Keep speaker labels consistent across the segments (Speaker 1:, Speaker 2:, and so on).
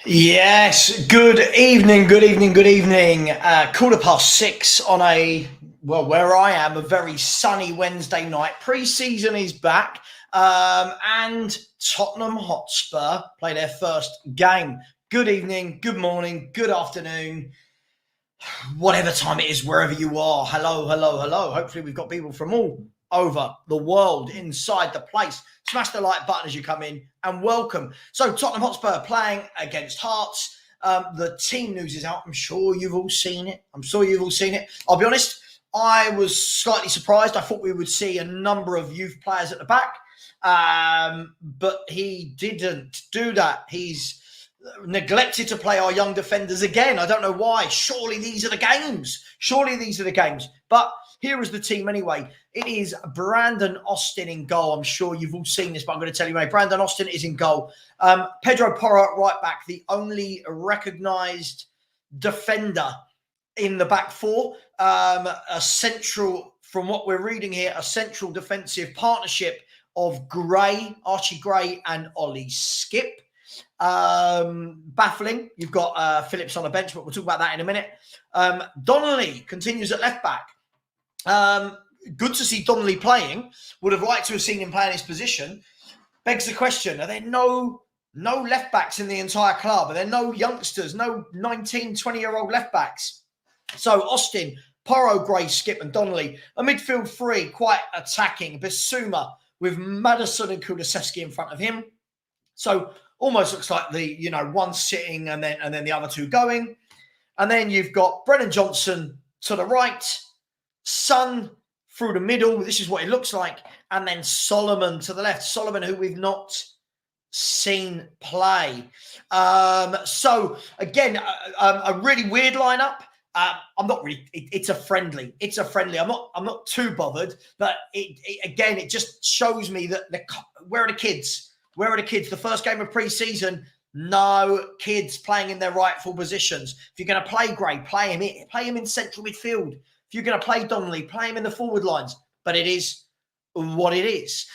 Speaker 1: Yes, good evening, good evening, good evening. 6:15 on where I am, a very sunny Wednesday night. Pre-season is back, and Tottenham Hotspur play their first game. Good evening, good morning, good afternoon, whatever time it is, wherever you are. Hello, hello, hello. Hopefully we've got people from all over the world inside the place. Smash the like button as you come in and welcome. So Tottenham Hotspur playing against Hearts. The team news is out. I'm sure you've all seen it. I'll be honest, I was slightly surprised. I thought we would see a number of youth players at the back, but he didn't do that. He's neglected to play our young defenders again. I don't know why. Surely these are the games. But here is the team anyway. It is Brandon Austin in goal. I'm sure you've all seen this, but I'm going to tell you, mate. Brandon Austin is in goal. Pedro Porro at right back, the only recognised defender in the back four. A central, from what we're reading here, a central defensive partnership of Archie Gray and Ollie Skip. Baffling. You've got Phillips on the bench, but we'll talk about that in a minute. Donnelly continues at left back. Good to see Donnelly playing. Would have liked to have seen him play in his position. Begs the question, are there no left backs in the entire club? Are there no youngsters, no 19, 20-year-old left backs? So Austin, Porro, Gray, Skip and Donnelly. A midfield three, quite attacking. Bissouma with Maddison and Kulusevski in front of him. So almost looks like one sitting and then the other two going. And then you've got Brennan Johnson to the right, Son through the middle. This is what it looks like. And then Solomon to the left. Solomon, who we've not seen play. So again, a really weird lineup. I'm not really. It's a friendly. I'm not too bothered. But it just shows me that where are the kids? Where are the kids? The first game of pre-season, no kids playing in their rightful positions. If you're going to play Gray, play him in central midfield. If you're going to play Donnelly, play him in the forward lines. But it is what it is.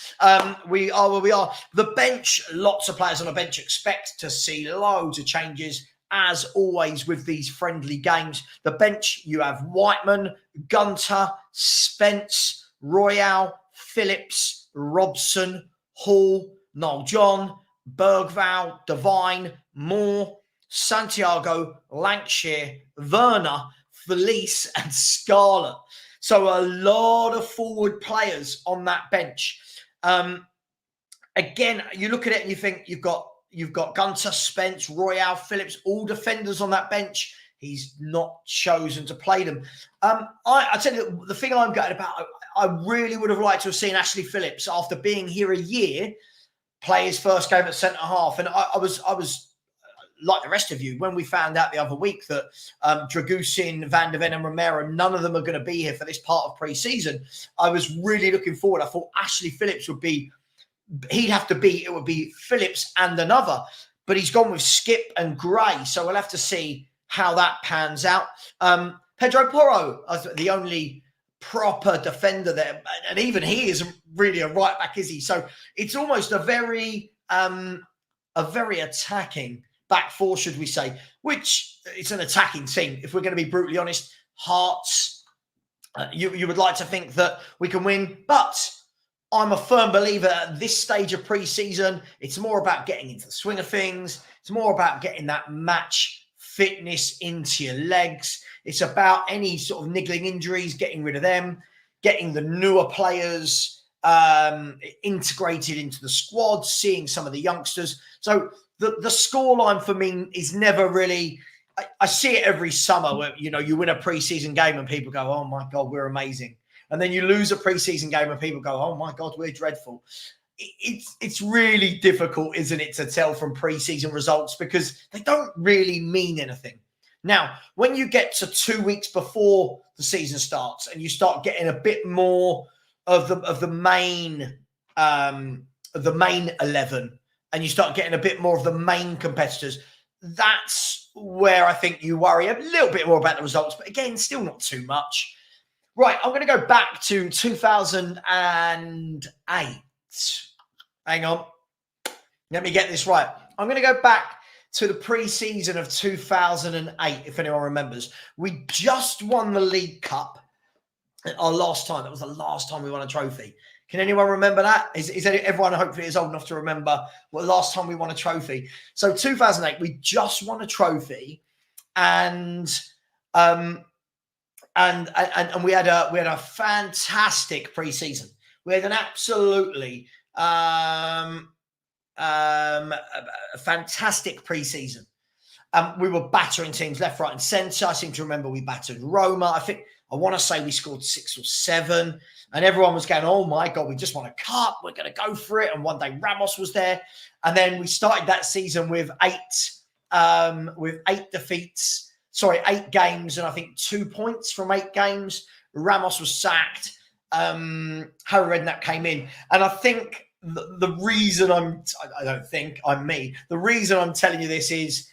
Speaker 1: We are where we are. The bench, lots of players on the bench. Expect to see loads of changes, as always with these friendly games. The bench, you have Whiteman, Gunter, Spence, Royale, Phillips, Robson, Hall, Noel John, Bergval, Devine, Moore, Santiago, Lancashire, Werner, Felice and Scarlett. So a lot of forward players on that bench. Again, you look at it and you think you've got Gunter, Spence, Royale, Phillips, all defenders on that bench. He's not chosen to play them. I tell you, the thing I'm gutted about, I really would have liked to have seen Ashley Phillips, after being here a year, play his first game at centre half. And I was like the rest of you, when we found out the other week that Dragusin, Van de Ven and Romero, none of them are going to be here for this part of pre-season, I was really looking forward. I thought Ashley Phillips it would be Phillips and another. But he's gone with Skip and Gray, so we'll have to see how that pans out. Pedro Porro, the only proper defender there, and even he isn't really a right back, is he? So it's almost a very attacking back four, should we say, which it's an attacking team. If we're going to be brutally honest, Hearts, you would like to think that we can win, but I'm a firm believer at this stage of pre-season, it's more about getting into the swing of things. It's more about getting that match fitness into your legs. It's about any sort of niggling injuries, getting rid of them, getting the newer players integrated into the squad, seeing some of the youngsters. So the scoreline for me is never really, I see it every summer where, you win a pre-season game and people go, oh my God, we're amazing. And then you lose a pre-season game and people go, oh my God, we're dreadful. It's really difficult, isn't it, to tell from pre-season results because they don't really mean anything. Now, when you get to 2 weeks before the season starts and you start getting a bit more of the main 11, and you start getting a bit more of the main competitors, that's where I think you worry a little bit more about the results. But again, still not too much. Right, I'm going to go back to 2008. Hang on. Let me get this right. I'm going to go back to the pre-season of 2008, if anyone remembers. We just won the League Cup our last time. That was the last time we won a trophy. Can anyone remember that? Is everyone hopefully is old enough to remember what the last time we won a trophy? So 2008, we just won a trophy, and we had a fantastic pre-season. We had an absolutely a fantastic pre-season. We were battering teams left, right, and centre. I seem to remember we battered Roma. I want to say we scored 6 or 7, and everyone was going, "Oh my God, we just won a cup. We're going to go for it." And one day Ramos was there, and then we started that season with 8 defeats. Sorry, 8 games, and I think 2 points from 8 games. Ramos was sacked. Harry Redknapp came in, and I think the reason the reason I'm telling you this is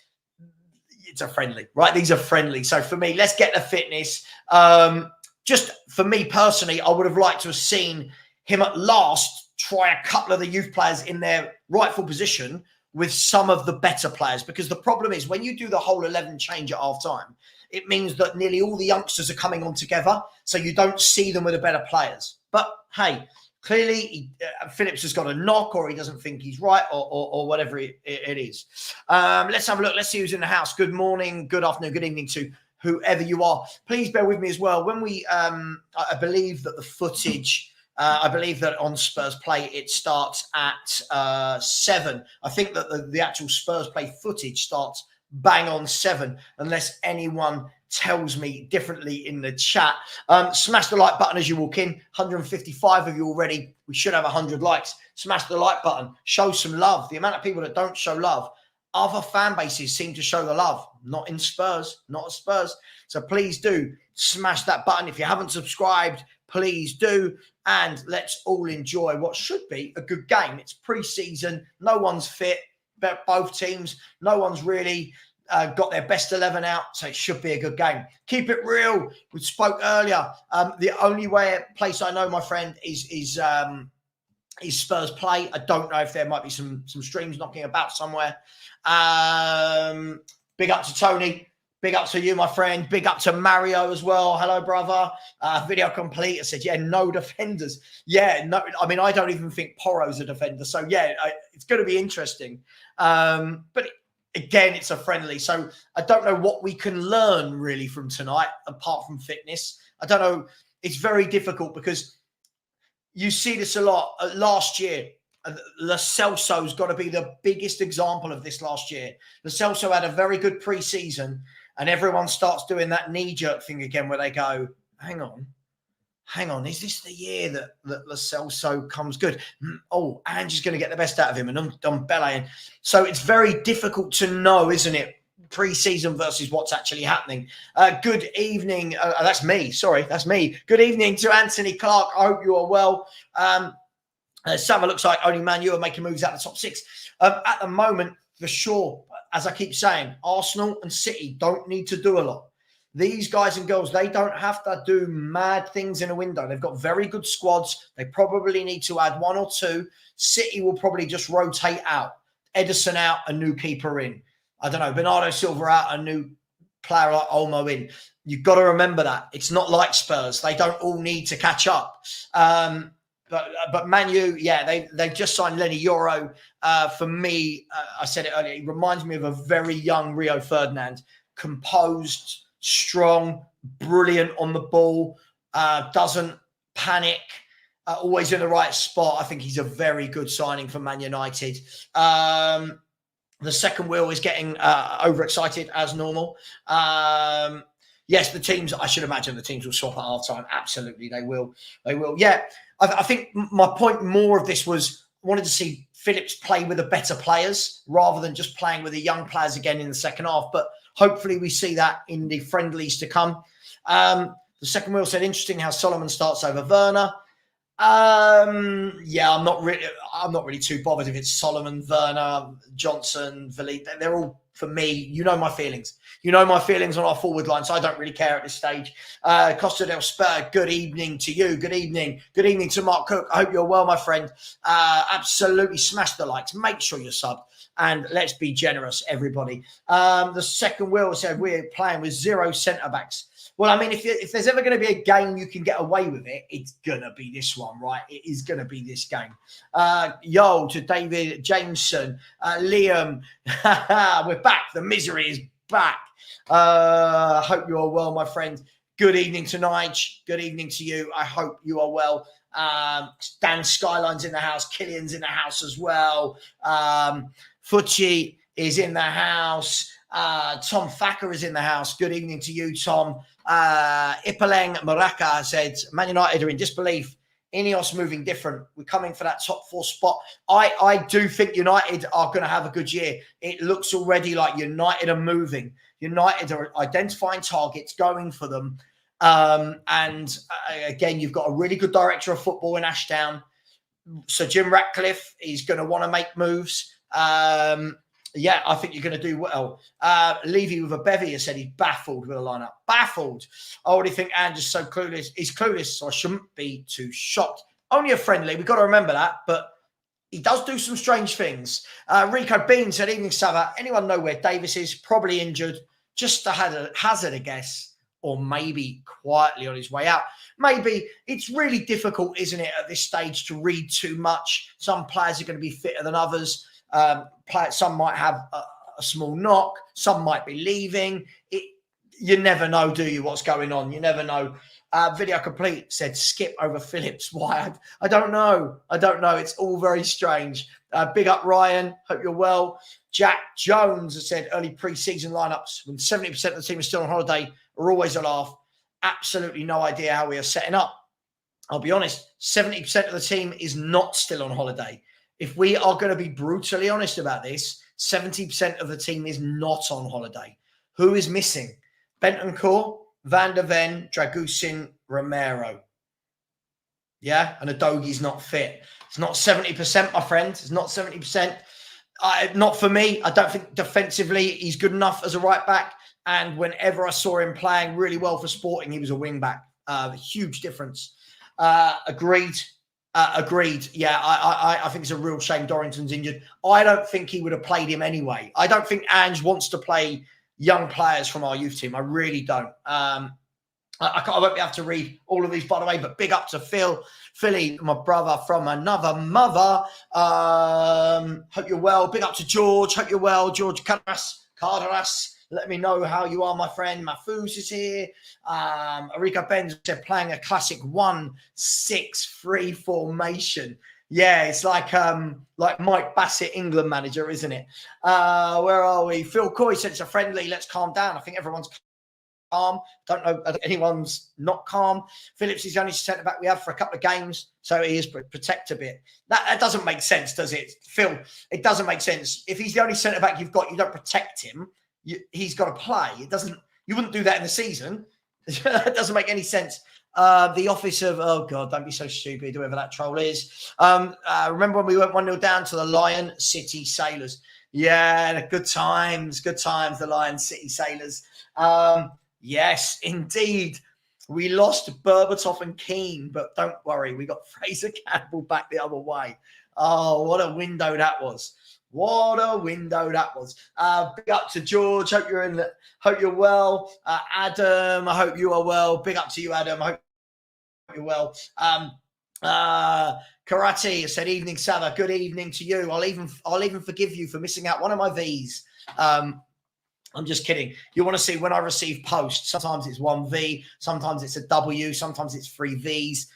Speaker 1: it's a friendly, right? These are friendly. So for me, let's get the fitness. Just for me personally, I would have liked to have seen him at last try a couple of the youth players in their rightful position with some of the better players, because the problem is when you do the whole 11 change at half time, it means that nearly all the youngsters are coming on together, so you don't see them with the better players. But hey, clearly Phillips has got a knock, or he doesn't think he's right, or whatever it is. Let's have a look. Let's see who's in the house. Good morning, good afternoon, good evening to whoever you are. Please bear with me as well. When we, I believe that the footage, I believe that on Spurs Play, it starts at 7. I think that the actual Spurs Play footage starts bang on 7, unless anyone tells me differently in the chat. Smash the like button as you walk in. 155 of you already. We should have 100 likes. Smash the like button. Show some love. The amount of people that don't show love, other fan bases seem to show the love. Not in Spurs. Not at Spurs. So please do smash that button. If you haven't subscribed, please do. And let's all enjoy what should be a good game. It's pre-season. No one's fit. Both teams. No one's really got their best 11 out, so it should be a good game. Keep it real. We spoke earlier. The only place I know, my friend, is Spurs Play. I don't know if there might be some streams knocking about somewhere. Big up to Tony. Big up to you, my friend. Big up to Mario as well. Hello, brother. Video complete. I said, yeah, no defenders. Yeah, no. I mean, I don't even think Porro's a defender. So, yeah, it's going to be interesting. But again, it's a friendly. So I don't know what we can learn really from tonight, apart from fitness. I don't know. It's very difficult because you see this a lot. Last year, Lo Celso's got to be the biggest example of this last year. Lo Celso had a very good pre-season, and everyone starts doing that knee-jerk thing again where they go, hang on, is this the year that Lo Celso comes good? Oh, Angie's going to get the best out of him, and I'm belaying. So it's very difficult to know, isn't it, pre-season versus what's actually happening. Good evening. That's me. Sorry, that's me. Good evening to Anthony Clark. I hope you are well. Savva looks like only Man U are making moves out of the top 6. At the moment, for sure, as I keep saying, Arsenal and City don't need to do a lot. These guys and girls, they don't have to do mad things in a window. They've got very good squads. They probably need to add 1 or 2. City will probably just rotate out. Ederson out, a new keeper in. I don't know, Bernardo Silva out, a new player like Olmo in. You've got to remember that. It's not like Spurs. They don't all need to catch up. But Man U, yeah, they've just signed Lenny Yoro. For me, I said it earlier, he reminds me of a very young Rio Ferdinand. Composed, strong, brilliant on the ball, doesn't panic, always in the right spot. I think he's a very good signing for Man United. The second wheel is getting overexcited as normal. Yes, the teams, I should imagine the teams will swap at half time. Absolutely, they will. They will. Yeah, I think my point more of this was I wanted to see Phillips play with the better players rather than just playing with the young players again in the second half. But hopefully we see that in the friendlies to come. The second wheel said, interesting how Solomon starts over Werner. Yeah, I'm not really too bothered if it's Solomon, Werner, Johnson, Vali. They're all for me. You know my feelings. You know my feelings on our forward line, so I don't really care at this stage. Costa del Spur, good evening to you. Good evening. Good evening to Mark Cook. I hope you're well, my friend. Absolutely smash the likes. Make sure you're subbed. And let's be generous, everybody. The second Will said we're playing with 0 centre-backs. Well, I mean, if there's ever going to be a game you can get away with it, it's going to be this one, right? It is going to be this game. Yo, to David Jameson, Liam, we're back. The misery is back. Hope you are well, my friend. Good evening to Nige. Good evening to you. I hope you are well. Dan Skyline's in the house. Killian's in the house as well. Fucci is in the house. Tom Thacker is in the house. Good evening to you, Tom. Ipaleng Maraka said, Man United are in disbelief. Ineos moving different. We're coming for that top 4 spot. I do think United are going to have a good year. It looks already like United are moving. United are identifying targets, going for them. Again, you've got a really good director of football in Ashdown. So Jim Ratcliffe is going to want to make moves. Yeah, I think you're going to do well. Levy with a bevy has said he's baffled with a lineup. Baffled. I already think Andrew's so clueless. He's clueless, so I shouldn't be too shocked. Only a friendly. We've got to remember that. But he does do some strange things. Rico Bean said, evening, Savva. Anyone know where Davis is? Probably injured. Just to hazard a guess. Or maybe quietly on his way out. Maybe. It's really difficult, isn't it, at this stage to read too much. Some players are going to be fitter than others. Some might have a small knock. Some might be leaving. You never know, do you, what's going on? You never know. Video complete said skip over Phillips. Why? I don't know. I don't know. It's all very strange. Big up, Ryan. Hope you're well. Jack Jones has said early pre-season lineups when 70% of the team is still on holiday are always a laugh. Absolutely no idea how we are setting up. I'll be honest, 70% of the team is not still on holiday. If we are going to be brutally honest about this, 70% of the team is not on holiday. Who is missing? Bentancur, Van der Ven, Dragusin, Romero. Yeah, and Adogi's not fit. It's not 70%, my friend. It's not 70%. Not for me. I don't think defensively he's good enough as a right back. And whenever I saw him playing really well for Sporting, he was a wing back. Huge difference. Agreed. Agreed. Yeah, I think it's a real shame Dorrington's injured. I don't think he would have played him anyway. I don't think Ange wants to play young players from our youth team. I really don't. I won't be able to read all of these, by the way, but big up to Philly, my brother from another mother. Hope you're well. Big up to George. Hope you're well. George Cardenas. Let me know how you are, my friend. Mafuz is here. Arika Benz said playing a classic 1-6-3 formation. Yeah, it's like Mike Bassett, England manager, isn't it? Where are we? Phil Coy said it's a friendly. Let's calm down. I think everyone's calm. Don't know if anyone's not calm. Phillips is the only centre back we have for a couple of games, so he is protect a bit. That doesn't make sense, does it, Phil? It doesn't make sense. If he's the only centre back you've got, you don't protect him. He's got to play. It doesn't. You wouldn't do that in the season. That doesn't make any sense. The office of, oh God, don't be so stupid, whoever that troll is. Remember when we went 1-0 down to the Lion City Sailors? Yeah, good times, the Lion City Sailors. Yes, indeed. We lost Berbatov and Keane, but don't worry, we got Fraser Campbell back the other way. Oh, what a window that was. What a window that was. Big up to George. Hope you're well. Adam, I hope you are well. Big up to you, Adam. I hope you're well. Karate said, evening, Savva. Good evening to you. I'll even forgive you for missing out one of my V's. I'm just kidding. You want to see when I receive posts, sometimes it's 1V, sometimes it's a W, sometimes it's 3 V's.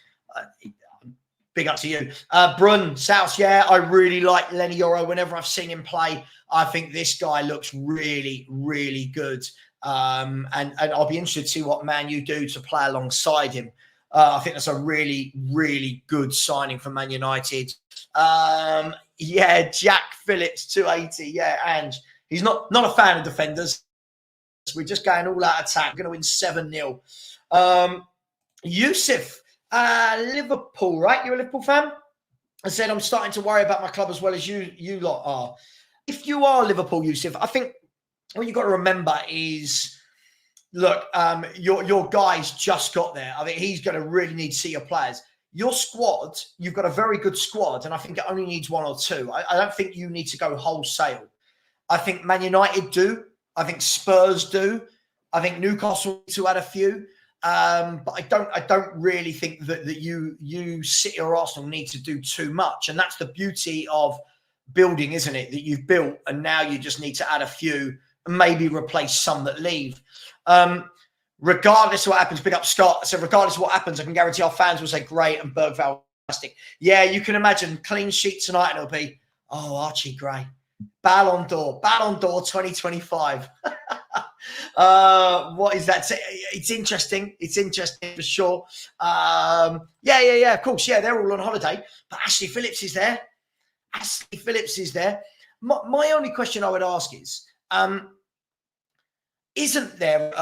Speaker 1: Big up to you. Brun, South, yeah, I really like Lenny Yoro. Whenever I've seen him play, I think this guy looks really, really good. And I'll be interested to see what Man U do to play alongside him. I think that's a really, really good signing for Man United. Yeah, Jack Phillips, 280. Yeah, and he's not a fan of defenders. We're just going all out attack. We're going to win 7-0. Yusuf. Liverpool, right? You're a Liverpool fan? I said, I'm starting to worry about my club as well as you lot are. If you are Liverpool, Yusuf, I think what you've got to remember is, look, your guys just got there. I think he's going to really need to see your players. Your squad, you've got a very good squad, and I think it only needs one or two. I don't think you need to go wholesale. I think Man United do. I think Spurs do. I think Newcastle need to add a few. But I don't really think that you City or Arsenal need to do too much. And that's the beauty of building, isn't it? That you've built and now you just need to add a few and maybe replace some that leave. Regardless of what happens, pick up Scott. So regardless of what happens, I can guarantee our fans will say great and Bergvall fantastic. Yeah, you can imagine clean sheet tonight and it'll be, oh, Archie Gray. Ballon d'Or 2025. What is that? It's interesting. It's interesting for sure. Yeah. Of course, yeah, they're all on holiday. But Ashley Phillips is there. My only question I would ask is, isn't there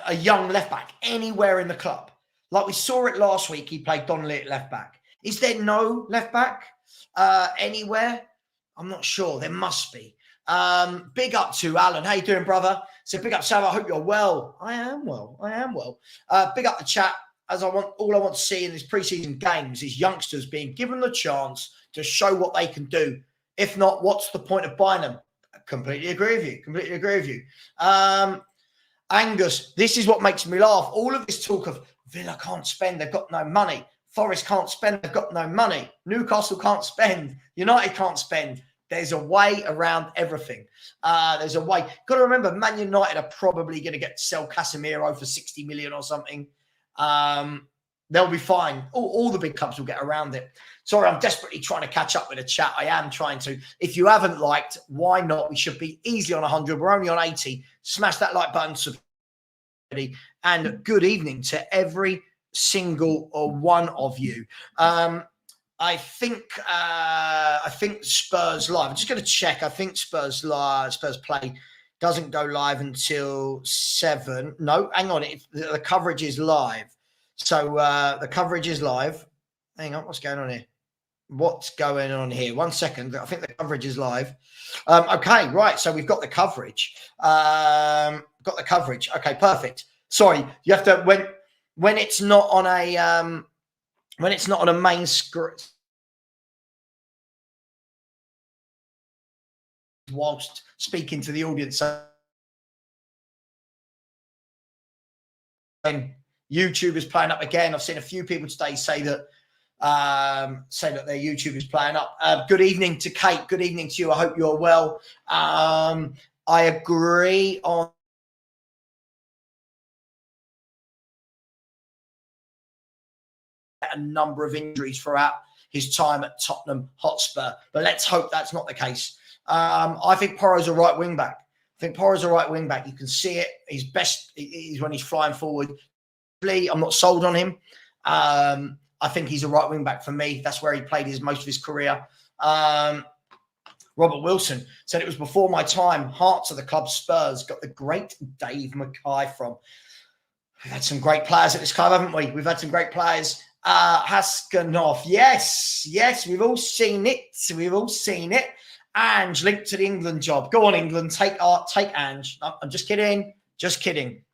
Speaker 1: a young left back anywhere in the club? Like we saw it last week, he played Donnelly at left back. Is there no left back anywhere? I'm not sure. There must be. Big up to Alan. How you doing, brother? So big up, Savva. I hope you're well. I am well. Big up the chat. All I want to see in this preseason games is youngsters being given the chance to show what they can do. If not, what's the point of buying them? I completely agree with you. Angus, this is what makes me laugh. All of this talk of Villa can't spend, they've got no money. Forest can't spend, they've got no money. Newcastle can't spend. United can't spend. There's a way around everything. There's a way. Got to remember, Man United are probably going to get to sell Casemiro for 60 million or something. They'll be fine. All the big clubs will get around it. Sorry, I'm desperately trying to catch up with the chat. I am trying to. If you haven't liked, why not? We should be easily on 100. We're only on 80. Smash that like button. And good evening to every single one of you. I think Spurs live. I'm just going to check. I think Spurs play doesn't go live until 7. No, hang on. The coverage is live. So the coverage is live. Hang on. What's going on here? What's going on here? 1 second. I think the coverage is live. Okay, right. So we've got the coverage. Okay, perfect. Sorry, you have to when it's not on a main script, whilst speaking to the audience. And YouTube is playing up again. I've seen a few people today say that their YouTube is playing up. Good evening to Kate. Good evening to you. I hope you're well. I agree on a number of injuries throughout his time at Tottenham Hotspur, but let's hope that's not the case. I think Porro's a right wing back. You can see it. His best is when he's flying forward. I'm not sold on him. I think he's a right wing back for me. That's where he played most of his career. Robert Wilson said it was before my time. Hearts of the club Spurs got the great Dave Mackay from. We've had some great players at this club, haven't we? We've had some great players. Haskanov. Yes, we've all seen it. Ange linked to the England job. Go on, England. Take Ange. I'm just kidding.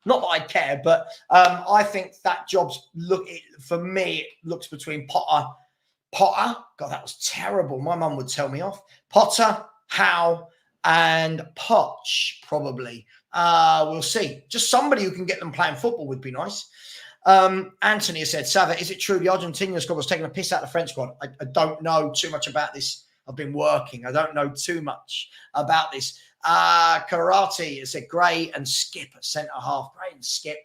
Speaker 1: Not that I care, but I think that job's for me. It looks between Potter. God, that was terrible. My mum would tell me off. Potter, Howe, and Poch probably. We'll see. Just somebody who can get them playing football would be nice. Anthony has said, Savva, is it true the Argentinian squad was taking a piss out of the French squad? I don't know too much about this. I've been working. I don't know too much about this. Karate has said, Gray and Skip at centre-half. Gray and Skip.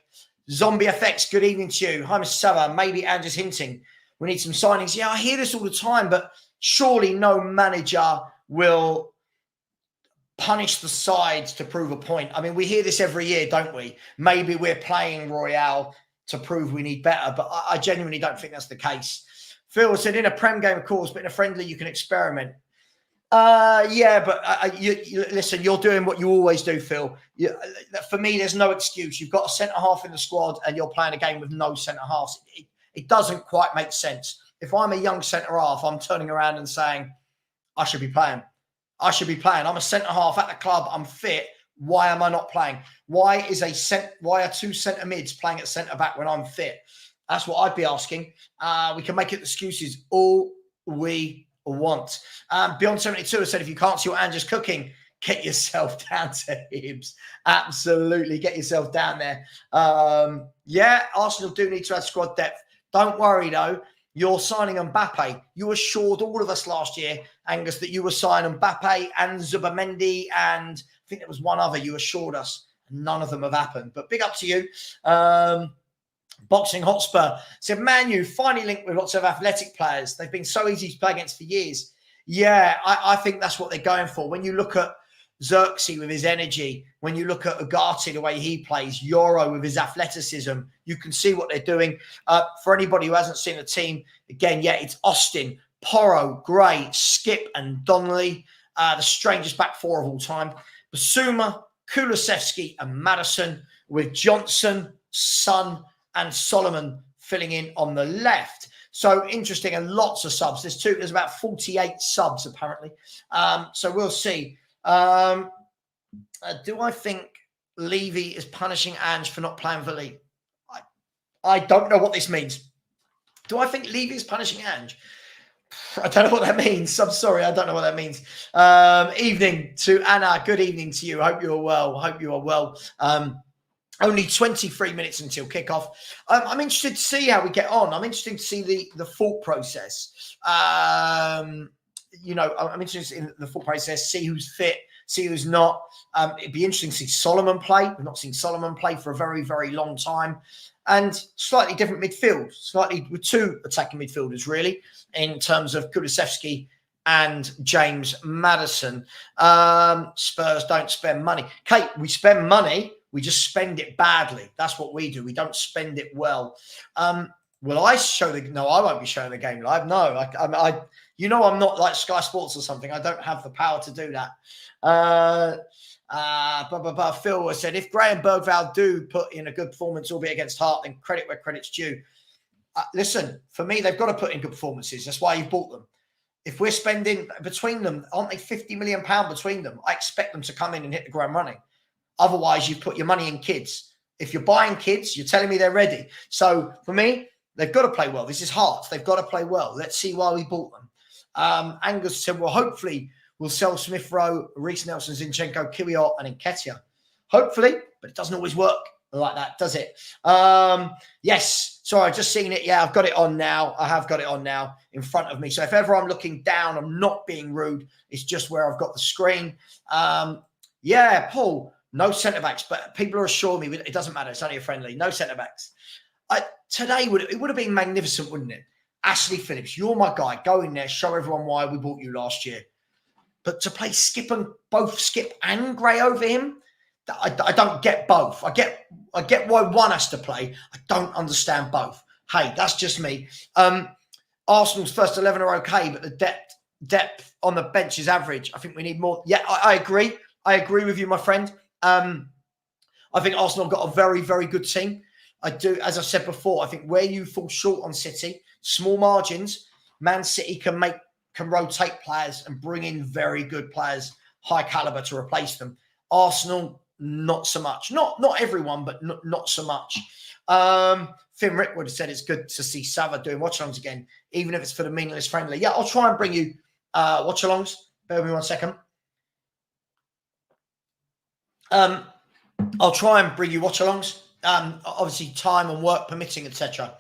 Speaker 1: Zombie Effects, good evening to you. Hi, Mr. Savva. Maybe Andrew's hinting. We need some signings. Yeah, I hear this all the time, but surely no manager will punish the sides to prove a point. I mean, we hear this every year, don't we? Maybe we're playing Royale to prove we need better, but I genuinely don't think that's the case. Phil said, in a Prem game, of course, but in a friendly, you can experiment. Yeah, but listen, you're doing what you always do, Phil. For me, there's no excuse. You've got a centre-half in the squad and you're playing a game with no centre-halves. It doesn't quite make sense. If I'm a young centre-half, I'm turning around and saying, I should be playing. I'm a centre-half at the club. I'm fit. Why am I not playing? Why are two centre mids playing at centre back when I'm fit? That's what I'd be asking. We can make it excuses all we want. Beyond 72 has said, if you can't see what Ange's cooking, get yourself down to Hibs. Absolutely, get yourself down there. Yeah, Arsenal do need to add squad depth. Don't worry, though. You're signing Mbappe. You assured all of us last year, Angus, that you were signing Mbappe and Zubamendi, and I think there was one other you assured us. None of them have happened. But big up to you. Boxing Hotspur said, Man U finally linked with lots of athletic players. They've been so easy to play against for years. Yeah, I think that's what they're going for. When you look at Xerxes with his energy, when you look at Ugarte, the way he plays, Euro with his athleticism, you can see what they're doing. For anybody who hasn't seen the team, again, yeah, it's Austin, Porro, Gray, Skip, and Donnelly, the strangest back four of all time. Basuma, Kulusevski, and Maddison, with Johnson, Son, and Solomon filling in on the left. So interesting, and lots of subs. There's about 48 subs apparently. So we'll see. Do I think Levy is punishing Ange for not playing for Lee? I don't know what this means. Do I think Levy is punishing Ange? I don't know what that means. I'm sorry, I don't know what that means. Evening to Anna. Good evening to you. Hope you're well. Only 23 minutes until kickoff. I'm interested to see how we get on. I'm interested to see the thought process. I'm interested in the thought process, see who's fit, see who's not. It'd be interesting to see Solomon play. We've not seen Solomon play for a very, very long time. And slightly different midfield, slightly with two attacking midfielders, really, in terms of Kulusevski and James Maddison. Spurs don't spend money. Kate, we spend money. We just spend it badly. That's what we do. We don't spend it well. Will I show the... No, I won't be showing the game live. No, I'm not like Sky Sports or something. I don't have the power to do that. Phil said, if Gray and Bergvall do put in a good performance, albeit against Hart, then credit where credit's due. Listen, for me, they've got to put in good performances. That's why you've bought them. If we're spending between them, aren't they £50 million between them? I expect them to come in and hit the ground running. Otherwise, you've put your money in kids. If you're buying kids, you're telling me they're ready. So for me, they've got to play well. This is Hearts. They've got to play well. Let's see why we bought them. Angus said, well, hopefully we'll sell Smith Rowe, Reece Nelson, Zinchenko, Kvyat, and Nketiah. Hopefully, but it doesn't always work like that, does it? Yes. Sorry, I've just seen it. Yeah, I've got it on now. I have got it on now in front of me. So if ever I'm looking down, I'm not being rude. It's just where I've got the screen. Yeah, Paul. No centre-backs, but people are assuring me it doesn't matter. It's only a friendly. No centre-backs. Today, it would have been magnificent, wouldn't it? Ashley Phillips, you're my guy. Go in there, show everyone why we bought you last year. But to play both Skip and Gray over him, I don't get both. I get why one has to play. I don't understand both. Hey, that's just me. Arsenal's first 11 are okay, but the depth on the bench is average. I think we need more. Yeah, I agree. I agree with you, my friend. I think Arsenal have got a very, very good team. I do, as I said before, I think where you fall short on City, small margins, Man City can rotate players and bring in very good players, high caliber to replace them. Arsenal, not so much. Not everyone, but not so much. Finn Rickwood said it's good to see Savva doing watch-alongs again, even if it's for the meaningless friendly. Yeah, I'll try and bring you watch-alongs. Bear with me 1 second. I'll try and bring you watch-alongs. Obviously, time and work permitting, etc.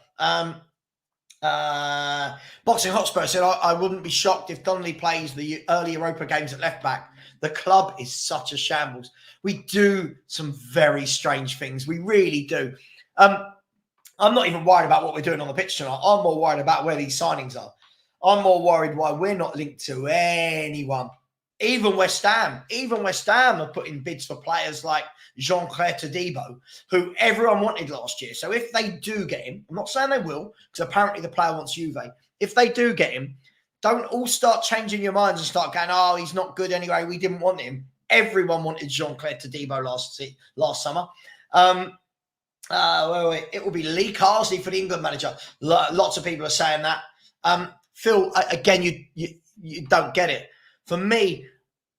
Speaker 1: Boxing Hotspur said, I wouldn't be shocked if Donnelly plays the early Europa games at left back. The club is such a shambles. We do some very strange things. We really do. I'm not even worried about what we're doing on the pitch tonight. I'm more worried about where these signings are. I'm more worried why we're not linked to anyone. Even West Ham are putting bids for players like Jean-Claire Todibo, who everyone wanted last year. So if they do get him, I'm not saying they will, because apparently the player wants Juve. If they do get him, don't all start changing your minds and start going, oh, he's not good anyway, we didn't want him. Everyone wanted Jean-Claire Todibo last summer. It will be Lee Carsley for the England manager. Lots of people are saying that. Phil, again, you don't get it. For me,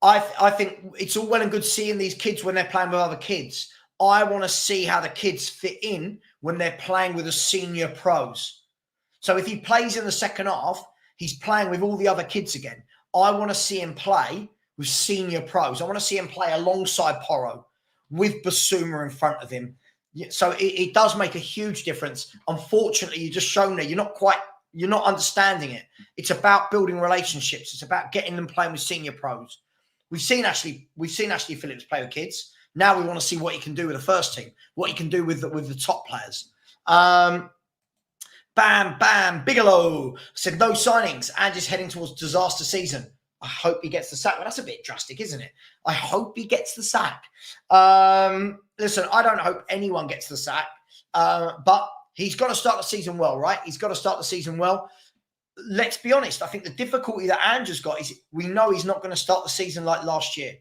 Speaker 1: I think it's all well and good seeing these kids when they're playing with other kids. I want to see how the kids fit in when they're playing with the senior pros. So if he plays in the second half, he's playing with all the other kids again. I want to see him play with senior pros. I want to see him play alongside Porro with Basuma in front of him. So it does make a huge difference. Unfortunately, you've just shown that you're not understanding it. It's about building relationships. It's about getting them playing with senior pros. We've seen Ashley Phillips play with kids. Now we want to see what he can do with the first team, what he can do with the top players. Bam, Bigelow said no signings and is heading towards disaster season. I hope he gets the sack. Well, that's a bit drastic, isn't it? I hope he gets the sack. Listen, I don't hope anyone gets the sack, but he's got to start the season well, right? He's got to start the season well. Let's be honest. I think the difficulty that Andrew's got is we know he's not going to start the season like last year.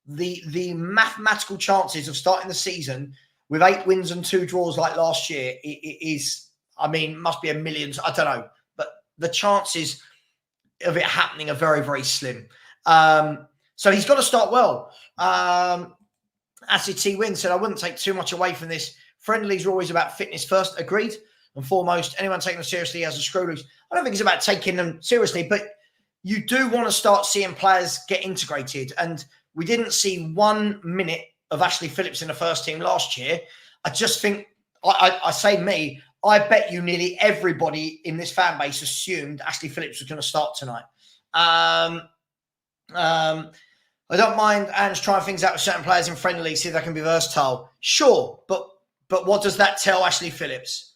Speaker 1: The mathematical chances of starting the season with 8 wins and 2 draws like last year is, I mean, must be a million. I don't know. But the chances of it happening are very, very slim. So he's got to start well. Acid T Win said, I wouldn't take too much away from this. Friendlies are always about fitness first. Agreed. And foremost, anyone taking them seriously as a screw loose. I don't think it's about taking them seriously, but you do want to start seeing players get integrated. And we didn't see 1 minute of Ashley Phillips in the first team last year. I just think, I say me, I bet you nearly everybody in this fan base assumed Ashley Phillips was going to start tonight. I don't mind Ange trying things out with certain players in friendly, see if they can be versatile. Sure, but what does that tell Ashley Phillips?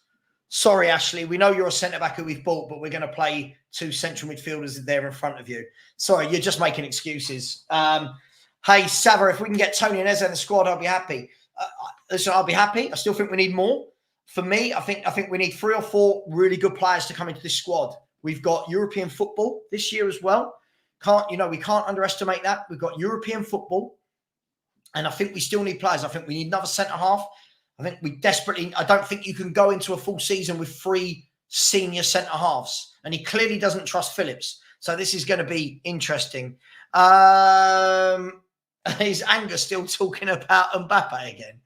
Speaker 1: Sorry, Ashley, we know you're a centre-back who we've bought, but we're going to play 2 central midfielders there in front of you. Sorry, you're just making excuses. Hey, Savva, if we can get Tony and Eze in the squad, I'll be happy. Listen, I'll be happy. I still think we need more. For me, I think we need 3 or 4 really good players to come into this squad. We've got European football this year as well. We can't underestimate that. We've got European football, and I think we still need players. I think we need another centre-half. I think I don't think you can go into a full season with 3 senior centre-halves, and he clearly doesn't trust Phillips. So this is going to be interesting. Is Angus still talking about Mbappe again?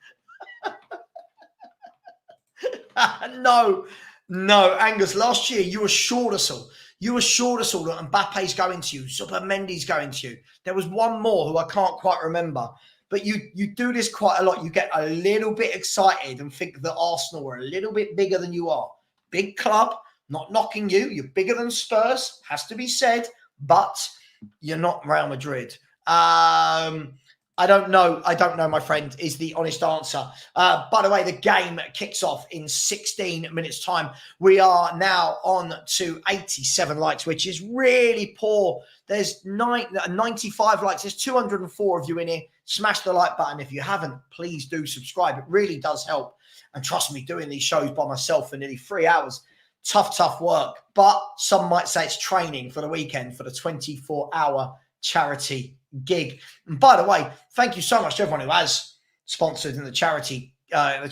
Speaker 1: No, Angus, last year you assured us all. You assured us all that Mbappe's going to you, Mendy's going to you. There was one more who I can't quite remember. But you do this quite a lot. You get a little bit excited and think that Arsenal are a little bit bigger than you are. Big club, not knocking you. You're bigger than Spurs, has to be said. But you're not Real Madrid. I don't know, my friend, is the honest answer. By the way, the game kicks off in 16 minutes' time. We are now on to 87 likes, which is really poor. There's 95 likes. There's 204 of you in here. Smash the like button. If you haven't, please do subscribe. It really does help. And trust me, doing these shows by myself for nearly 3 hours, tough work. But some might say it's training for the weekend for the 24-hour charity gig. And by the way, thank you so much to everyone who has sponsored in the charity gig.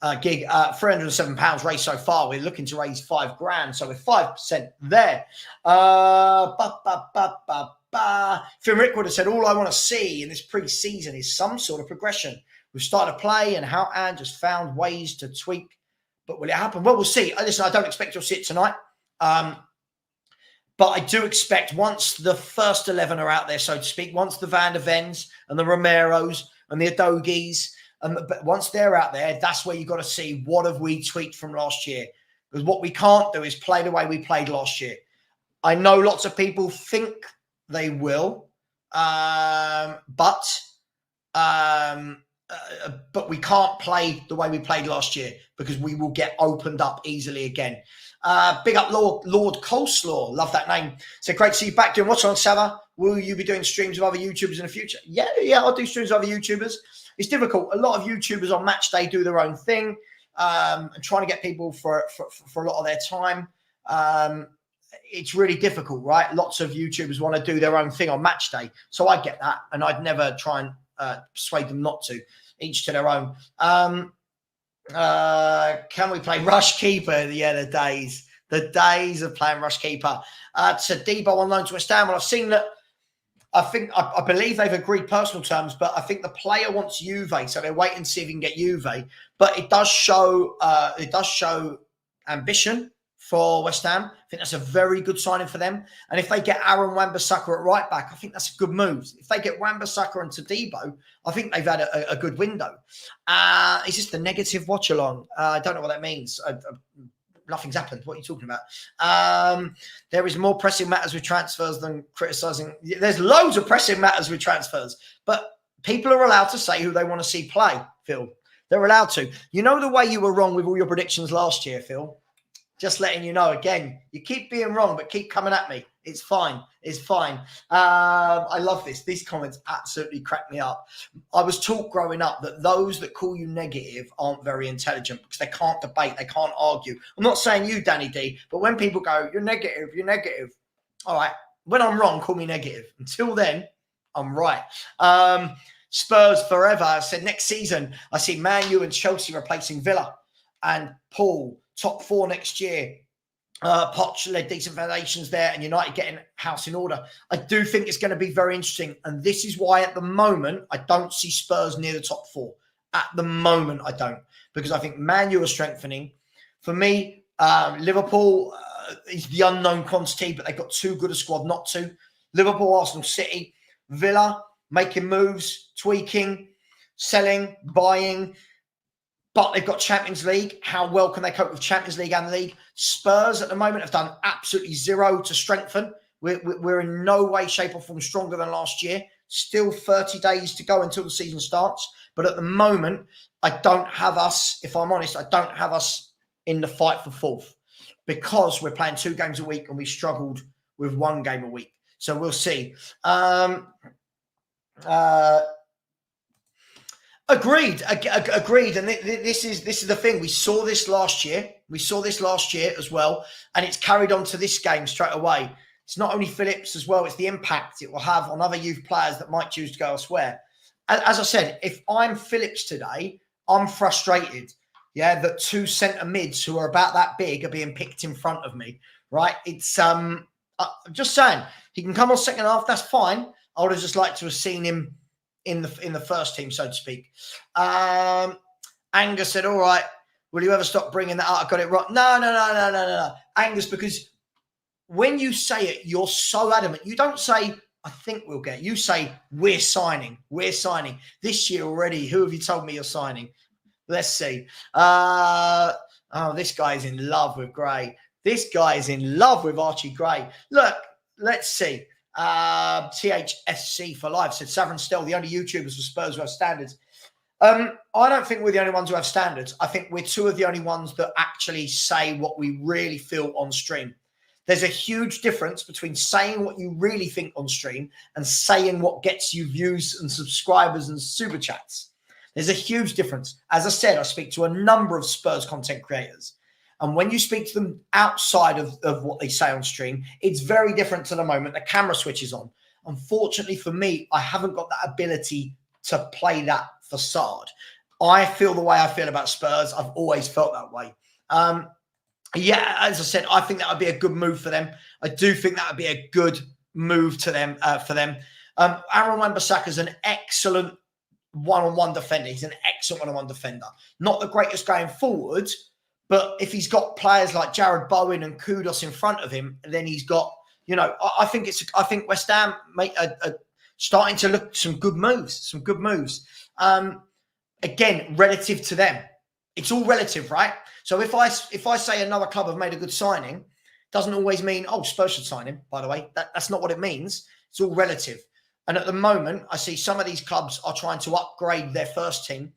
Speaker 1: £307 raised so far. We're looking to raise $5,000, so we're 5% there. Finn Rick would have said, all I want to see in this pre-season is some sort of progression. We've started to play and how Ange has found ways to tweak. But will it happen? Well, we'll see. Listen, I don't expect you'll see it tonight. But I do expect once the first 11 are out there, so to speak, once the Van der Vens and the Romeros and the Adogis, but once they're out there, that's where you've got to see what have we tweaked from last year. Because what we can't do is play the way we played last year. I know lots of people think they will, but we can't play the way we played last year because we will get opened up easily again. Big up Lord Coleslaw. Love that name. So great to see you back doing Watchalong, Savva. Will you be doing streams with other YouTubers in the future? Yeah, I'll do streams with other YouTubers. It's difficult. A lot of YouTubers on match day do their own thing and trying to get people for a lot of their time. It's really difficult, right? Lots of YouTubers want to do their own thing on match day. So I get that. And I'd never try and persuade them not to. Each to their own. Can we play Rush Keeper? Yeah, the days of playing Rush Keeper. To Debo on loan to West Ham. Well, I've seen that I believe they've agreed personal terms, but I think the player wants Juve, so they're waiting to see if he can get Juve. But it does show ambition for West Ham. I think that's a very good signing for them. And if they get Aaron Wan-Bissaka at right back, I think that's a good move. If they get Wan-Bissaka and Todibo, I think they've had a good window. Is this the negative Watchalong? I don't know what that means. Nothing's happened. What are you talking about? There is more pressing matters with transfers than criticising. There's loads of pressing matters with transfers, but people are allowed to say who they want to see play, Phil. They're allowed to. You know the way you were wrong with all your predictions last year, Phil? Just letting you know, again, you keep being wrong, but keep coming at me. It's fine. It's fine. I love this. These comments absolutely crack me up. I was taught growing up that those that call you negative aren't very intelligent because they can't debate. They can't argue. I'm not saying you, Danny D, but when people go, you're negative, you're negative. All right. When I'm wrong, call me negative. Until then, I'm right. Spurs forever. I said next season, I see Man U and Chelsea replacing Villa and Paul. Top 4 next year. Poch led decent foundations there and United getting house in order. I do think it's going to be very interesting. And this is why at the moment, I don't see Spurs near the top 4. At the moment, I don't. Because I think Man U are strengthening. For me, Liverpool is the unknown quantity, but they've got too good a squad not to. Liverpool, Arsenal, City, Villa, making moves, tweaking, selling, buying. But they've got Champions League. How well can they cope with Champions League and the league? Spurs at the moment have done absolutely zero to strengthen. We're in no way, shape or form stronger than last year. Still 30 days to go until the season starts. But at the moment, I don't have us, if I'm honest, I don't have us in the fight for 4th because we're playing 2 games a week and we struggled with 1 game a week. So we'll see. Agreed. And this is the thing. We saw this last year. We saw this last year as well, and it's carried on to this game straight away. It's not only Phillips as well; it's the impact it will have on other youth players that might choose to go elsewhere. As I said, if I'm Phillips today, I'm frustrated. Yeah, that 2 centre mids who are about that big are being picked in front of me. Right? It's I'm just saying he can come on second half. That's fine. I would have just liked to have seen him in the first team, so to speak. Angus said, all right, will you ever stop bringing that up? I got it wrong. No. Angus, because when you say it, you're so adamant. You don't say, I think we'll get. You say, we're signing. We're signing. This year already, who have you told me you're signing? Let's see. This guy's in love with Gray. This guy is in love with Archie Gray. Look, let's see. THSC for life said Savva and Stell, the only YouTubers for Spurs who have standards. I don't think we're the only ones who have standards. I think we're 2 of the only ones that actually say what we really feel on stream. There's a huge difference between saying what you really think on stream and saying what gets you views and subscribers and super chats. There's a huge difference. As I said, I speak to a number of Spurs content creators. And when you speak to them outside of what they say on stream, it's very different to the moment the camera switches on. Unfortunately for me, I haven't got that ability to play that facade. I feel the way I feel about Spurs. I've always felt that way. Yeah, as I said, I think that would be a good move for them. I do think that would be a good move to them for them. Aaron Wan-Bissaka is an excellent one-on-one defender. He's an excellent one-on-one defender. Not the greatest going forward, but if he's got players like Jared Bowen and Kudos in front of him, then he's got, you know, I think West Ham starting to look some good moves. Again, relative to them. It's all relative, right? So if I say another club have made a good signing, doesn't always mean, oh, Spurs should sign him, by the way. That's not what it means. It's all relative. And at the moment, I see some of these clubs are trying to upgrade their first team.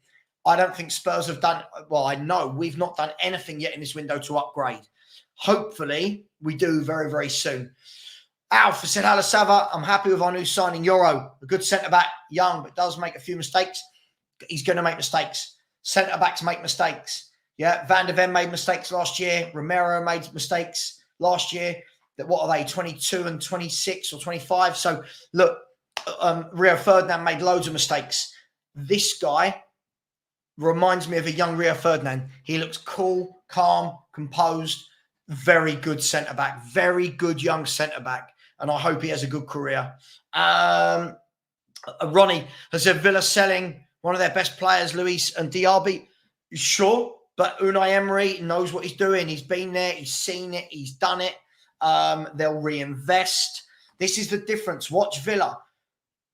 Speaker 1: I don't think Spurs have done, well, I know we've not done anything yet in this window to upgrade. Hopefully, we do very, very soon. Alf said, hello, Savva. I'm happy with our new signing, Euro. A good centre-back, young, but does make a few mistakes. He's going to make mistakes. Centre-backs make mistakes. Yeah, Van der Ven made mistakes last year. Romero made mistakes last year. What are they, 22 and 26 or 25? So, look, Rio Ferdinand made loads of mistakes. This guy reminds me of a young Rio Ferdinand. He looks cool, calm, composed, very good centre-back, very good young centre-back. And I hope he has a good career. Ronnie has said Villa selling one of their best players, Luis and Diaby. Sure, but Unai Emery knows what he's doing. He's been there, he's seen it, he's done it. They'll reinvest. This is the difference. Watch Villa.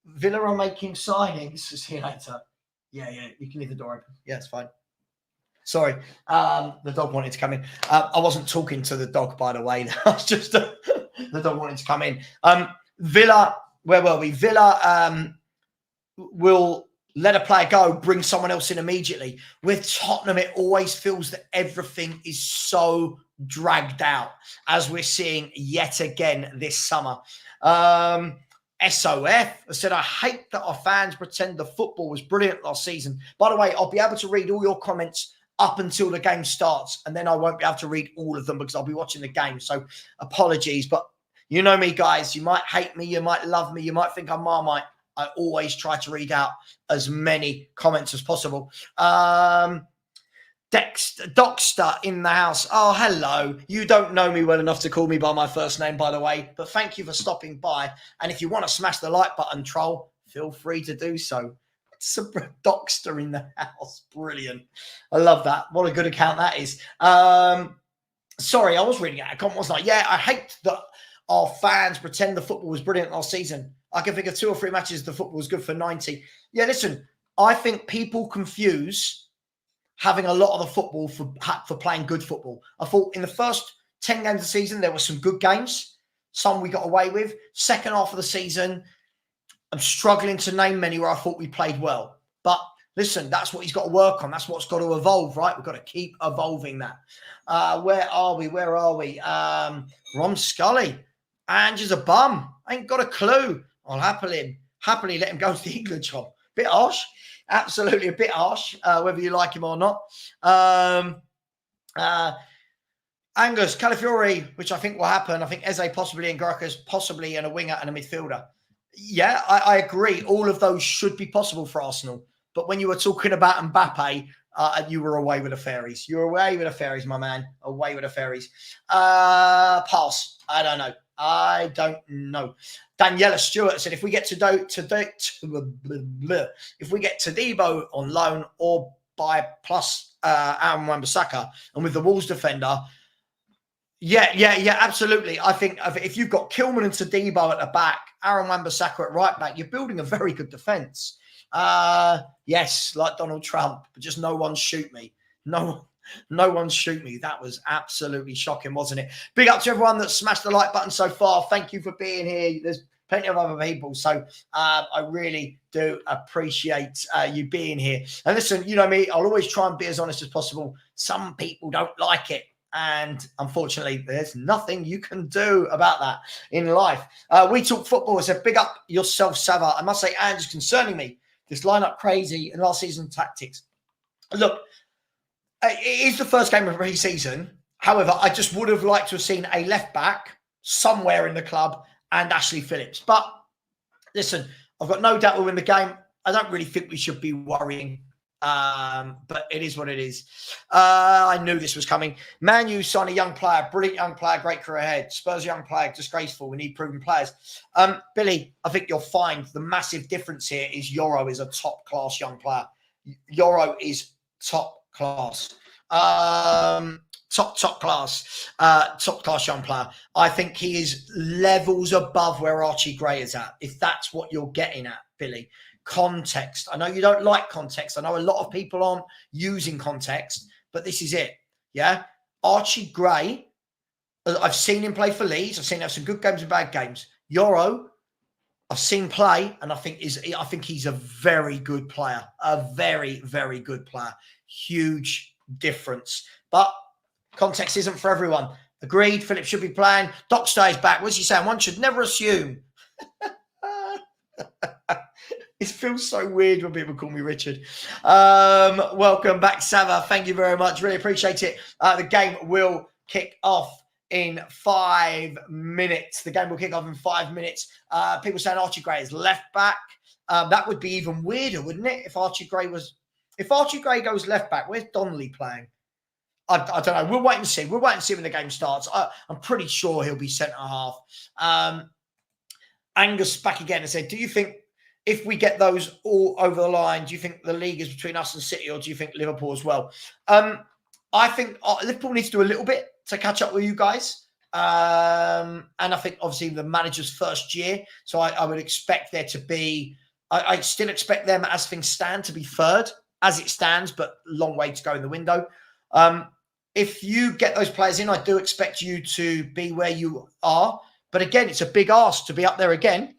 Speaker 1: Villa are making signings. See you later. Yeah, you can leave the door open. Yeah, it's fine. Sorry, the dog wanted to come in. I wasn't talking to the dog, by the way. That was just the dog wanted to come in. Villa, where were we? Villa will let a player go, bring someone else in immediately. With Tottenham, it always feels that everything is so dragged out, as we're seeing yet again this summer. SOF said, I hate that our fans pretend the football was brilliant last season. By the way, I'll be able to read all your comments up until the game starts, and then I won't be able to read all of them because I'll be watching the game. So apologies, but you know me, guys. You might hate me, you might love me, you might think I'm Marmite. I always try to read out as many comments as possible. Dockster in the house. Oh, hello. You don't know me well enough to call me by my first name, by the way, but thank you for stopping by. And if you want to smash the like button, troll, feel free to do so. It's a Dockster in the house. Brilliant. I love that. What a good account that is. Sorry, I was reading out a comment. I was like, yeah, I hate that our fans pretend the football was brilliant last season. I can think of 2 or 3 matches the football was good for 90. Yeah, listen, I think people confuse having a lot of the football for playing good football. I thought in the first 10 games of the season, there were some good games. Some we got away with. Second half of the season, I'm struggling to name many where I thought we played well. But listen, that's what he's got to work on. That's what's got to evolve, right? We've got to keep evolving that. Where are we? Ron Scully. Ange is a bum. Ain't got a clue. I'll happily let him go to the England job. Bit harsh. Absolutely a bit harsh, whether you like him or not. Angus, Calafiori, which I think will happen. I think Eze possibly and Gurkas possibly and a winger and a midfielder. Yeah, I agree. All of those should be possible for Arsenal. But when you were talking about Mbappe, you were away with the fairies. You were away with the fairies, my man. Away with the fairies. Pass. I don't know. Daniela Stewart said, if we get if we get Todibo on loan or buy plus Aaron Wan-Bissaka and with the Wolves defender, yeah, absolutely. I think if you've got Kilman and Todibo at the back, Aaron Wan-Bissaka at right back, you're building a very good defence. Yes, like Donald Trump, but just no one shoot me. No one shoot me. That was absolutely shocking, wasn't it? Big up to everyone that smashed the like button so far. Thank you for being here. There's plenty of other people. So I really do appreciate you being here. And listen, you know me, I'll always try and be as honest as possible. Some people don't like it. And unfortunately, there's nothing you can do about that in life. We Talk Football said, big up yourself, Savva. I must say, Ange, concerning me, this lineup crazy in last season tactics. Look, it is the first game of pre-season. However, I just would have liked to have seen a left-back somewhere in the club and Ashley Phillips. But listen, I've got no doubt we'll win the game. I don't really think we should be worrying. But it is what it is. I knew this was coming. Man U sign a young player, brilliant young player, great career ahead. Spurs young player, disgraceful. We need proven players. Billy, I think you'll find the massive difference here is Yoro is a top-class young player. Yoro is top class. Top class young player. I think he is levels above where Archie Gray is at, if that's what you're getting at, Billy. Context. I know you don't like context. I know a lot of people aren't using context, but this is it. Yeah. Archie Gray, I've seen him play for Leeds. I've seen him have some good games and bad games. Yoro, I've seen play, and I think he's a very good player. A very, very good player. Huge difference. But context isn't for everyone. Agreed. Phillips should be playing. Doc stays back. What's he saying? One should never assume. It feels so weird when people call me Richard. Welcome back, Savva. Thank you very much. Really appreciate it. The game will kick off in 5 minutes. People saying Archie Gray is left back. That would be even weirder, wouldn't it? If Archie Gray goes left back, where's Donnelly playing? I don't know. We'll wait and see. We'll wait and see when the game starts. I'm pretty sure he'll be centre half. Angus back again and said, do you think if we get those all over the line, do you think the league is between us and City, or do you think Liverpool as well? I think Liverpool needs to do a little bit to catch up with you guys. And I think obviously the manager's first year. So I would expect there to be, I still expect them as things stand to be third as it stands, but long way to go in the window. If you get those players in, I do expect you to be where you are. But again, it's a big ask to be up there again.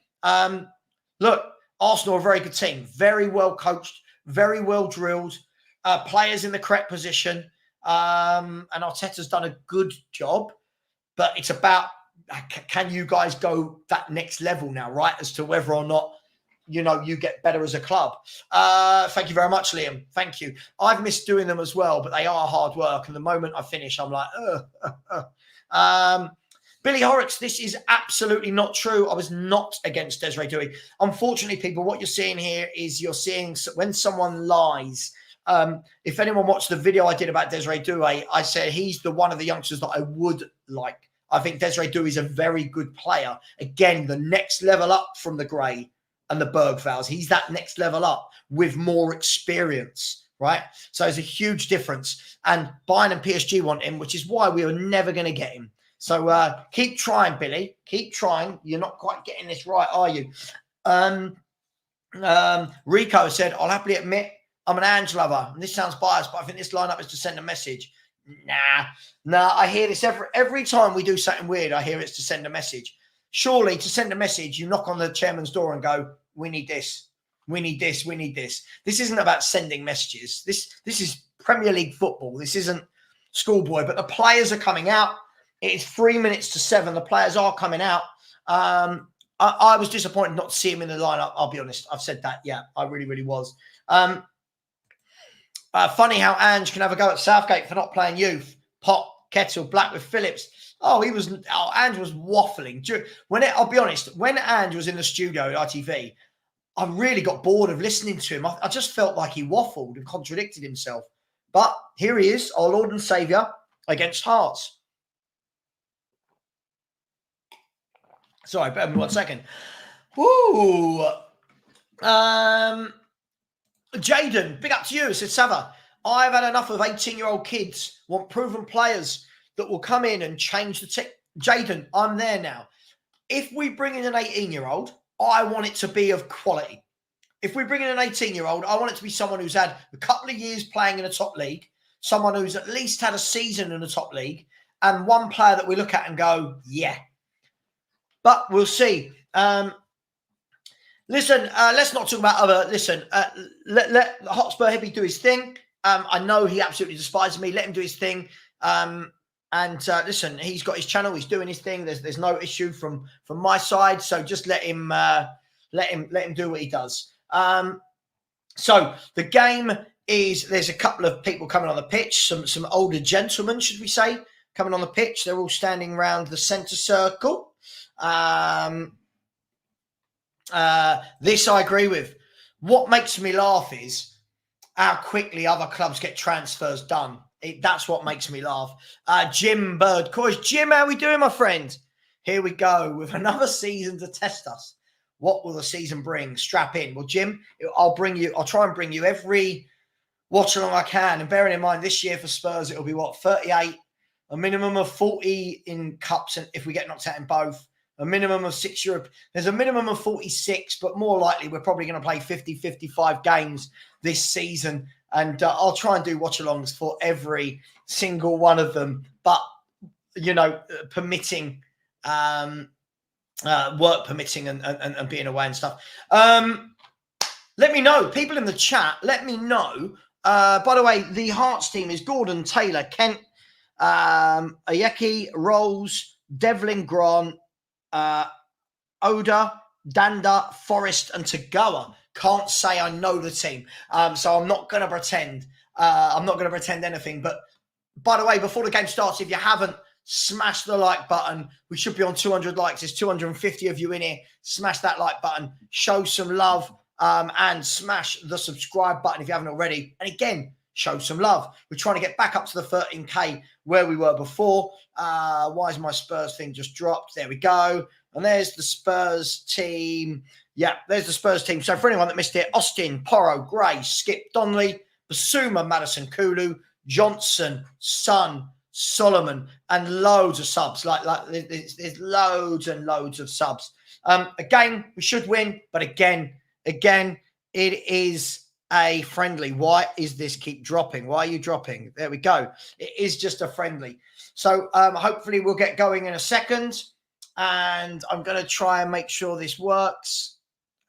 Speaker 1: Look, Arsenal are a very good team, very well coached, very well drilled, players in the correct position. And Arteta's done a good job. But it's about, can you guys go that next level now, right? As to whether or not, you get better as a club. Thank you very much, Liam. Thank you. I've missed doing them as well, but they are hard work. And the moment I finish, I'm like, Billy Horrocks, this is absolutely not true. I was not against Desiree Douay. Unfortunately, people, what you're seeing here is you're seeing when someone lies. If anyone watched the video I did about Desiree Douay, I said he's one of the youngsters that I would like. I think Desiree Douay is a very good player. Again, the next level up from the Gray and the Bergvals. He's that next level up with more experience, right? So there's a huge difference. And Bayern and PSG want him, which is why we were never going to get him. So keep trying, Billy. Keep trying. You're not quite getting this right, are you? Rico said, I'll happily admit I'm an Ange lover. And this sounds biased, but I think this lineup is to send a message. Nah, I hear this every time we do something weird. I hear it's to send a message. Surely to send a message, you knock on the chairman's door and go, we need this. We need this. We need this. This isn't about sending messages. This is Premier League football. This isn't schoolboy, but the players are coming out. It is 3 minutes to 7. The players are coming out. I was disappointed not to see him in the lineup. I'll be honest. I've said that. Yeah, I really, really was. Funny how Ange can have a go at Southgate for not playing youth. Pot, Kettle, Black with Phillips. Ange was waffling. I'll be honest, when Ange was in the studio at ITV, I really got bored of listening to him. I just felt like he waffled and contradicted himself. But here he is, our Lord and Saviour, against Hearts. Sorry, bear with me 1 second. Woo! Jaden, big up to you. It said, Savva, I've had enough of 18-year-old kids, want proven players that will come in and change the team. Jaden, I'm there now. If we bring in an 18-year-old, I want it to be of quality. If we bring in an 18-year-old, I want it to be someone who's had a couple of years playing in a top league, someone who's at least had a season in a top league, and one player that we look at and go, yeah. But we'll see. Listen, let's not talk about other. Listen, let Hotspur Hippie do his thing. I know he absolutely despises me. Let him do his thing. Listen, he's got his channel. He's doing his thing. There's no issue from my side. So just let him do what he does. So the game is. There's a couple of people coming on the pitch. Some older gentlemen, should we say, coming on the pitch. They're all standing around the centre circle. This I agree with. What makes me laugh is how quickly other clubs get transfers done. That's what makes me laugh. Jim Bird, COYS. Jim, how we doing, my friend? Here we go with another season to test us. What will the season bring? Strap in. Well, Jim, I'll try and bring you every watch-along I can. And bearing in mind, this year for Spurs, it'll be 38, a minimum of 40 in cups, and if we get knocked out in both. A minimum of 6 Europe. There's a minimum of 46, but more likely we're probably going to play 50, 55 games this season. And I'll try and do watch-alongs for every single one of them. But, permitting, work permitting and being away and stuff. Let me know. People in the chat, let me know. By the way, the Hearts team is Gordon, Taylor, Kent, Ayeki, Rolls, Devlin, Grant, Oda, Danda, Forrest, and Tagawa. Can't say I know the team, so I'm not going to pretend. I'm not going to pretend anything. But by the way, before the game starts, if you haven't smashed the like button, we should be on 200 likes. There's 250 of you in here. Smash that like button, show some love, and smash the subscribe button if you haven't already. And again, show some love. We're trying to get back up to the 13K where we were before. Why is my Spurs thing just dropped? There we go. And there's the Spurs team. Yeah, there's the Spurs team. So for anyone that missed it, Austin, Porro, Gray, Skip, Donnelly, Basuma, Madison, Kulu, Johnson, Son, Solomon, and loads of subs. Like there's loads and loads of subs. Again, we should win, but again, it is a friendly. Why is this keep dropping? Why are you dropping? There we go. It is just a friendly. So hopefully we'll get going in a second, and I'm going to try and make sure this works.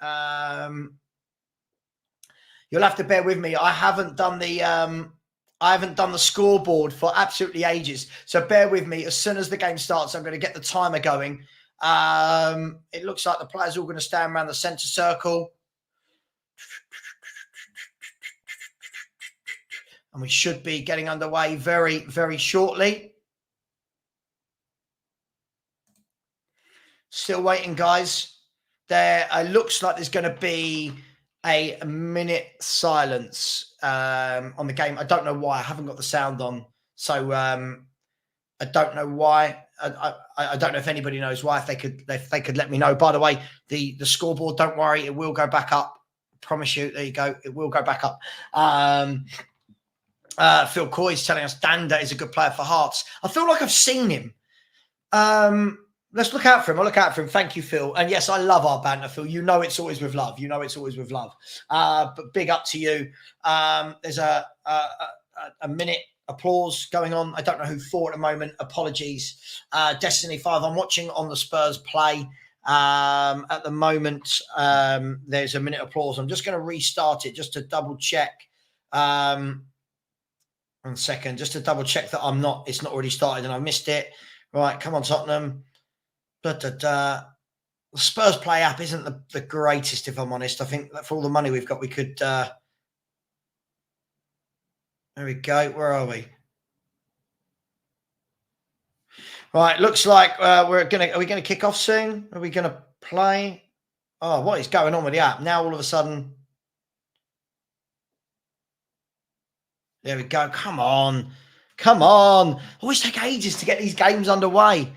Speaker 1: You'll have to bear with me. I haven't done the scoreboard for absolutely ages. So bear with me. As soon as the game starts, I'm going to get the timer going. It looks like the players are all going to stand around the centre circle. And we should be getting underway very, very shortly. Still waiting, guys. There looks like there's going to be a minute silence on the game. I don't know why. I haven't got the sound on. So I don't know why. I don't know if anybody knows why. If they could let me know. By the way, the scoreboard, don't worry, it will go back up. I promise you. There you go. It will go back up. Phil COYS telling us Danda is a good player for Hearts. I feel like I've seen him. Let's look out for him. I'll look out for him. Thank you, Phil. And yes, I love our banter, Phil. You know it's always with love. But big up to you. There's a minute applause going on. I don't know who for at the moment. Apologies. Destiny 5, I'm watching on the Spurs play. At the moment, there's a minute applause. I'm just going to restart it just to double check. 1 second, just to double check that it's not already started and I missed it. Right, come on, Tottenham. The Spurs Play app isn't the greatest, if I'm honest. I think that for all the money we've got, we could. There we go. Where are we? Right, looks like are we gonna kick off soon? Are we gonna play? Oh, what is going on with the app? Now all of a sudden. There we go. Come on. Always take ages to get these games underway.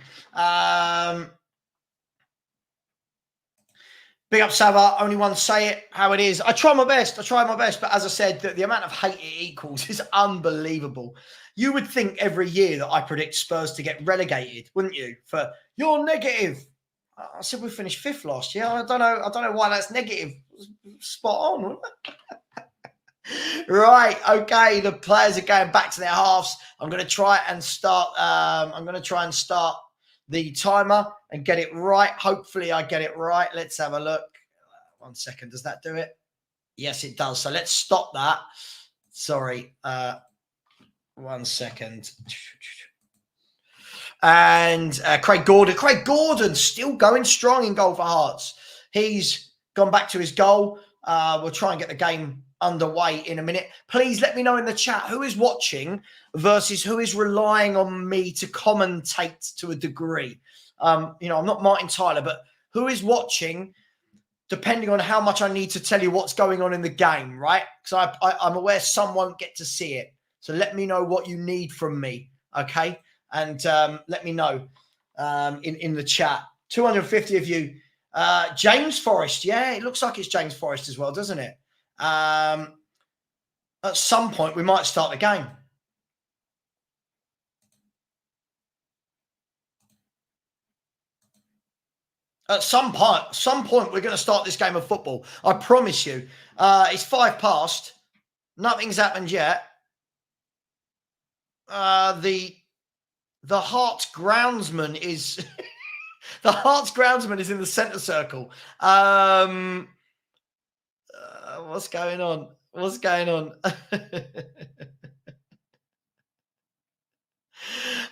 Speaker 1: Big up, Savva. Only one say it how it is. I try my best. But as I said, the amount of hate it equals is unbelievable. You would think every year that I predict Spurs to get relegated, wouldn't you? For you're negative. I said we finished 5th last year. I don't know why that's negative. Spot on. Right, okay. The players are going back to their halves. I'm going to try and start. The timer and get it right. Hopefully, I get it right. Let's have a look. 1 second. Does that do it? Yes, it does. So let's stop that. Sorry. 1 second. And Craig Gordon still going strong in goal for Hearts. He's gone back to his goal. We'll try and get the game underway in a minute. Please let me know in the chat who is watching versus who is relying on me to commentate to a degree. I'm not Martin Tyler, but who is watching depending on how much I need to tell you what's going on in the game, right? Because I'm aware some won't get to see it. So let me know what you need from me, okay? And let me know in the chat. 250 of you. James Forrest, yeah, it looks like it's James Forrest as well, doesn't it? At some point, we might start the game. At some point, we're going to start this game of football. I promise you. It's 5 past. Nothing's happened yet. The Hearts groundsman is the Hearts groundsman is in the centre circle. What's going on?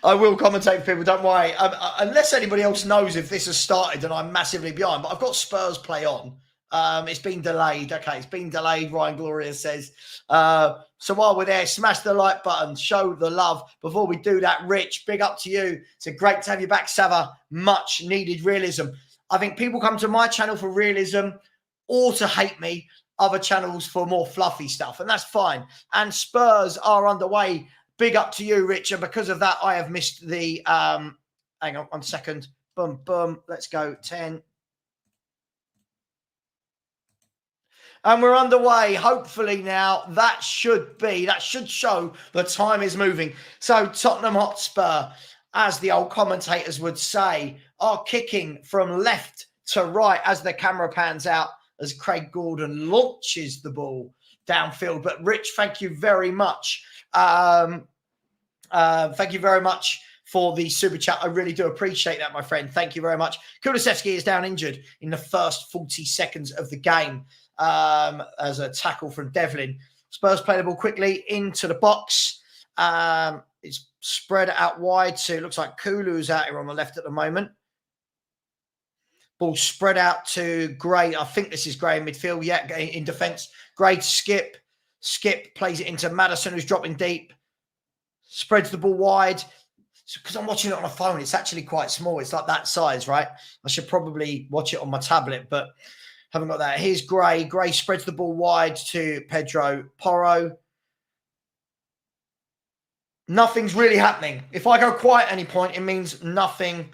Speaker 1: I will commentate for people, don't worry. Unless anybody else knows if this has started and I'm massively behind. But I've got Spurs play on. It's been delayed. Okay, it's been delayed, Ryan Gloria says. So while we're there, smash the like button, show the love. Before we do that, Rich, big up to you. It's great to have you back, Savva. Much needed realism. I think people come to my channel for realism or to hate me. other channels for more fluffy stuff, and that's fine. And Spurs are underway. Big up to you, Richard. Because of that, I have missed the... hang on 1 second. Boom, boom. Let's go. 10. And we're underway. Hopefully now that should show the time is moving. So Tottenham Hotspur, as the old commentators would say, are kicking from left to right as the camera pans out as Craig Gordon launches the ball downfield. But Rich, thank you very much. Thank you very much for the super chat. I really do appreciate that, my friend. Thank you very much. Kulusevski is down injured in the first 40 seconds of the game as a tackle from Devlin. Spurs play the ball quickly into the box. It's spread out wide to, it looks like Kulu's out here on the left at the moment. Ball spread out to Gray. I think this is Gray in midfield. Yeah, in defence. Gray to Skip. Skip plays it into Maddison, who's dropping deep. Spreads the ball wide. Because I'm watching it on a phone, it's actually quite small. It's like that size, right? I should probably watch it on my tablet, but haven't got that. Here's Gray. Gray spreads the ball wide to Pedro Porro. Nothing's really happening. If I go quiet at any point, it means nothing.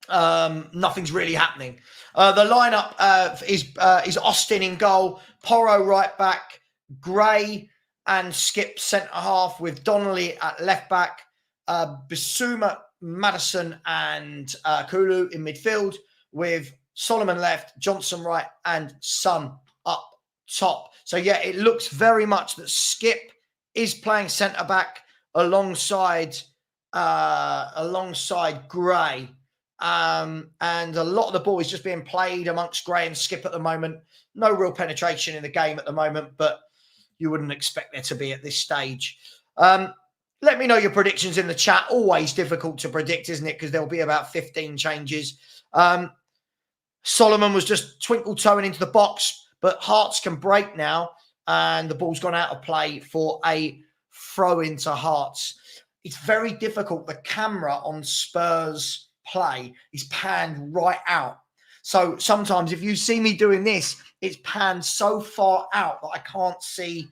Speaker 1: Nothing's really happening. The lineup is Austin in goal, Porro right back, Gray and Skip centre half with Donnelly at left back, Bissouma, Maddison and Kulu in midfield with Solomon left, Johnson right and Son up top. So yeah, it looks very much that Skip is playing centre back alongside Gray. And a lot of the ball is just being played amongst Gray and Skip at the moment. No real penetration in the game at the moment, but you wouldn't expect there to be at this stage. Let me know your predictions in the chat. Always difficult to predict, isn't it? Because there'll be about 15 changes. Solomon was just twinkle-toeing into the box, but Hearts can break now, and the ball's gone out of play for a throw into Hearts. It's very difficult. The camera on Spurs play is panned right out. So sometimes if you see me doing this, it's panned so far out that I can't see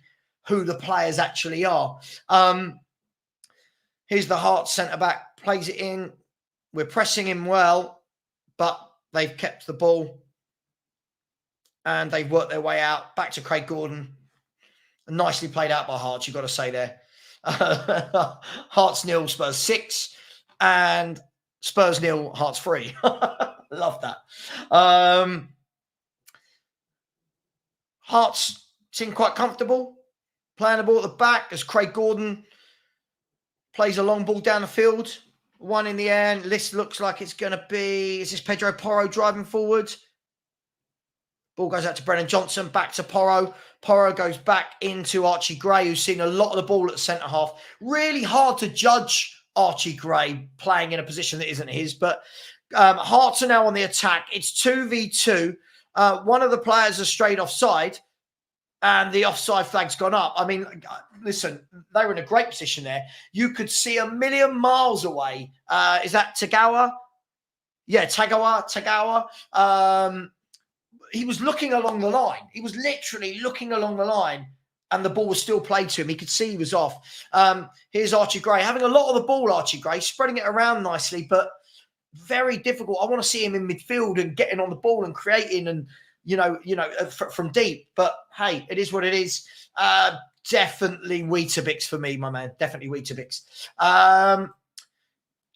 Speaker 1: who the players actually are. Here's the Hearts centre-back, plays it in. We're pressing him well, but they've kept the ball and they've worked their way out. Back to Craig Gordon. Nicely played out by Hearts, you've got to say there. Hearts 0, Spurs 6, and Spurs 0, Hearts 3. Love that. Hearts seem quite comfortable playing the ball at the back as Craig Gordon plays a long ball down the field. One in the air. This looks like it's going to be... Is this Pedro Porro driving forward? Ball goes out to Brennan Johnson. Back to Porro. Porro goes back into Archie Gray, who's seen a lot of the ball at centre-half. Really hard to judge Archie Gray playing in a position that isn't his. But Hearts are now on the attack. It's 2v2. One of the players has strayed offside. And the offside flag's gone up. I mean, listen, they were in a great position there. You could see a million miles away. Is that Tagawa? Yeah, Tagawa. He was looking along the line. He was literally looking along the line, and the ball was still played to him. He could see he was off. Here's Archie Gray. Having a lot of the ball, Archie Gray, spreading it around nicely, but very difficult. I want to see him in midfield and getting on the ball and creating and, from deep. But hey, it is what it is. Definitely Weetabix for me, my man. Definitely Weetabix.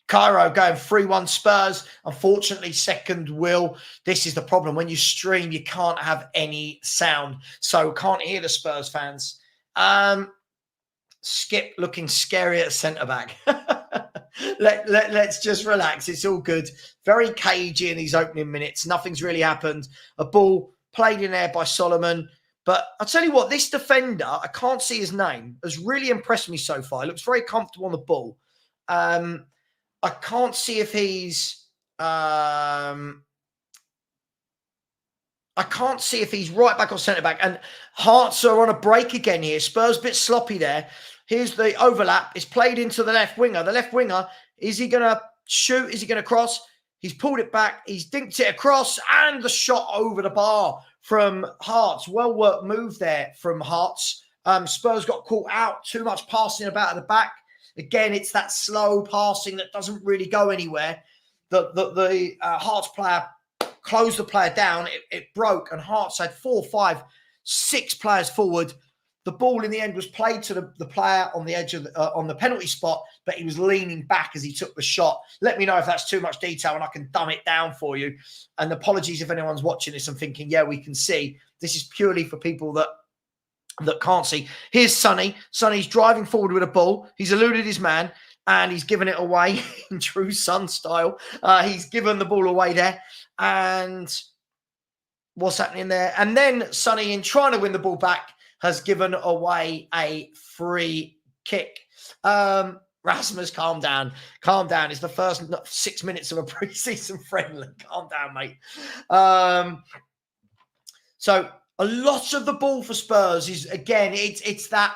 Speaker 1: Cairo going 3-1 Spurs. Unfortunately, second will. This is the problem. When you stream, you can't have any sound. So can't hear the Spurs fans. Skip looking scary at centre-back. Let's just relax. It's all good. Very cagey in these opening minutes. Nothing's really happened. A ball played in there by Solomon. But I'll tell you what, this defender, I can't see his name, has really impressed me so far. He looks very comfortable on the ball. I can't see if he's... I can't see if he's right back or centre-back. And Hearts are on a break again here. Spurs a bit sloppy there. Here's the overlap. It's played into the left winger. The left winger, is he going to shoot? Is he going to cross? He's pulled it back. He's dinked it across. And the shot over the bar from Hearts. Well worked move there from Hearts. Spurs got caught out. Too much passing about at the back. Again, it's that slow passing that doesn't really go anywhere. The Hearts player closed the player down. It broke, and Hearts had 4, 5, 6 players forward. The ball in the end was played to the player on the edge of on the penalty spot, but he was leaning back as he took the shot. Let me know if that's too much detail and I can dumb it down for you. And apologies if anyone's watching this and thinking, yeah, we can see. This is purely for people that can't see. Here's Sonny. Sonny's driving forward with a ball. He's eluded his man and he's given it away in true Son style. He's given the ball away there. And what's happening there? And then Sonny, in trying to win the ball back, has given away a free kick. Rasmus, calm down. Calm down. It's the first 6 minutes of a pre-season friendly. Calm down, mate. So a lot of the ball for Spurs is, again, it's that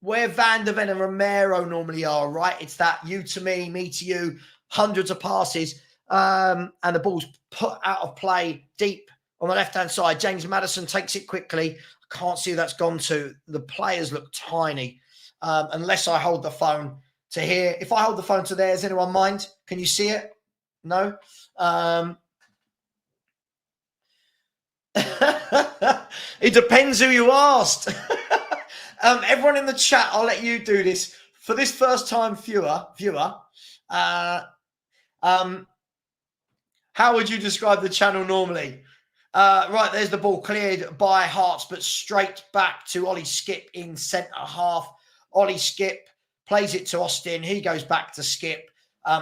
Speaker 1: where Van der Ven and Romero normally are, right? It's that you to me to you, hundreds of passes, and the ball's put out of play deep on the left-hand side. James Maddison takes it quickly. I can't see who that's gone to. The players look tiny, unless I hold the phone to here. If I hold the phone to there, does anyone mind? Can you see it? No? It depends who you asked. Everyone in the chat, I'll let you do this. For this first-time viewer, how would you describe the channel normally? Right, there's the ball cleared by Hearts, but straight back to Ollie Skip in centre half. Ollie Skip plays it to Austin. He goes back to Skip.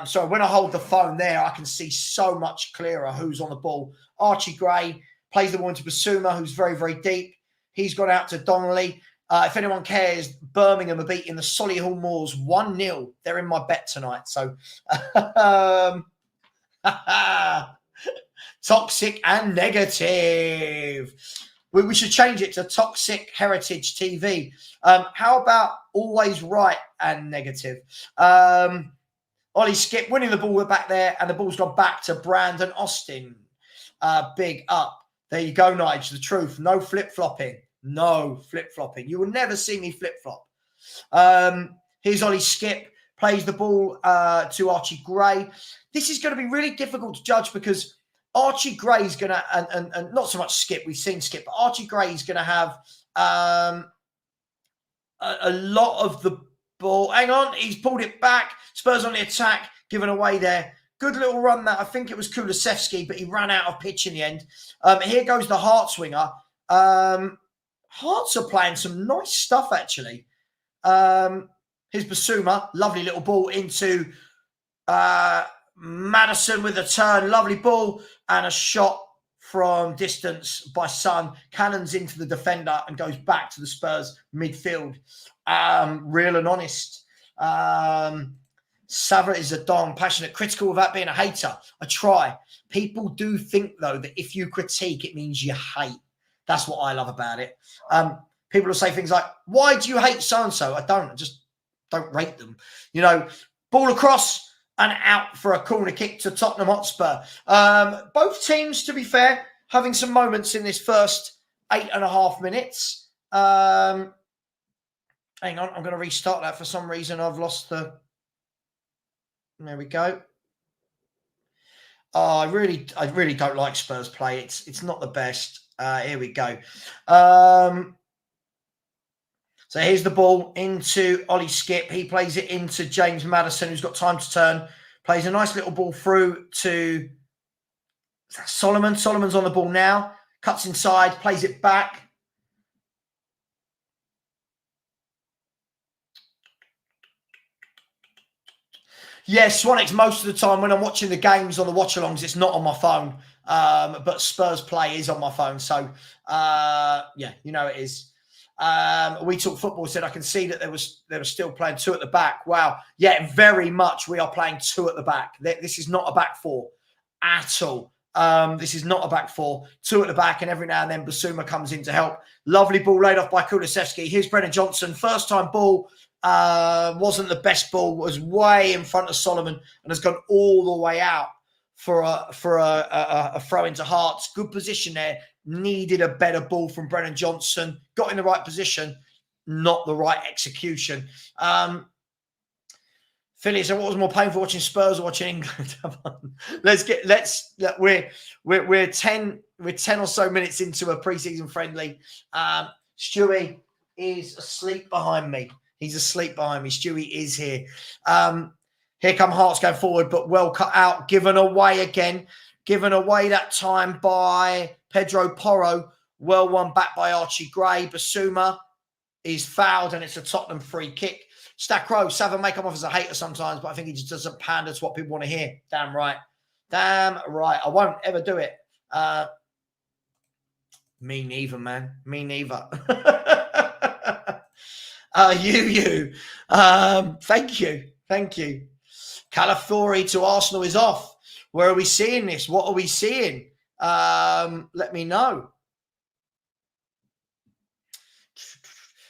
Speaker 1: So when I hold the phone there, I can see so much clearer who's on the ball. Archie Gray plays the ball into Basuma, who's very, very deep. He's gone out to Donnelly. If anyone cares, Birmingham are beating the Solihull Moors 1-0. They're in my bet tonight. So, toxic and negative. We should change it to Toxic Heritage TV. How about always right and negative? Ollie Skip winning the ball back there, and the ball's gone back to Brandon Austin. Big up. There you go, Nige. The truth. No flip-flopping. No flip-flopping. You will never see me flip-flop. Here's Ollie Skip. Plays the ball to Archie Gray. This is going to be really difficult to judge because Archie Gray is going to, and not so much Skip, we've seen Skip, but Archie Gray is going to have a lot of the ball. Hang on, he's pulled it back. Spurs on the attack, given away there. Good little run that. I think it was Kulusevski, but he ran out of pitch in the end. Here goes the Hearts winger. Hearts are playing some nice stuff, actually. Here's Basuma. Lovely little ball into Maddison with a turn. Lovely ball and a shot from distance by Son. Cannons into the defender and goes back to the Spurs midfield. Real and honest. Savva is a don, passionate, critical without being a hater. I try. People do think, though, that if you critique, it means you hate. That's what I love about it. People will say things like, why do you hate so-and-so? I don't. I just don't rate them. You know, ball across and out for a corner kick to Tottenham Hotspur. Both teams, to be fair, having some moments in this first 8.5 minutes. Hang on, I'm going to restart that. For some reason, I've lost the... There we go. Oh, I really don't like Spurs play. It's not the best. Here we go. So here's the ball into Ollie Skip. He plays it into James Maddison, who's got time to turn. Plays a nice little ball through to Solomon. Solomon's on the ball now. Cuts inside, plays it back. Yes, Swanix, most of the time when I'm watching the games on the watch-alongs, it's not on my phone. But Spurs play is on my phone. So, yeah, you know it is. We Talk Football said, I can see that they were still playing 2 at the back. Wow. Yeah, very much we are playing 2 at the back. This is not a back 4 at all. This is not a back 4. 2 at the back, and every now and then Basuma comes in to help. Lovely ball laid off by Kulusevski. Here's Brennan Johnson. First time ball. Wasn't the best ball. Was way in front of Solomon and has gone all the way out for a throw into Hearts. Good position there. needed a better ball from Brennan Johnson, got in the right position, not the right execution. Philly, so what was more painful, watching Spurs or watching England? We're 10 or so minutes into a preseason friendly. Stewie is asleep behind me. He's asleep behind me. Stewie is here. Here come Hearts going forward, but well cut out. Given away again. Given away that time by Pedro Porro. Well won back by Archie Gray. Basuma is fouled, and it's a Tottenham free kick. Stack Row, Savva may come off as a hater sometimes, but I think he just doesn't pander to what people want to hear. Damn right. Damn right. I won't ever do it. Me neither, man. Me neither. You. Thank you. Thank you. Calafiori to Arsenal is off. Where are we seeing this? What are we seeing? Let me know.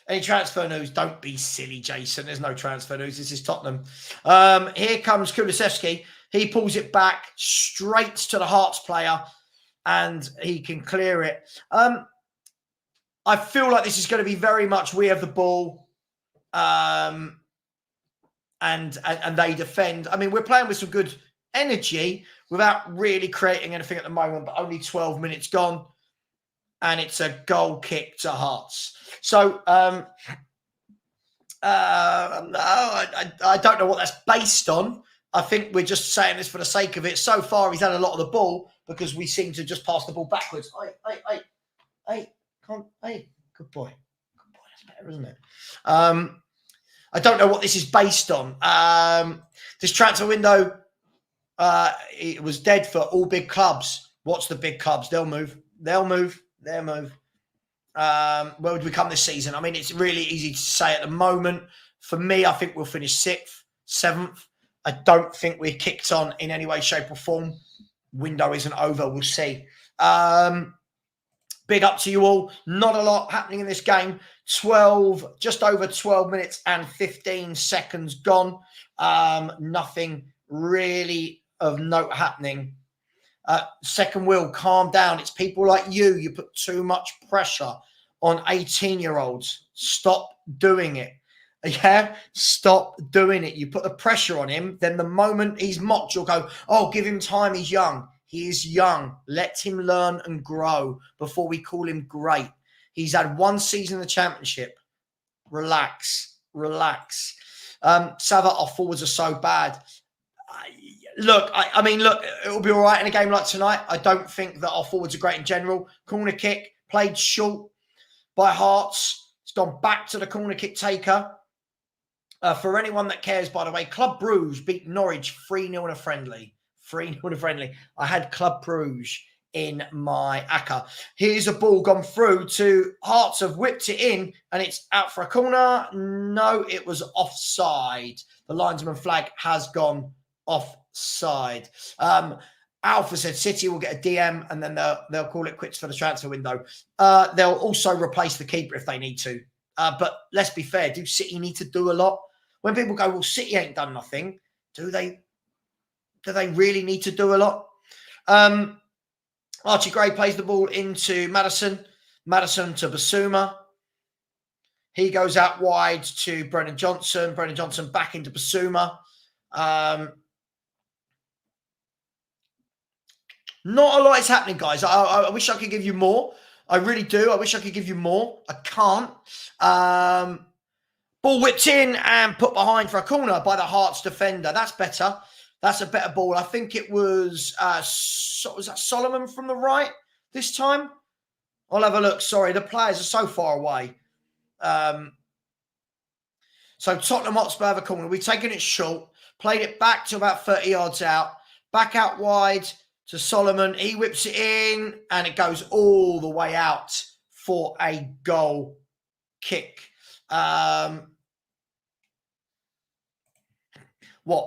Speaker 1: Any transfer news? Don't be silly, Jason. There's no transfer news. This is Tottenham. Here comes Kulusevski. He pulls it back straight to the Hearts player, and he can clear it. I feel like this is going to be very much we have the ball, and they defend. I mean, we're playing with some good energy without really creating anything at the moment, but only 12 minutes gone. And it's a goal kick to Hearts. So, no, I don't know what that's based on. I think we're just saying this for the sake of it. So far, he's had a lot of the ball because we seem to just pass the ball backwards. Hey, good boy. That's better, isn't it? I don't know what this is based on. This transfer window, it was dead for all big clubs. What's the big clubs? They'll move. Their move. Where would we come this season? I mean, it's really easy to say at the moment. For me, I think we'll finish 6th, 7th. I don't think we're kicked on in any way, shape or form. Window isn't over. We'll see. Big up to you all. Not a lot happening in this game. Just over 12 minutes and 15 seconds gone. Nothing really of note happening. Second wheel, calm down. It's people like you. You put too much pressure on 18-year-olds. Stop doing it. Yeah? Stop doing it. You put the pressure on him, then the moment he's mocked, you'll go, oh, give him time. He's young. He is young. Let him learn and grow before we call him great. He's had one season in the Championship. Relax. Savva, our forwards are so bad. Look, I mean, it'll be all right in a game like tonight. I don't think that our forwards are great in general. Corner kick, played short by Hearts. It's gone back to the corner kick taker. For anyone that cares, by the way, Club Bruges beat Norwich 3-0 in a friendly. 3-0 in a friendly. I had Club Bruges in my ACCA. Here's a ball gone through to Hearts, have whipped it in, and it's out for a corner. No, it was offside. The linesman flag has gone offside. Alpha said City will get a DM and then they'll call it quits for the transfer window. They'll also replace the keeper if they need to. But let's be fair, do City need to do a lot? When people go, well, City ain't done nothing, do they really need to do a lot? Archie Gray plays the ball into Maddison. Maddison to Basuma. He goes out wide to Brennan Johnson. Brennan Johnson back into Basuma. Not a lot is happening, guys. I wish I could give you more. I really do. I wish I could give you more. I can't. Ball whipped in and put behind for a corner by the Hearts defender. That's better. That's a better ball. I think it was, was that Solomon from the right this time? I'll have a look. Sorry, the players are so far away. So Tottenham Hotspur have a corner. We've taken it short, played it back to about 30 yards out, back out wide to Solomon. He whips it in and it goes all the way out for a goal kick.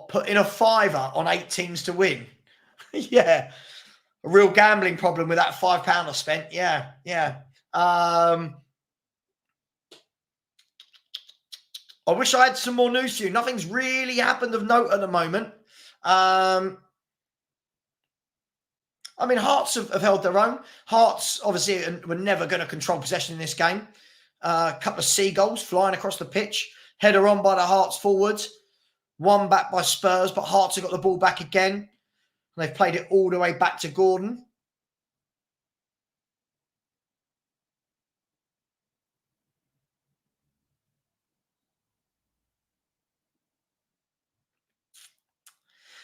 Speaker 1: Put in a fiver on 8 teams to win? Yeah. A real gambling problem with that £5 I spent. Yeah. I wish I had some more news for you. Nothing's really happened of note at the moment. I mean, Hearts have held their own. Hearts, obviously, were never going to control possession in this game. A couple of seagulls flying across the pitch. Header on by the Hearts forwards. One back by Spurs, but Hearts have got the ball back again. They've played it all the way back to Gordon.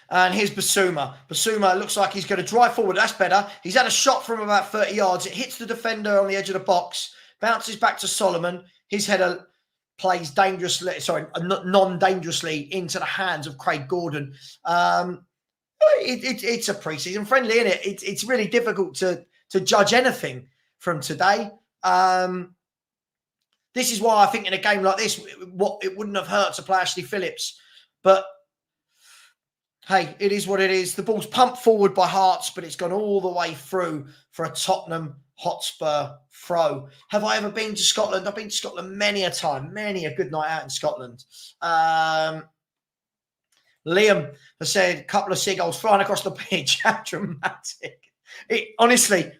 Speaker 1: And here's Basuma. Basuma looks like he's going to drive forward. That's better. He's had a shot from about 30 yards. It hits the defender on the edge of the box. Bounces back to Solomon. His header plays dangerously, non-dangerously into the hands of Craig Gordon. It's a pre-season friendly, isn't it? It's really difficult to judge anything from today. This is why I think in a game like this, it wouldn't have hurt to play Ashley Phillips. But hey, it is what it is. The ball's pumped forward by Hearts, but it's gone all the way through for a Tottenham Hotspur throw. Have I ever been to Scotland? I've been to Scotland many a time, many a good night out in Scotland. Liam has said a couple of seagulls flying across the pitch. How dramatic! Honestly,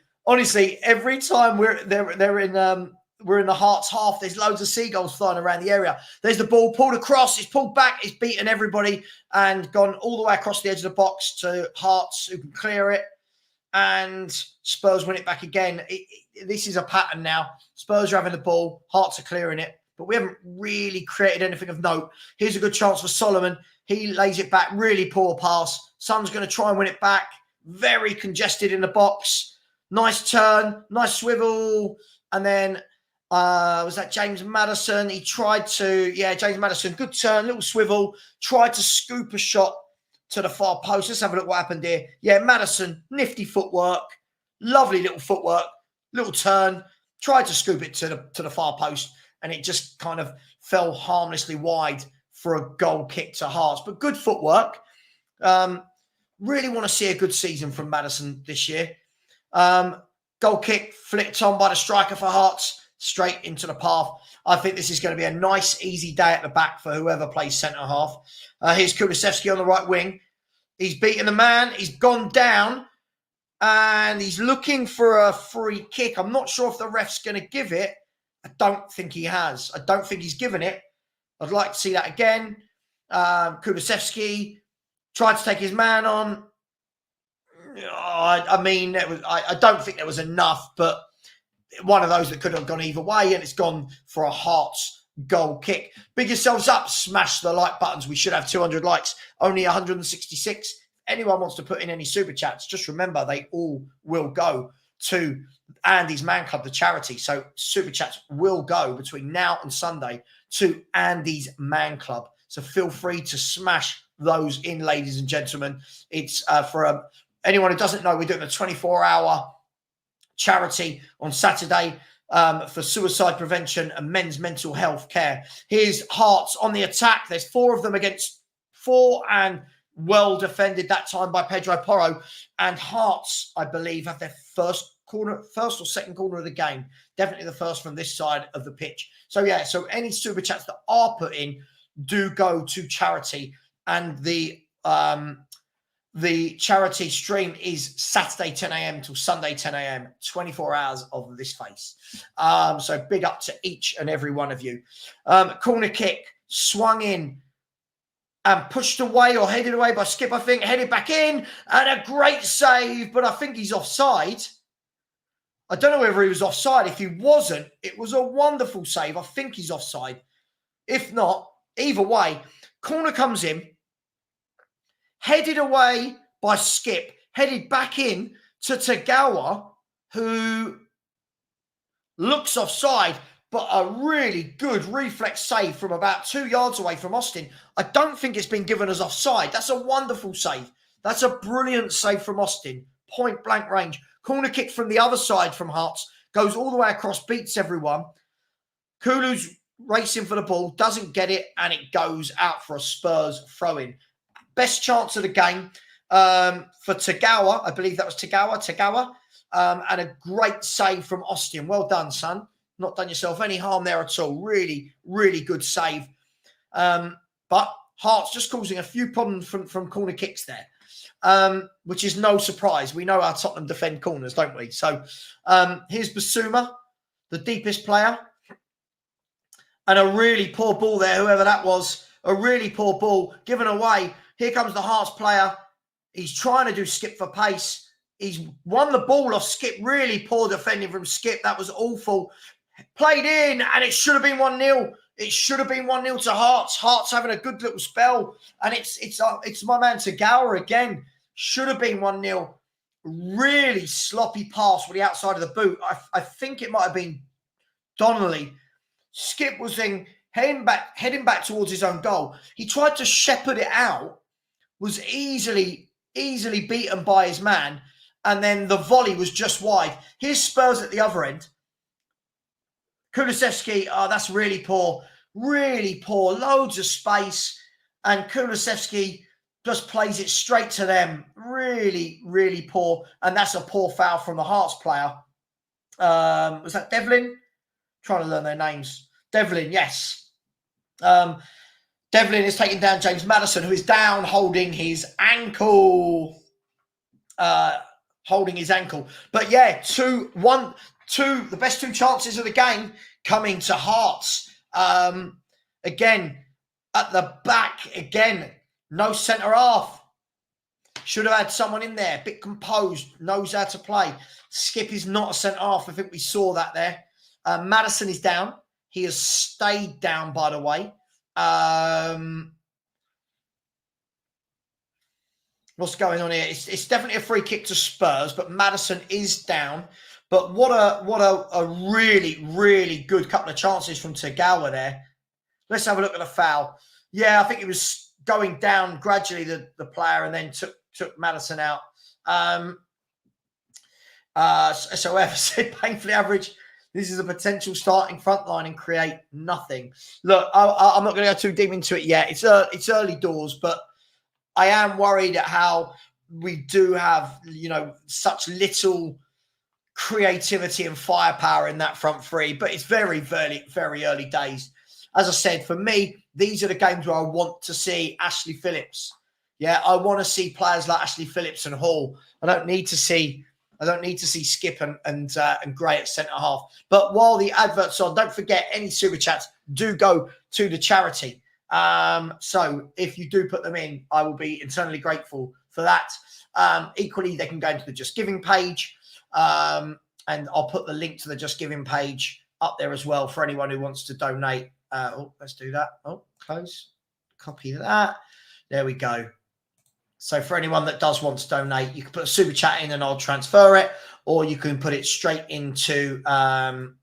Speaker 1: every time we're in the Hearts half, there's loads of seagulls flying around the area. There's the ball pulled across, it's pulled back, it's beaten everybody and gone all the way across the edge of the box to Hearts, who can clear it, and Spurs win it back again. This is a pattern now. Spurs are having the ball, Hearts are clearing it, but we haven't really created anything of note. Here's a good chance for Solomon. He lays it back, really poor pass. Son's going to try and win it back. Very congested in the box. Nice turn, nice swivel, and then was that James Maddison? He tried to, James Maddison, good turn, little swivel, tried to scoop a shot to the far post. Let's have a look what happened here. Yeah, Maddison, nifty footwork, lovely little footwork, little turn, tried to scoop it to the far post, and it just kind of fell harmlessly wide for a goal kick to Hearts. But good footwork. Really want to see a good season from Maddison this year. Goal kick flicked on by the striker for Hearts, straight into the path. I think this is going to be a nice, easy day at the back for whoever plays centre-half. Here's Kulusevski on the right wing. He's beaten the man. He's gone down, and he's looking for a free kick. I'm not sure if the ref's going to give it. I don't think he has. I don't think he's given it. I'd like to see that again. Kulusevski tried to take his man on. I don't think there was enough, but one of those that could have gone either way, and it's gone for a Hearts goal kick. Big yourselves up, smash the like buttons. We should have 200 likes, only 166. If anyone wants to put in any super chats, just remember they all will go to Andy's Man Club, the charity. So super chats will go between now and Sunday to Andy's Man Club. So feel free to smash those in, ladies and gentlemen. It's for anyone who doesn't know, we're doing a 24-hour charity on Saturday for suicide prevention and men's mental health care. Here's Hearts on the attack. There's 4 of them against 4, and well defended that time by Pedro Porro. And Hearts, I believe, have their first or second corner of the game. Definitely the first from this side of the pitch. So yeah, so any super chats that are put in do go to charity, and the charity stream is Saturday 10 a.m. till Sunday 10 a.m. 24 hours of this face. So big up to each and every one of you. Corner kick swung in and pushed away or headed away by Skip, I think, headed back in, and a great save, but I think he's offside. I don't know whether he was offside. If he wasn't, it was a wonderful save. I think he's offside. If not, either way, corner comes in, headed away by Skip, headed back in to Tagawa, who looks offside, but a really good reflex save from about 2 yards away from Austin. I don't think it's been given as offside. That's a wonderful save. That's a brilliant save from Austin. Point blank range. Corner kick from the other side from Hearts. Goes all the way across, beats everyone. Kulu's racing for the ball, doesn't get it, and it goes out for a Spurs throw-in. Best chance of the game for Tagawa. I believe that was Tagawa. And a great save from Austin. Well done, son. Not done yourself any harm there at all. Really, really good save. But Hearts just causing a few problems from corner kicks there. which is no surprise. We know how Tottenham defend corners, don't we? So here's Basuma, the deepest player. And a really poor ball there, whoever that was. A really poor ball given away. Here comes the Hearts player. He's trying to do Skip for pace. He's won the ball off Skip. Really poor defending from Skip. That was awful. Played in, and it should have been 1-0. It should have been 1-0 to Hearts. Hearts having a good little spell. And it's my man Tagawa again. Should have been 1-0. Really sloppy pass with the outside of the boot. I think it might have been Donnelly. Skip was then heading back towards his own goal. He tried to shepherd it out, was easily beaten by his man, and then the volley was just wide. Here's Spurs at the other end. Kulusevski, that's really poor. Really poor. Loads of space, and Kulusevski just plays it straight to them. Really, really poor, and that's a poor foul from the Hearts player. Was that Devlin? Trying to learn their names. Devlin, yes. Devlin is taking down James Maddison, who is down holding his ankle. But yeah, the best two chances of the game coming to Hearts. Again, at the back, no centre half. Should have had someone in there, a bit composed, knows how to play. Skip is not a centre half. I think we saw that there. Maddison is down. He has stayed down, by the way. What's going on here? It's definitely a free kick to Spurs, but Maddison is down. But what a really, really good couple of chances from Tagawa there. Let's have a look at the foul. Yeah, I think he was going down gradually, the player, and then took Maddison out. So whoever said painfully average, this is a potential starting front line and create nothing. Look, I'm not going to go too deep into it yet. It's early doors, but I am worried at how we do have, such little creativity and firepower in that front three. But it's very, very, very early days. As I said, for me, these are the games where I want to see Ashley Phillips. Yeah, I want to see players like Ashley Phillips and Hall. I don't need to see Skip and Gray at centre half. But while the advert's on, don't forget any super chats do go to the charity. So if you do put them in, I will be eternally grateful for that. Equally, they can go into the Just Giving page, and I'll put the link to the Just Giving page up there as well for anyone who wants to donate. Let's do that. Close. Copy that. There we go. So for anyone that does want to donate, you can put a super chat in and I'll transfer it, or you can put it straight into, how do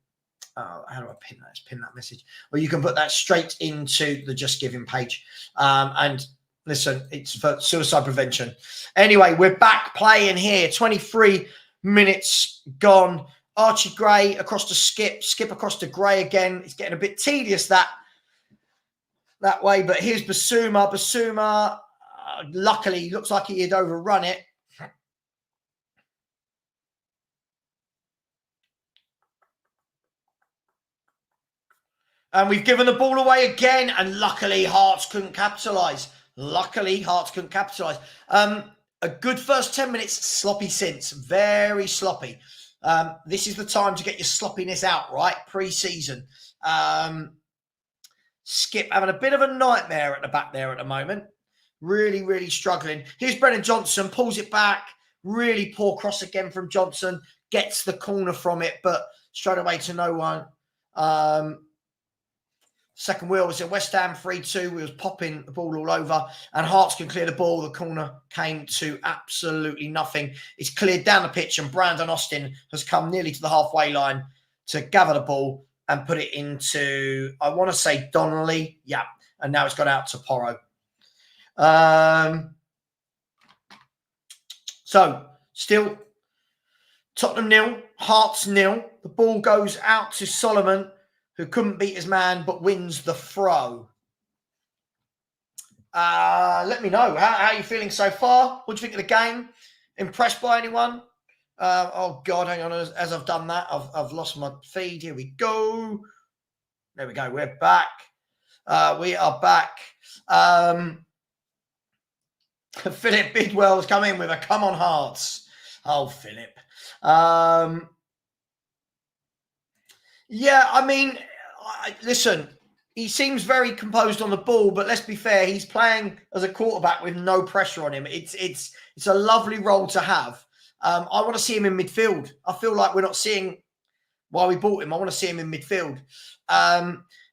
Speaker 1: I pin that? Let's pin that message. Or you can put that straight into the Just Giving page. And listen, it's for suicide prevention. Anyway, we're back playing here. 23 minutes gone. Archie Gray across to Skip across to Gray again. It's getting a bit tedious that way, but here's Basuma. Basuma, luckily, looks like he had overrun it. And we've given the ball away again, and luckily Hearts couldn't capitalise. A good first 10 minutes, sloppy since. Very sloppy. This is the time to get your sloppiness out, right? Pre-season. Skip having a bit of a nightmare at the back there at the moment. Really, really struggling. Here's Brennan Johnson, pulls it back. Really poor cross again from Johnson. Gets the corner from it, but straight away to no one. Second wheel was at West Ham 3-2. We was popping the ball all over, and Hearts can clear the ball. The corner came to absolutely nothing. It's cleared down the pitch, and Brandon Austin has come nearly to the halfway line to gather the ball and put it into, I want to say Donnelly. Yeah, and now it's got out to Porro. So still Tottenham 0, Hearts 0. The ball goes out to Solomon, who couldn't beat his man but wins the throw. Let me know. How are you feeling so far? What do you think of the game? Impressed by anyone? Oh, God, hang on. As I've done that, I've lost my feed. Here we go. There we go. We're back. We are back. Philip Bidwell's come in with a come on Hearts. Oh, Philip. Yeah, I mean, listen, he seems very composed on the ball, but let's be fair, he's playing as a quarterback with no pressure on him. It's a lovely role to have. I want to see him in midfield. I feel like we're not seeing why we bought him. I want to see him in midfield.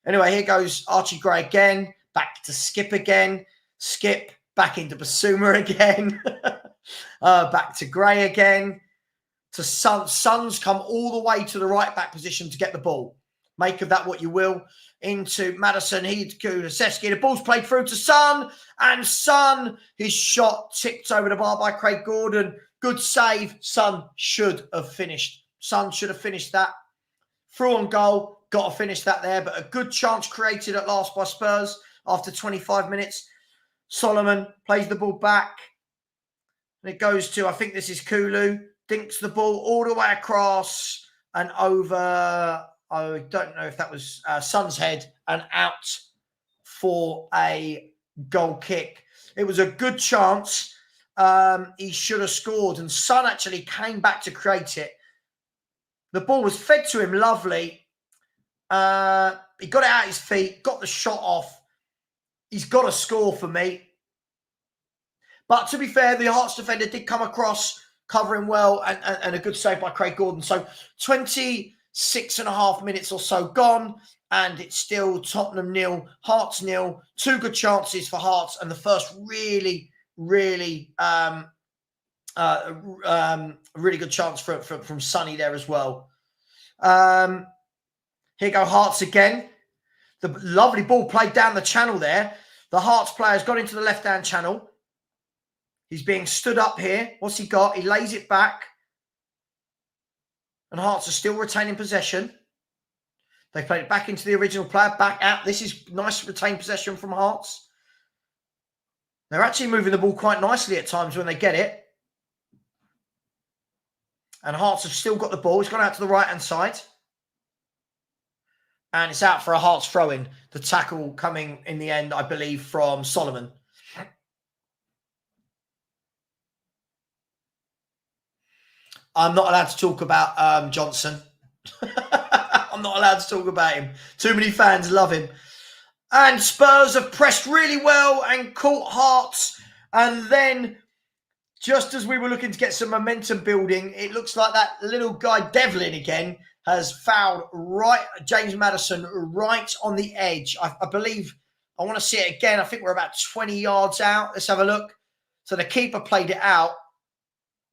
Speaker 1: Anyway, here goes Archie Gray again. Back to Skip again. Skip back into Basuma again. Back to Gray again. To Sons come all the way to the right back position to get the ball. Make of that what you will. Into Madison, Kulusevski. The ball's played through to Son. And Son, his shot tipped over the bar by Craig Gordon. Good save. Son should have finished. Son should have finished that. Through on goal. Got to finish that there. But a good chance created at last by Spurs after 25 minutes. Solomon plays the ball back. And it goes to, I think this is Kulu. Dinks the ball all the way across and over. I don't know if that was Son's head and out for a goal kick. It was a good chance. He should have scored. And Son actually came back to create it. The ball was fed to him lovely. He got it out his feet, got the shot off. He's got to score for me. But to be fair, the Hearts defender did come across, covering well, and a good save by Craig Gordon. So 26 and a half minutes or so gone, and it's still Tottenham 0, Hearts 0. Two good chances for Hearts, and the first really good chance from Sonny there as well. Here go Hearts again. The lovely ball played down the channel there. The Hearts player's got into the left-hand channel. He's being stood up here. What's he got? He lays it back. And Hearts are still retaining possession. They played it back into the original player. Back out. This is nice retained possession from Hearts. They're actually moving the ball quite nicely at times when they get it. And Hearts have still got the ball. It's gone out to the right-hand side. And it's out for a Hearts throw-in. The tackle coming in the end, I believe, from Solomon. I'm not allowed to talk about Johnson. I'm not allowed to talk about him. Too many fans love him. And Spurs have pressed really well and caught Hearts. And then, just as we were looking to get some momentum building, it looks like that little guy Devlin again has fouled James Madison right on the edge. I believe, I want to see it again. I think we're about 20 yards out. Let's have a look. So the keeper played it out.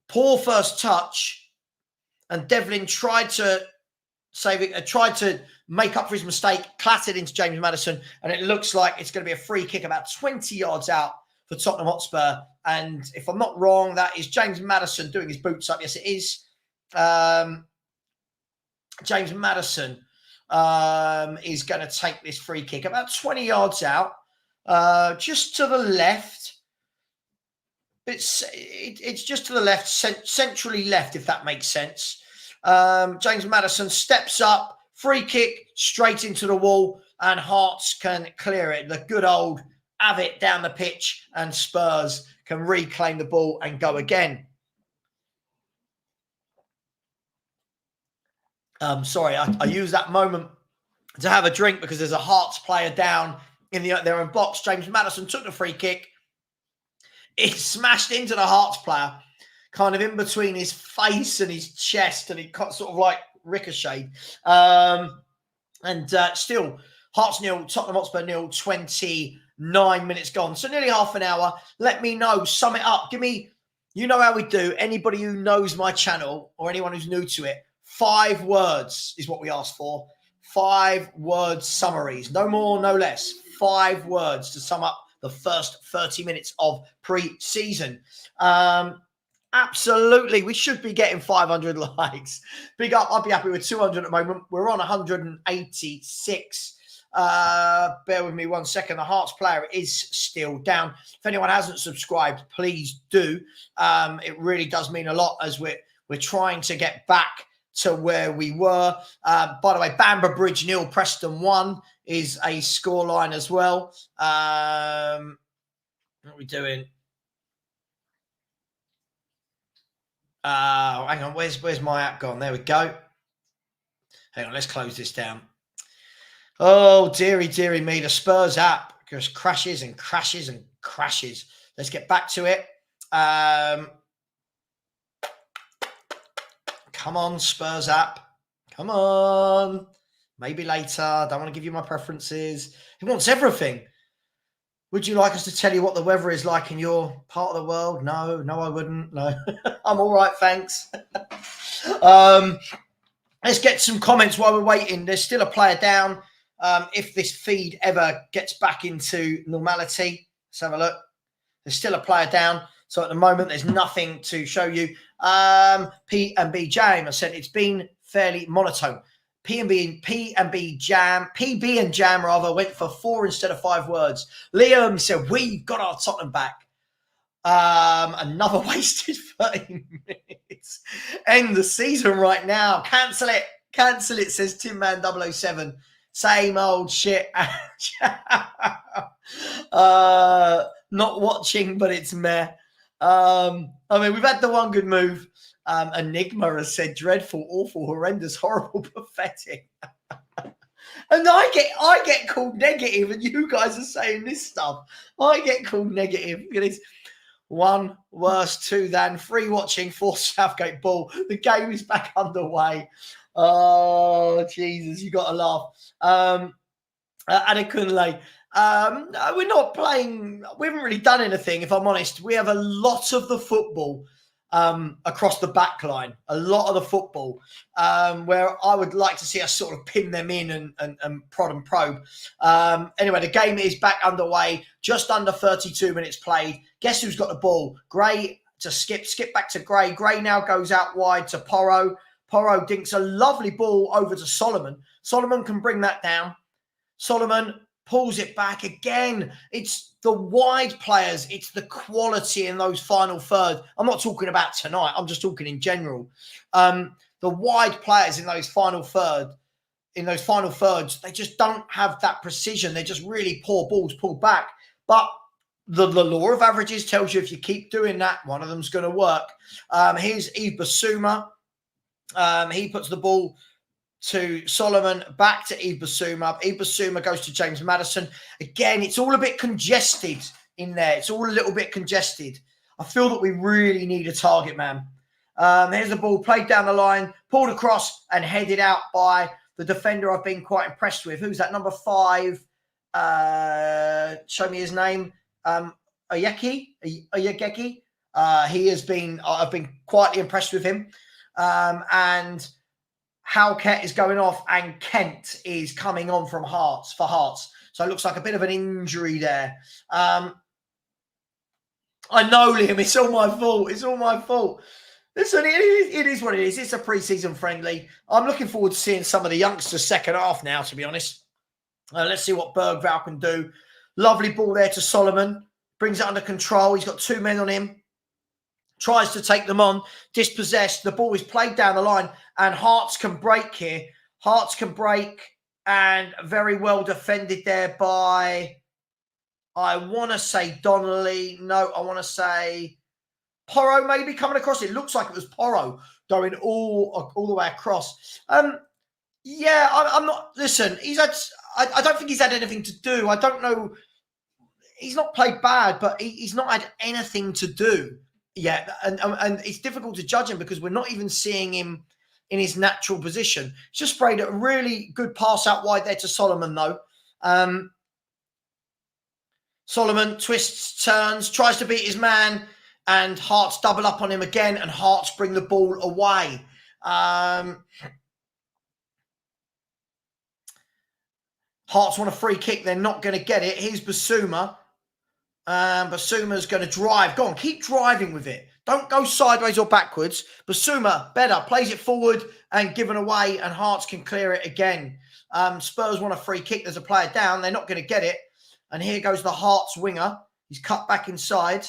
Speaker 1: Poor first touch, and Devlin tried to save it, tried to make up for his mistake, clattered into James Madison, and it looks like it's going to be a free kick about 20 yards out for Tottenham Hotspur. And if I'm not wrong, that is James Madison doing his boots up. Yes, it is. James Madison is going to take this free kick about 20 yards out, just to the left. It's just to the left, centrally left, if that makes sense. James Madison steps up, free kick straight into the wall, and Hearts can clear it. The good old have it down the pitch, and Spurs can reclaim the ball and go again. Sorry, I use that moment to have a drink because there's a Hearts player down in their own box. James Madison took the free kick. He smashed into the Hearts player, kind of in between his face and his chest, and it sort of like ricocheted. Still, Hearts 0, Tottenham Hotspur 0, 29 minutes gone. So nearly half an hour. Let me know, sum it up. Give me, you know how we do. Anybody who knows my channel or anyone who's new to it, 5 words is what we ask for. 5-word summaries. No more, no less. 5 words to sum up the first 30 minutes of pre-season. Absolutely. We should be getting 500 likes. Big up. I'd be happy with 200 at the moment. We're on 186. Bear with me 1 second. The Hearts player is still down. If anyone hasn't subscribed, please do. It really does mean a lot as we're trying to get back to where we were. By the way, Bamber Bridge 0, Preston 1 is a scoreline as well. What are we doing? Hang on, where's my app gone? There we go. Hang on, let's close this down. Oh, dearie me, the Spurs app just crashes and crashes and crashes. Let's get back to it. Come on, Spurs app. Come on. Maybe later. Don't want to give you my preferences. It wants everything. Would you like us to tell you what the weather is like in your part of the world? No, I wouldn't. No, I'm all right, thanks. Let's get some comments while we're waiting. There's still a player down. If this feed ever gets back into normality, let's have a look. There's still a player down. So at the moment, there's nothing to show you. P&B Jam, I said it's been fairly monotone. PB and Jam rather went for 4 instead of 5 words. Liam said, we've got our Tottenham back. Another wasted 30 minutes. End the season right now. Cancel it, says Tin Man 007. Same old shit. Not watching, but it's meh. I mean, we've had the one good move. Enigma has said dreadful, awful, horrendous, horrible, pathetic. And I get called negative, and you guys are saying this stuff. I get called negative. Look at this. 1 worse, 2 than, 3 watching, 4 Southgate ball. The game is back underway. Oh, Jesus, you got to laugh. Adekunle. We're not playing. We haven't really done anything, if I'm honest. We have a lot of the football across the back line, a lot of the football, where I would like to see us sort of pin them in and prod and probe. Anyway, the game is back underway, just under 32 minutes played. Guess who's got the ball? Gray to skip back to Gray. Gray now goes out wide to Porro. Porro dinks a lovely ball over to Solomon. Solomon can bring that down. Solomon pulls it back again. It's the wide players. It's the quality in those final thirds. I'm not talking about tonight. I'm just talking in general. The wide players in those final thirds, they just don't have that precision. They're just really poor balls pulled back. But the law of averages tells you if you keep doing that, one of them's going to work. Here's Yves Bissouma. He puts the ball to Solomon, back to Yves Bissouma. Yves Bissouma goes to James Maddison. Again, it's all a bit congested in there. It's all a little bit congested. I feel that we really need a target man. Here's the ball played down the line, pulled across and headed out by the defender I've been quite impressed with. Who's that? Number 5. Show me his name. Oyeki. I've been quietly impressed with him. And Halkett is going off and Kent is coming on from Hearts. So it looks like a bit of an injury there. I know, Liam, it's all my fault. Listen, it is what it is. It's a pre-season friendly. I'm looking forward to seeing some of the youngsters second half now, to be honest. Let's see what Bergvall can do. Lovely ball there to Solomon. Brings it under control. He's got 2 men on him. Tries to take them on, dispossessed. The ball is played down the line, and Hearts can break here. Hearts can break, and very well defended there by, I want to say Donnelly. No, I want to say Porro maybe coming across. It looks like it was Porro going all the way across. Yeah, I'm not. Listen, I don't think he's had anything to do. I don't know. He's not played bad, but he's not had anything to do. Yeah, and it's difficult to judge him because we're not even seeing him in his natural position. He's just sprayed a really good pass out wide there to Solomon, though. Solomon twists, turns, tries to beat his man, and Hearts double up on him again, and Hearts bring the ball away. Hearts want a free kick. They're not going to get it. Here's Bissouma. Basouma's going to drive. Go on, keep driving with it. Don't go sideways or backwards. Bassouma, better, plays it forward and given away, and Hearts can clear it again. Spurs want a free kick. There's a player down. They're not going to get it. And here goes the Hearts winger. He's cut back inside.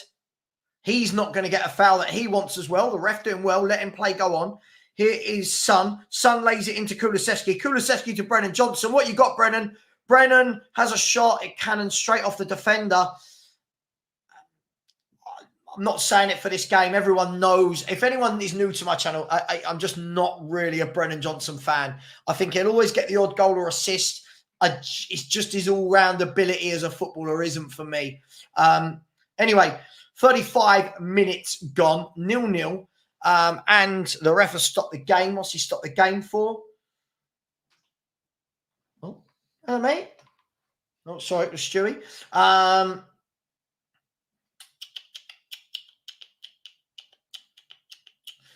Speaker 1: He's not going to get a foul that he wants as well. The ref doing well. Let him play go on. Here is Son. Son lays it into Kulusevski. Kulusevski to Brennan Johnson. What you got, Brennan? Brennan has a shot. It cannons straight off the defender. I'm not saying it for this game. Everyone knows. If anyone is new to my channel, I'm just not really a Brennan Johnson fan. I think he'll always get the odd goal or assist. It's just his all-round ability as a footballer isn't for me. Anyway, 35 minutes gone, 0-0. And the ref has stopped the game. What's he stopped the game for? Oh, hello, mate. Oh, sorry, it was Stewie.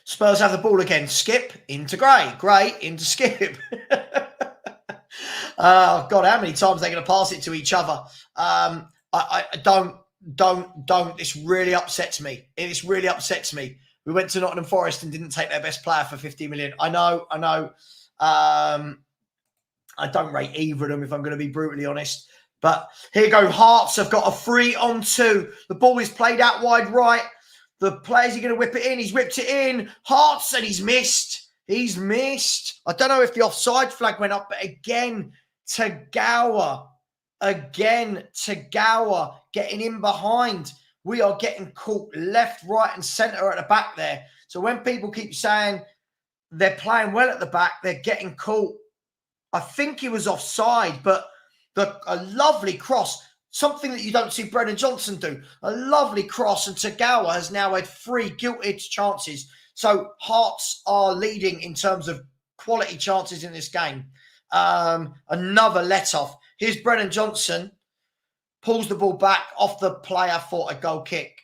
Speaker 1: Spurs have the ball again. Skip into Gray. Gray into Skip. Oh, God, how many times are they going to pass it to each other? I don't. This really upsets me. This really upsets me. We went to Nottingham Forest and didn't take their best player for 50 million. I know. I don't rate either of them, if I'm going to be brutally honest. But here you go. Hearts have got a 3-on-2. The ball is played out wide right. The players are going to whip it in. He's whipped it in. Hearts, and he's missed. He's missed. I don't know if the offside flag went up, but again, Tagawa. Again, Tagawa getting in behind. We are getting caught left, right, and centre at the back there. So when people keep saying they're playing well at the back, they're getting caught. I think he was offside, but a lovely cross. Something that you don't see Brennan Johnson do. A lovely cross, and Tagawa has now had 3 gilt-edged chances. So Hearts are leading in terms of quality chances in this game. Another let-off. Here's Brennan Johnson. Pulls the ball back off the player for a goal kick.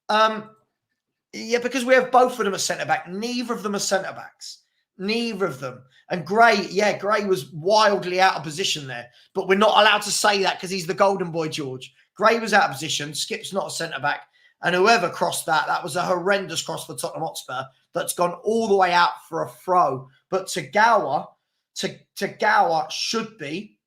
Speaker 1: Yeah, because we have both of them at centre-back. Neither of them are centre-backs. Neither of them. And Gray, yeah, Gray was wildly out of position there. But we're not allowed to say that because he's the golden boy, George. Gray was out of position. Skip's not a centre-back. And whoever crossed that was a horrendous cross for Tottenham Hotspur that's gone all the way out for a throw. But Tagawa should be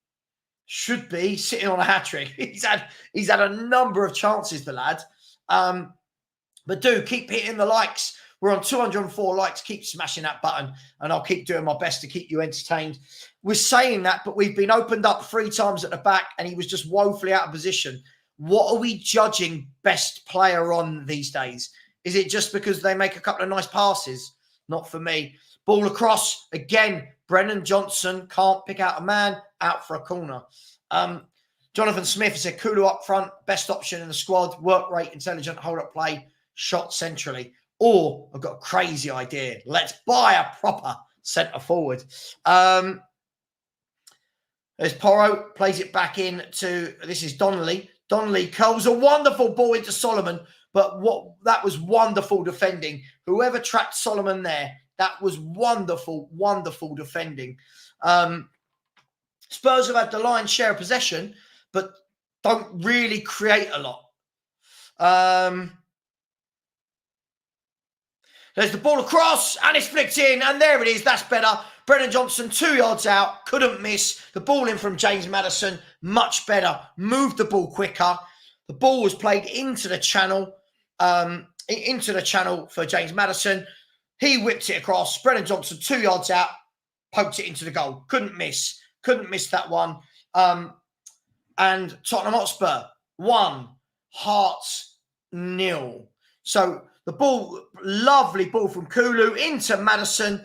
Speaker 1: sitting on a hat-trick. He's had a number of chances, the lad. But do keep hitting the likes. We're on 204 likes. Keep smashing that button, and I'll keep doing my best to keep you entertained. We're saying that, but we've been opened up 3 times at the back, and he was just woefully out of position. What are we judging best player on these days? Is it just because they make a couple of nice passes? Not for me. Ball across. Again, Brennan Johnson can't pick out a man, out for a corner. Jonathan Smith said, Kulu up front, best option in the squad, work rate, intelligent, hold-up play, shot centrally. Or I've got a crazy idea. Let's buy a proper centre forward. There's Porro, plays it back in to, this is Donnelly. Donnelly curls a wonderful ball into Solomon, but that was wonderful defending. Whoever tracked Solomon there, that was wonderful, wonderful defending. Spurs have had the lion's share of possession, but don't really create a lot. There's the ball across, and it's flicked in, and there it is. That's better. Brennan Johnson, 2 yards out, couldn't miss. The ball in from James Maddison, much better. Moved the ball quicker. The ball was played into the channel for James Maddison. He whipped it across. Brennan Johnson, 2 yards out, poked it into the goal. Couldn't miss that one. And Tottenham Hotspur, 1, Hearts 0. So the ball, lovely ball from Kulu into Maddison.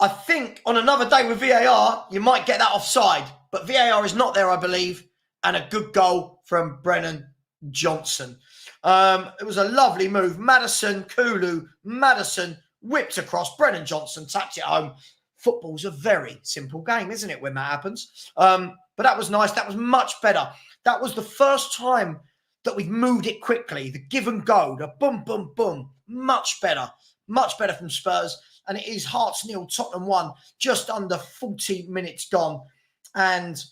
Speaker 1: I think on another day with VAR, you might get that offside. But VAR is not there, I believe. And a good goal from Brennan Johnson. It was a lovely move. Kulu, Maddison whipped across. Brennan Johnson tapped it home. Football's a very simple game, isn't it, when that happens? But that was nice. That was much better. That was the first time that we've moved it quickly. The give and go, the boom, boom, boom. Much better from Spurs. And it is Hearts 0, Tottenham 1, just under 40 minutes gone. And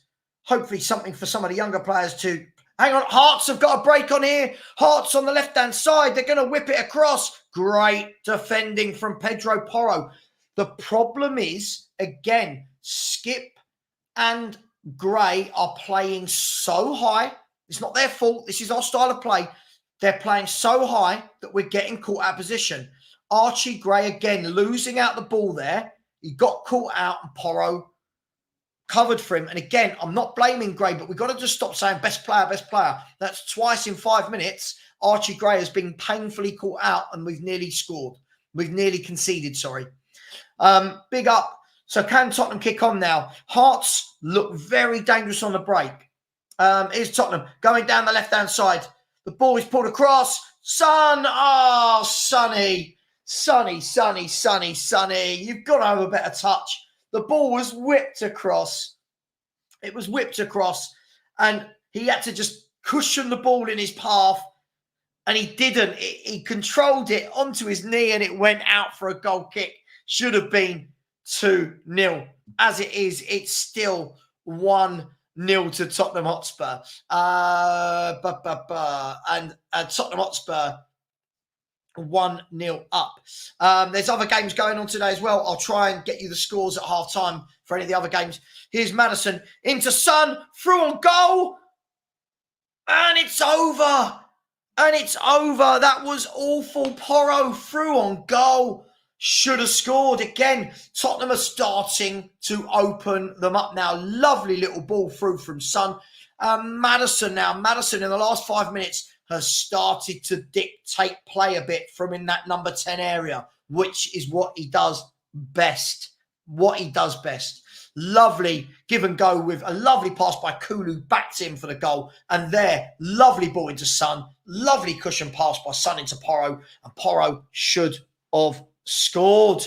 Speaker 1: hopefully something for some of the younger players to... Hang on, Hearts have got a break on here. Hearts on the left-hand side. They're going to whip it across. Great defending from Pedro Porro. The problem is, again, Skip and Gray are playing so high. It's not their fault. This is our style of play. They're playing so high that we're getting caught out of position. Archie Gray, again, losing out the ball there. He got caught out and Porro covered for him. And again, I'm not blaming Gray, but we've got to just stop saying best player, best player. That's twice in 5 minutes. Archie Gray has been painfully caught out and we've nearly scored. We've nearly conceded, sorry. Big up. So can Tottenham kick on now? Hearts look very dangerous on the break. Here's Tottenham going down the left-hand side. The ball is pulled across. Son. Oh, Sonny. Sonny. You've got to have a better touch. The ball was whipped across. It was whipped across. And he had to just cushion the ball in his path. And he didn't. He controlled it onto his knee and it went out for a goal kick. Should have been 2-0. As it is, it's still 1-0 to Tottenham Hotspur. And Tottenham Hotspur 1-0 up. There's other games going on today as well. I'll try and get you the scores at half time for any of the other games. Here's Maddison into Son, through on goal. And it's over. That was awful. Porro through on goal. Should have scored again. Tottenham are starting to open them up now. Lovely little ball through from Son. Maddison now. Maddison in the last 5 minutes has started to dictate play a bit from in that number 10 area, which is what he does best. Lovely give and go with a lovely pass by Kulu, backed in for the goal. And there, lovely ball into Son. Lovely cushion pass by Son into Porro. And Porro should have scored.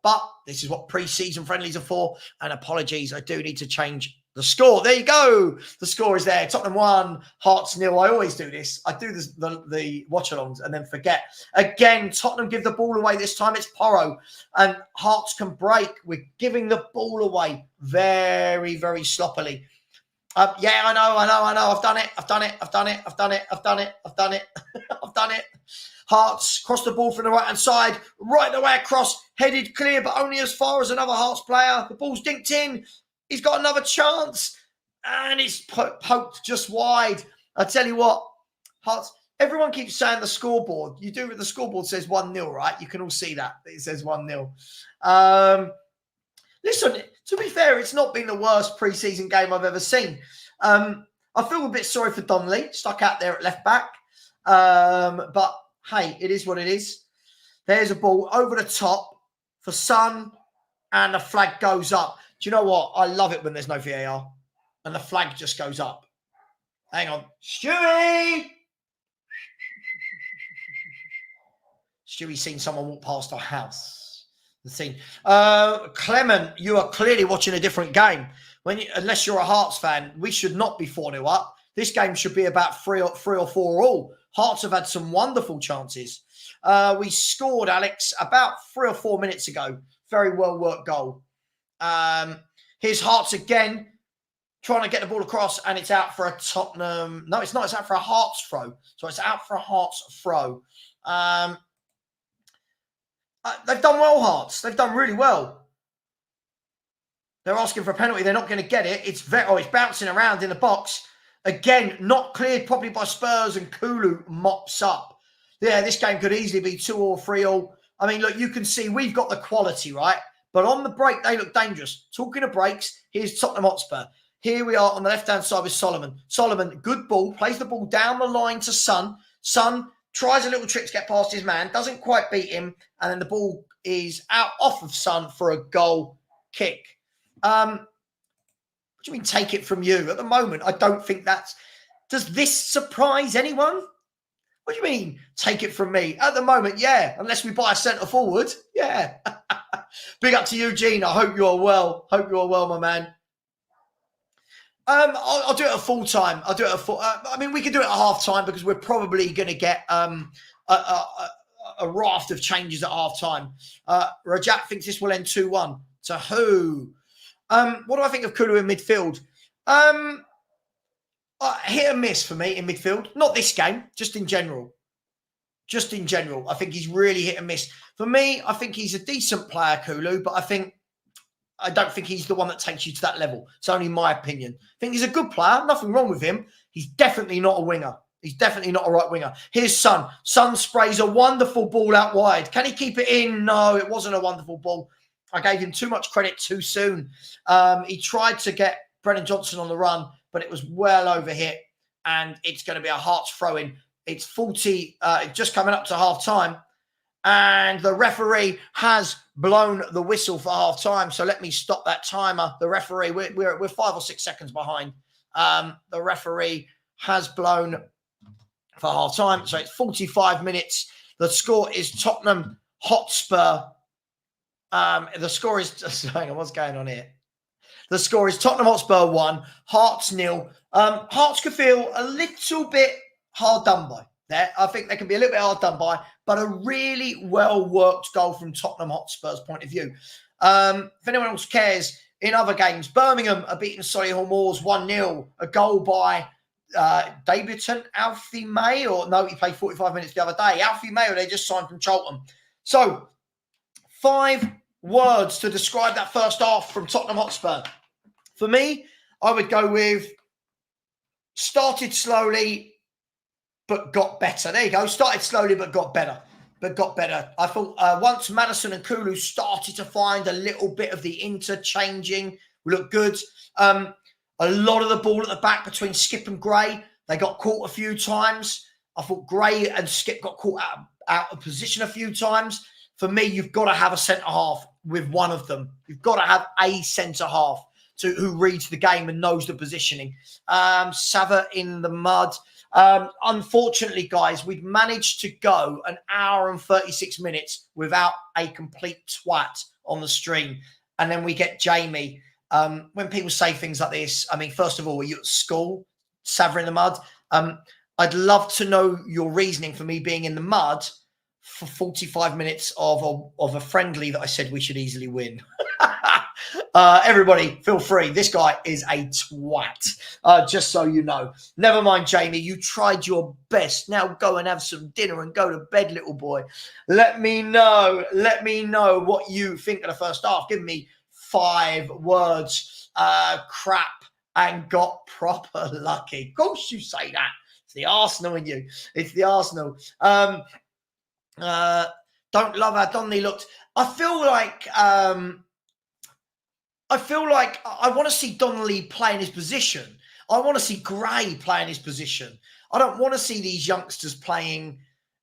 Speaker 1: But this is what pre-season friendlies are for. And apologies, I do need to change the score. There you go. The score is there. Tottenham 1, Hearts 0. I always do this. I do this, the watch-alongs and then forget. Again, Tottenham give the ball away. This time it's Porro. And Hearts can break. We're giving the ball away very, very sloppily. Yeah, I know. I've done it. Hearts cross the ball from the right-hand side. Right the way across. Headed clear, but only as far as another Hearts player. The ball's dinked in. He's got another chance. And it's poked just wide. I tell you what, Hearts, everyone keeps saying the scoreboard. You do, the scoreboard says 1-0, right? You can all see that. It says 1-0. Listen, to be fair, it's not been the worst pre-season game I've ever seen. I feel a bit sorry for Donnelly, stuck out there at left back. But hey, it is what it is. There's a ball over the top for Son, and the flag goes up. Do you know what? I love it when there's no VAR and the flag just goes up. Hang on. Stewie's seen someone walk past our house. The scene. Clement, you are clearly watching a different game. Unless you're a Hearts fan, we should not be 4-0 up. This game should be about 3 or 4 all. Hearts have had some wonderful chances. We scored, Alex, about 3 or 4 minutes ago. Very well worked goal. Here's Hearts again, trying to get the ball across, and it's out for a Tottenham. No, it's not. It's out for a Hearts throw. So it's out for a Hearts throw. They've done well, Hearts. They've done really well. They're asking for a penalty. They're not going to get it. It's bouncing around in the box. Again, not cleared properly by Spurs, and Kulu mops up. Yeah, this game could easily be 2 or 3 all. I mean, look, you can see we've got the quality, right? But on the break, they look dangerous. Talking of breaks, here's Tottenham Hotspur. Here we are on the left-hand side with Solomon. Solomon, good ball, plays the ball down the line to Son. Son tries a little trick to get past his man, doesn't quite beat him, and then the ball is out off of Son for a goal kick. What do you mean, take it from you? At the moment, I don't think that's... Does this surprise anyone? What do you mean, take it from me? At the moment, yeah. Unless we buy a centre forward, yeah. Big up to Eugene. I hope you are well. Hope you are well, my man. I'll do it at full time. I'll do it at full. I mean, we can do it at half time because we're probably going to get a raft of changes at half time. Rajat thinks this will end 2-1. To who? What do I think of Kulu in midfield? Hit and miss for me in midfield. Not this game, just in general. I think he's really hit and miss. For me, I think he's a decent player, Kulu, but I don't think he's the one that takes you to that level. It's only my opinion. I think he's a good player. Nothing wrong with him. He's definitely not a winger. He's definitely not a right winger. Here's Son. Son sprays a wonderful ball out wide. Can he keep it in? No, it wasn't a wonderful ball. I gave him too much credit too soon. He tried to get Brennan Johnson on the run, but it was well over hit, and it's going to be a Hearts throw-in. It's 40, just coming up to half time. And the referee has blown the whistle for half time. So let me stop that timer. The referee, we're 5 or 6 seconds behind. The referee has blown for half time. So it's 45 minutes. The score is Tottenham Hotspur. The score is, hang on, what's going on here? The score is Tottenham Hotspur 1, Hearts 0. Hearts could feel a little bit hard done by there. I think they can be a little bit hard done by, but a really well-worked goal from Tottenham Hotspur's point of view. If anyone else cares, in other games, Birmingham are beating Solihull Moors 1-0. A goal by debutant Alfie May, or no, he played 45 minutes the other day. Alfie May, they just signed from Cheltenham. So, 5 words to describe that first half from Tottenham Hotspur. For me, I would go with started slowly, but got better. There you go. Started slowly, but got better. I thought once Maddison and Kulu started to find a little bit of the interchanging, we looked good. A lot of the ball at the back between Skip and Gray, they got caught a few times. I thought Gray and Skip got caught out of position a few times. For me, you've got to have a centre-half with one of them. You've got to have a centre-half who reads the game and knows the positioning. Savva in the mud. Unfortunately, guys, we've managed to go an hour and 36 minutes without a complete twat on the stream. And then we get Jamie. When people say things like this, I mean, first of all, were you at school? Savva in the mud? I'd love to know your reasoning for me being in the mud for 45 minutes of a friendly that I said we should easily win. Everybody, feel free. This guy is a twat, just so you know. Never mind, Jamie. You tried your best. Now go and have some dinner and go to bed, little boy. Let me know. Let me know what you think of the first half. Give me 5 words. Crap and got proper lucky. Of course you say that. It's the Arsenal in you. It's the Arsenal. Don't love how Donnelly looked. I feel like I want to see Donnelly play in his position. I want to see Gray play in his position. I don't want to see these youngsters playing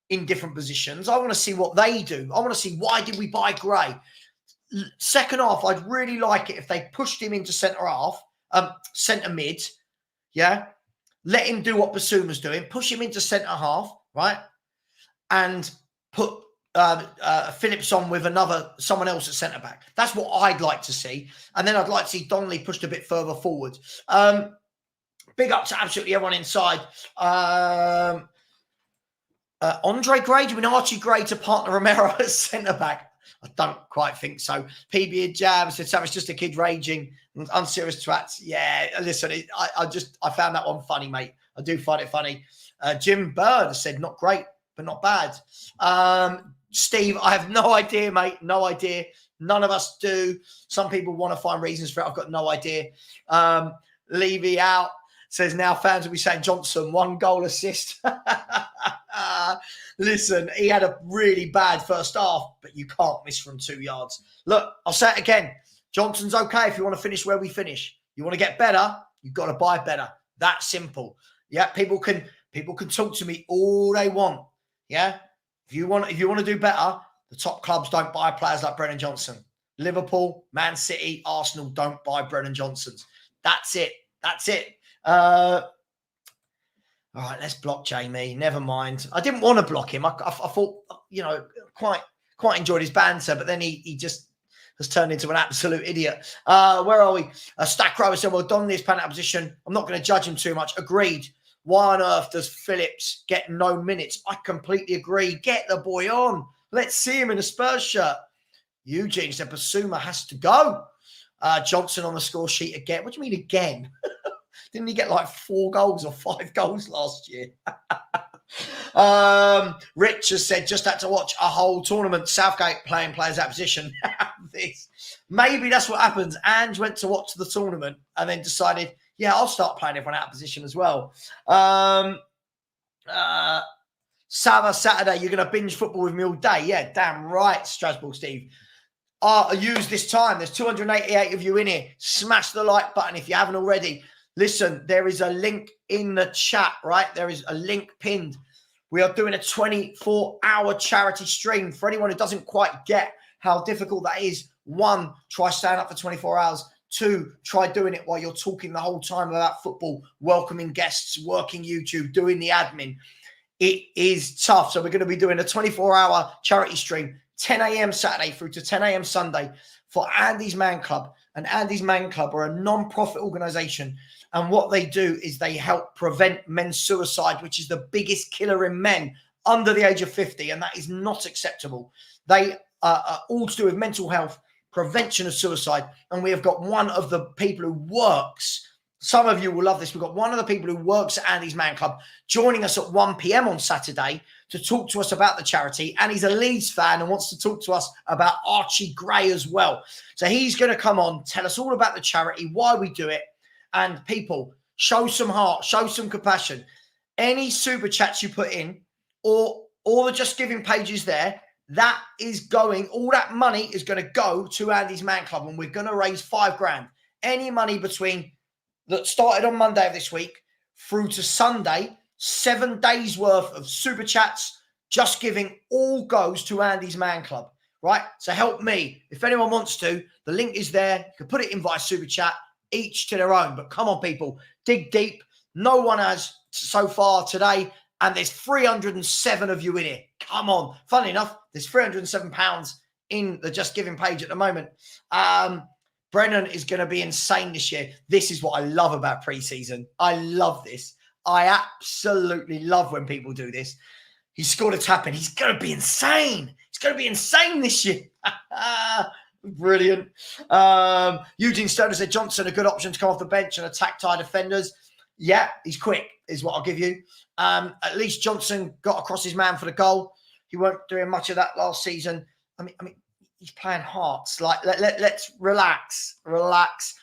Speaker 1: in different positions. I want to see what they do. I want to see, why did we buy Gray? Second half, I'd really like it if they pushed him into centre mid. Yeah. Let him do what Basuma's doing. Push him into centre half, right? And put Phillips on with someone else at centre back. That's what I'd like to see. And then I'd like to see Donnelly pushed a bit further forward. Big up to absolutely everyone inside. Andre Gray, do you mean Archie Gray to partner Romero at centre back? I don't quite think so. PB Jab said, Sam, it's just a kid raging. Unserious twats. Yeah, listen, I found that one funny, mate. I do find it funny. Jim Bird said, not great, but not bad. Steve, I have no idea, mate. No idea. None of us do. Some people want to find reasons for it. I've got no idea. Levy out says, now fans will be saying Johnson, 1 goal assist. Listen, he had a really bad first half, but you can't miss from 2 yards. Look, I'll say it again. Johnson's okay if you want to finish where we finish. You want to get better, you've got to buy better. That simple. Yeah, people can talk to me all they want. Yeah. If you want to do better, the top clubs don't buy players like Brennan Johnson. Liverpool, Man City, Arsenal don't buy Brennan Johnsons. That's it. All right, let's block Jamie. Never mind. I didn't want to block him. I thought, quite enjoyed his banter, but then he just has turned into an absolute idiot. Where are we? Stack Rower said, well, Donnelly's playing out of position. I'm not going to judge him too much. Agreed. Why on earth does Phillips get no minutes? I completely agree. Get the boy on. Let's see him in a Spurs shirt. Eugene said, Basuma has to go. Johnson on the score sheet again. What do you mean again? Didn't he get like 4 goals or 5 goals last year? Rich has said, just had to watch a whole tournament. Southgate playing players out of position. Maybe that's what happens. Ange went to watch the tournament and then decided, yeah, I'll start playing everyone out of position as well. Savva Saturday, you're going to binge football with me all day. Yeah, damn right, Strasbourg Steve. Use this time. There's 288 of you in here. Smash the like button if you haven't already. Listen, there is a link in the chat, right? There is a link pinned. We are doing a 24-hour charity stream. For anyone who doesn't quite get how difficult that is, 1, try staying up for 24 hours. 2, try doing it while you're talking the whole time about football, welcoming guests, working YouTube, doing the admin. It is tough. So we're going to be doing a 24-hour charity stream, 10 a.m. Saturday through to 10 a.m. Sunday for Andy's Man Club. And Andy's Man Club are a non-profit organisation. And what they do is they help prevent men's suicide, which is the biggest killer in men under the age of 50. And that is not acceptable. They are all to do with mental health, prevention of suicide. And we have got one of the people who works, some of you will love this, we've got one of the people who works at Andy's Man Club joining us at 1 p.m. on Saturday to talk to us about the charity. And he's a Leeds fan and wants to talk to us about Archie Gray as well. So he's going to come on, tell us all about the charity, why we do it. And people, show some heart, show some compassion. Any super chats you put in or the Just Giving pages there, that is going, all that money is going to go to Andy's Man Club, and we're going to raise $5,000. Any money between that started on Monday of this week through to Sunday, 7 days worth of super chats, Just Giving, all goes to Andy's Man Club, right? So help me. If anyone wants to, the link is there. You can put it in via super chat, each to their own. But come on, people, dig deep. No one has so far today. And there's 307 of you in here. Come on. Funnily enough, there's £307 in the Just Giving page at the moment. Brennan is going to be insane this year. This is what I love about pre-season. I love this. I absolutely love when people do this. He scored a tap in. He's going to be insane. He's going to be insane this year. Brilliant. Eugene Stoner said Johnson, a good option to come off the bench and attack tired defenders. Yeah, he's quick, is what I'll give you. At least Johnson got across his man for the goal. He weren't doing much of that last season. I mean, he's playing Hearts. Like, let's relax.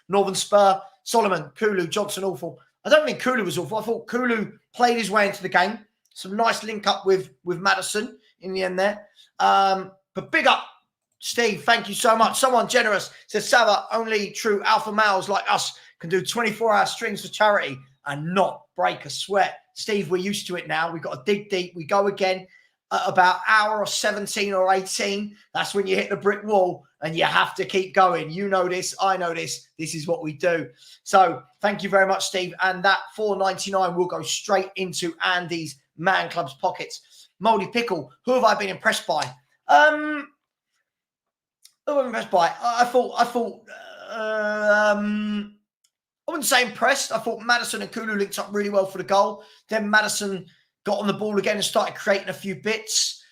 Speaker 1: Northern Spur, Solomon, Kulu, Johnson, awful. I don't think Kulu was awful. I thought Kulu played his way into the game. Some nice link up with Madison in the end there. But big up, Steve. Thank you so much. Someone generous says, Savva, only true alpha males like us can do 24-hour streams for charity and not break a sweat. Steve, we're used to it now. We've got to dig deep. We go again at about hour or 17 or 18. That's when you hit the brick wall and you have to keep going. You know this. I know this. This is what we do. So thank you very much, Steve. And that $4.99 will go straight into Andy's Man Club's pockets. Moldy Pickle, who have I been impressed by? Who have I been impressed by? I wouldn't say impressed. I thought Madison and Kulu linked up really well for the goal. Then Madison got on the ball again and started creating a few bits.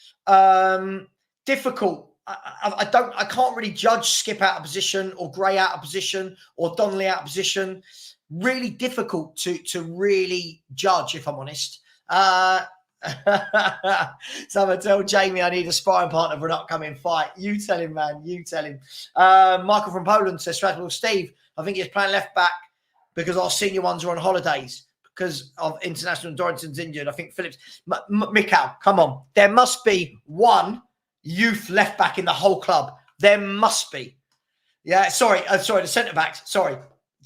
Speaker 1: Difficult. I can't really judge Skip out of position or Gray out of position or Donnelly out of position. Really difficult to really judge, if I'm honest. Someone tell Jamie I need a sparring partner for an upcoming fight. You tell him, man. You tell him. Michael from Poland says, Strasbourg, Steve, I think he's playing left back because our senior ones are on holidays because of international. Dorrington's injured. I think Phillips. Mikhail, come on. There must be one youth left back in the whole club. There must be. Yeah, sorry, the centre backs. Sorry,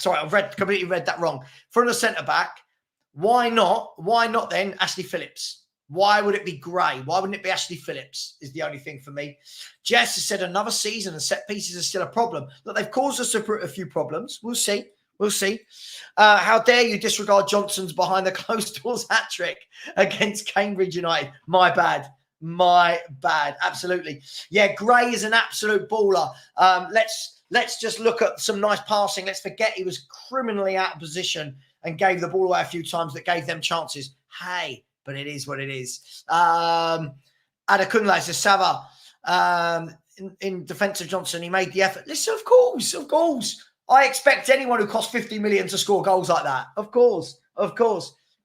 Speaker 1: I've completely read that wrong. For the centre back, why not? Why not then Ashley Phillips? Why would it be Gray? Why wouldn't it be Ashley Phillips is the only thing for me. Jess has said another season and set pieces are still a problem. Look, they've caused us a few problems. We'll see. How dare you disregard Johnson's behind the closed doors hat trick against Cambridge United? My bad. Absolutely. Yeah, Gray is an absolute baller. Let's just look at some nice passing. Let's forget he was criminally out of position and gave the ball away a few times that gave them chances. Hey, but it is what it is. Adekunle says, Savva, in defence of Johnson, he made the effort. Listen, of course. I expect anyone who costs 50 million to score goals like that. Of course.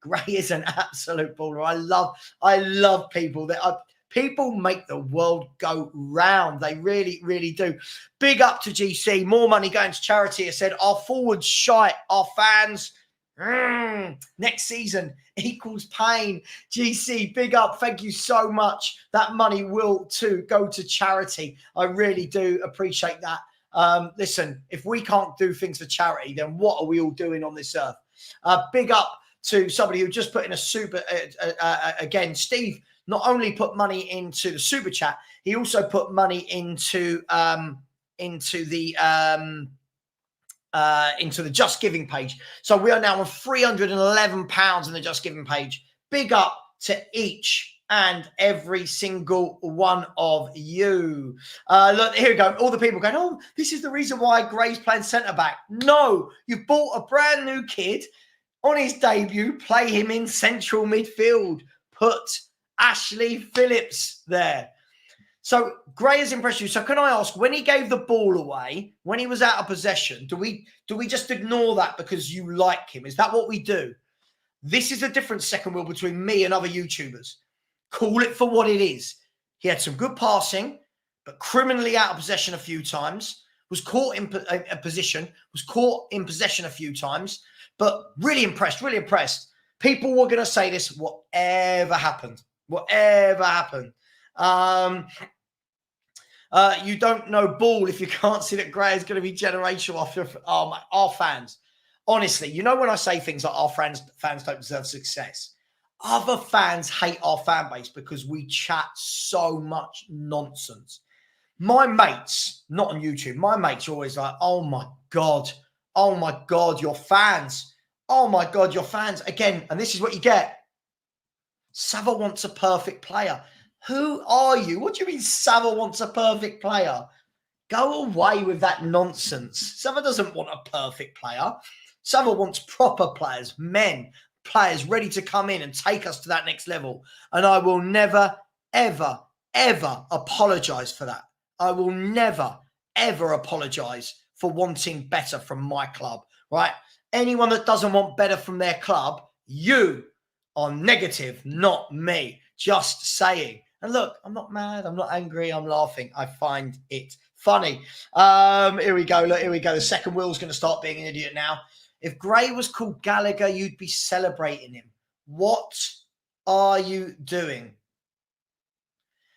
Speaker 1: Gray is an absolute baller. I love people. People make the world go round. They really, really do. Big up to GC. More money going to charity. I said, our forwards shite. Our fans, next season equals pain. GC, big up. Thank you so much. That money will too go to charity. I really do appreciate that. Listen, if we can't do things for charity, then what are we all doing on this earth? Big up to somebody who just put in a super, again, Steve not only put money into the super chat, he also put money into the Just Giving page. So we are now on £311 in the Just Giving page. Big up to each and every single one of you. Look, here we go. All the people going, oh, this is the reason why Gray's playing centre-back. No, you bought a brand new kid on his debut, play him in central midfield. Put Ashley Phillips there. So Gray has impressed you. So can I ask, when he gave the ball away, when he was out of possession, do we just ignore that because you like him? Is that what we do? This is the difference, Second Wheel, between me and other YouTubers. Call it for what it is. He had some good passing, but criminally out of possession a few times. Was caught in possession a few times, but really impressed, really impressed. People were going to say this, whatever happened. You don't know ball if you can't see that Gray is going to be generational after our fans. Honestly, you know when I say things like our fans don't deserve success, other fans hate our fan base because we chat so much nonsense. My mates, not on YouTube, my mates are always like, oh my God, your fans. Oh my God, your fans. Again, and this is what you get. Savva wants a perfect player. Who are you? What do you mean Savva wants a perfect player? Go away with that nonsense. Savva doesn't want a perfect player. Savva wants proper players, players ready to come in and take us to that next level. And I will never, ever, ever apologise for that. I will never, ever apologise for wanting better from my club, right? Anyone that doesn't want better from their club, you are negative, not me. Just saying. And look, I'm not mad. I'm not angry. I'm laughing. I find it funny. Here we go. Look, here we go. The Second Wheel's going to start being an idiot now. If Gray was called Gallagher, you'd be celebrating him. What are you doing?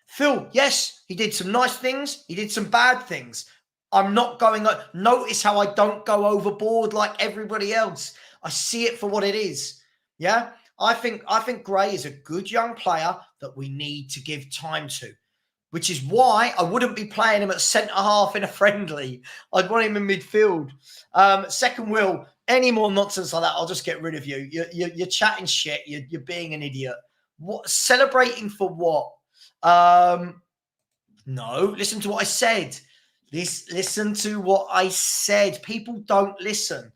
Speaker 1: Phil, yes, he did some nice things. He did some bad things. I'm not going... Notice how I don't go overboard like everybody else. I see it for what it is. Yeah? I think Gray is a good young player that we need to give time to, which is why I wouldn't be playing him at centre-half in a friendly. I'd want him in midfield. Second Wheel, any more nonsense like that, I'll just get rid of you. You're chatting shit. You're being an idiot. What? Celebrating for what? No, listen to what I said. Listen to what I said. People don't listen.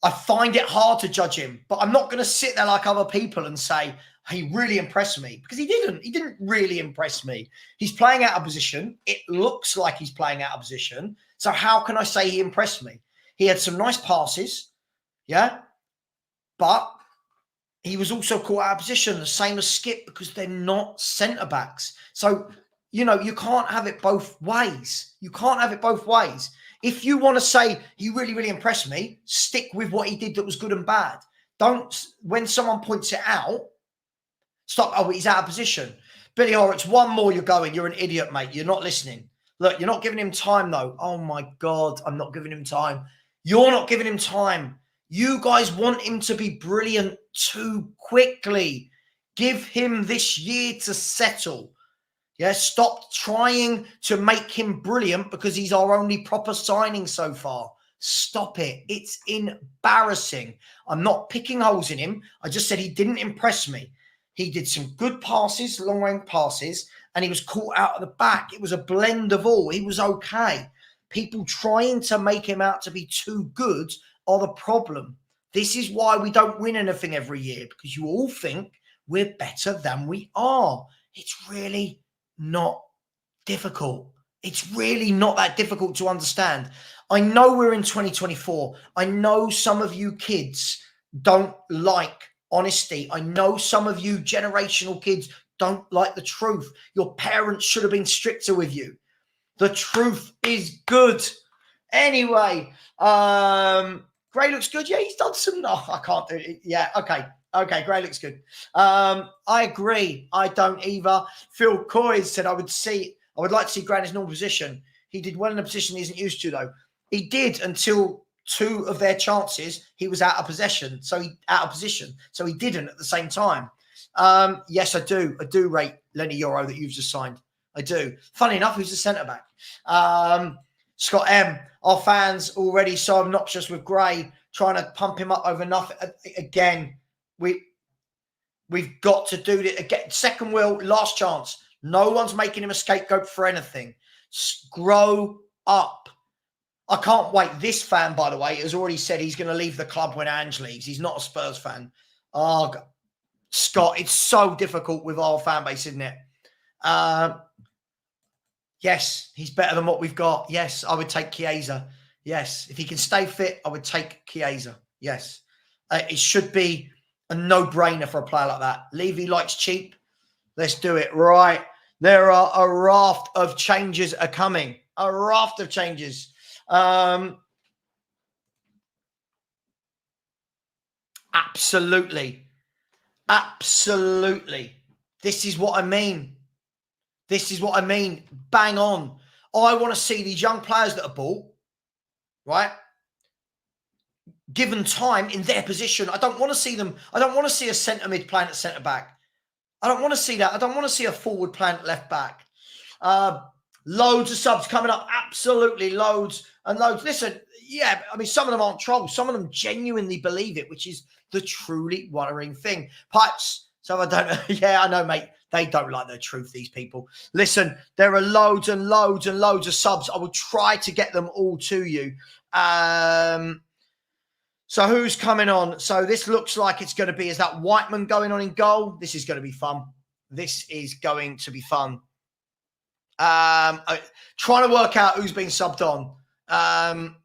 Speaker 1: I find it hard to judge him, but I'm not going to sit there like other people and say, he really impressed me, because he didn't. He didn't really impress me. He's playing out of position. It looks like he's playing out of position. So how can I say he impressed me? He had some nice passes, yeah, but he was also caught out of position, the same as Skip, because they're not centre-backs. So, you know, you can't have it both ways. You can't have it both ways. If you want to say he really, really impressed me, stick with what he did that was good and bad. Don't, when someone points it out, stop, oh, he's out of position. Billy Horrocks, one more you're going. You're an idiot, mate. You're not listening. Look, you're not giving him time, though. Oh, my God, I'm not giving him time. You're not giving him time. You guys want him to be brilliant too quickly. Give him this year to settle. Yeah, stop trying to make him brilliant because he's our only proper signing so far. Stop it. It's embarrassing. I'm not picking holes in him. I just said he didn't impress me. He did some good passes, long-range passes, and he was caught out of the back. It was a blend of all. He was okay. People trying to make him out to be too good are the problem. This is why we don't win anything every year, because you all think we're better than we are. It's really not difficult. It's really not that difficult to understand. I know we're in 2024. I know some of you kids don't like honesty. I know some of you generational kids don't like the truth. Your parents should have been stricter with you. The truth is good. Anyway, Gray looks good. Yeah, he's done some... No, I can't do it. Yeah, okay. Okay, Gray looks good. I agree. I don't either. Phil COYS said, I would like to see Gray in his normal position. He did well in a position he isn't used to, though. He did until 2 of their chances, he was out of position. So he didn't at the same time. Yes, I do. I do rate Lenny Yoro that you've just signed. I do. Funny enough, who's the centre back? Scott M. Our fans already so obnoxious with Gray, trying to pump him up over nothing. Again, we've got to do it again. Second wheel, last chance. No one's making him a scapegoat for anything. Grow up. I can't wait. This fan, by the way, has already said he's going to leave the club when Ange leaves. He's not a Spurs fan. Oh, God. Scott, it's so difficult with our fan base, isn't it? Yes, he's better than what we've got. Yes, I would take Chiesa. Yes, if he can stay fit, I would take Chiesa. Yes. It should be a no-brainer for a player like that. Levy likes cheap. Let's do it. Right. There are a raft of changes are coming. A raft of changes. Absolutely. Absolutely. This is what I mean. This is what I mean. Bang on. I want to see these young players that are bought, right? Given time in their position. I don't want to see them. I don't want to see a centre mid playing at centre back. I don't want to see that. I don't want to see a forward playing at left back. Loads of subs coming up. Absolutely loads and loads. Listen, yeah, I mean, some of them aren't trolls. Some of them genuinely believe it, which is the truly worrying thing. Pipes. So I don't know. Yeah, I know, mate. They don't like the truth, these people. Listen, there are loads and loads and loads of subs. I will try to get them all to you. So who's coming on? So this looks like it's going to be, is that Whiteman going on in goal? This is going to be fun. This is going to be fun. Trying to work out who's been subbed on.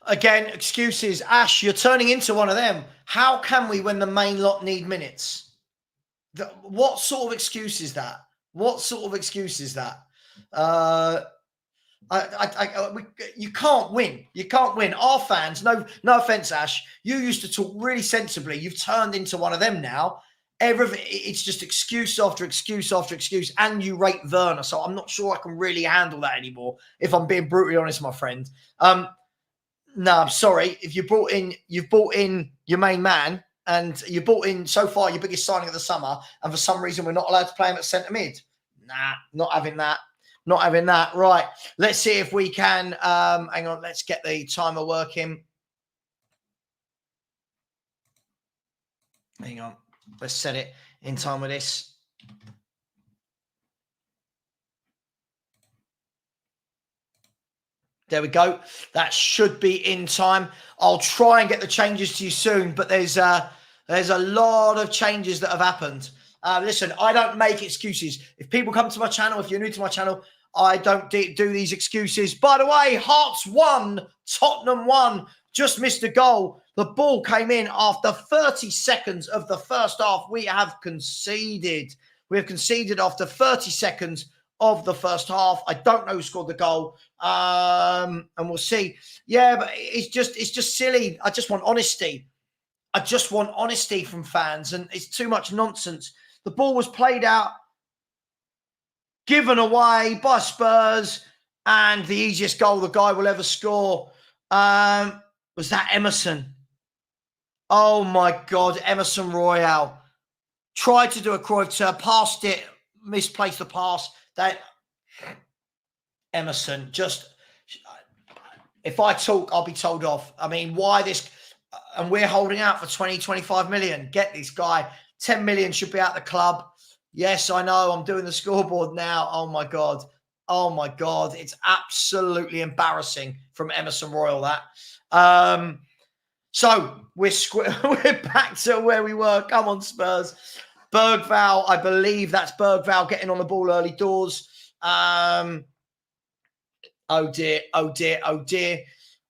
Speaker 1: Again, excuses. Ash, you're turning into one of them. How can we when the main lot need minutes? What sort of excuse is that? What sort of excuse is that? You can't win. You can't win. Our fans, no offense, Ash, you used to talk really sensibly. You've turned into one of them now. It's just excuse after excuse after excuse, and you rate Werner. So I'm not sure I can really handle that anymore, if I'm being brutally honest, my friend. No, I'm sorry. If you've brought in your main man, and you brought in so far your biggest signing of the summer, and for some reason we're not allowed to play him at centre mid. Nah, not having that. Not having that. Right. Let's see if we can. Hang on. Let's get the timer working. Hang on. Let's set it in time with this. There we go. That should be in time. I'll try and get the changes to you soon, but there's a lot of changes that have happened. Listen, I don't make excuses. If people come to my channel, if you're new to my channel, I don't do these excuses. By the way, Hearts won, Tottenham won, just missed a goal. The ball came in after 30 seconds of the first half. We have conceded. We have conceded after 30 seconds of the first half. I don't know who scored the goal, and we'll see. Yeah, but it's just silly. I just want honesty. I just want honesty from fans, and it's too much nonsense. The ball was played out, given away by Spurs, and the easiest goal the guy will ever score was that Emerson. Oh, my God, Emerson Royale. Tried to do a Cruyff turn, passed it, misplaced the pass. That Emerson, just, if I talk, I'll be told off. I mean, why this? And we're holding out for 20, 25 million. Get this guy. 10 million should be out the club. Yes, I know. I'm doing the scoreboard now. Oh, my God. Oh, my God. It's absolutely embarrassing from Emerson Royal, that. So we're back to where we were. Come on, Spurs. Bergval, I believe that's Bergval getting on the ball early doors. Oh, dear. Oh, dear. Oh, dear.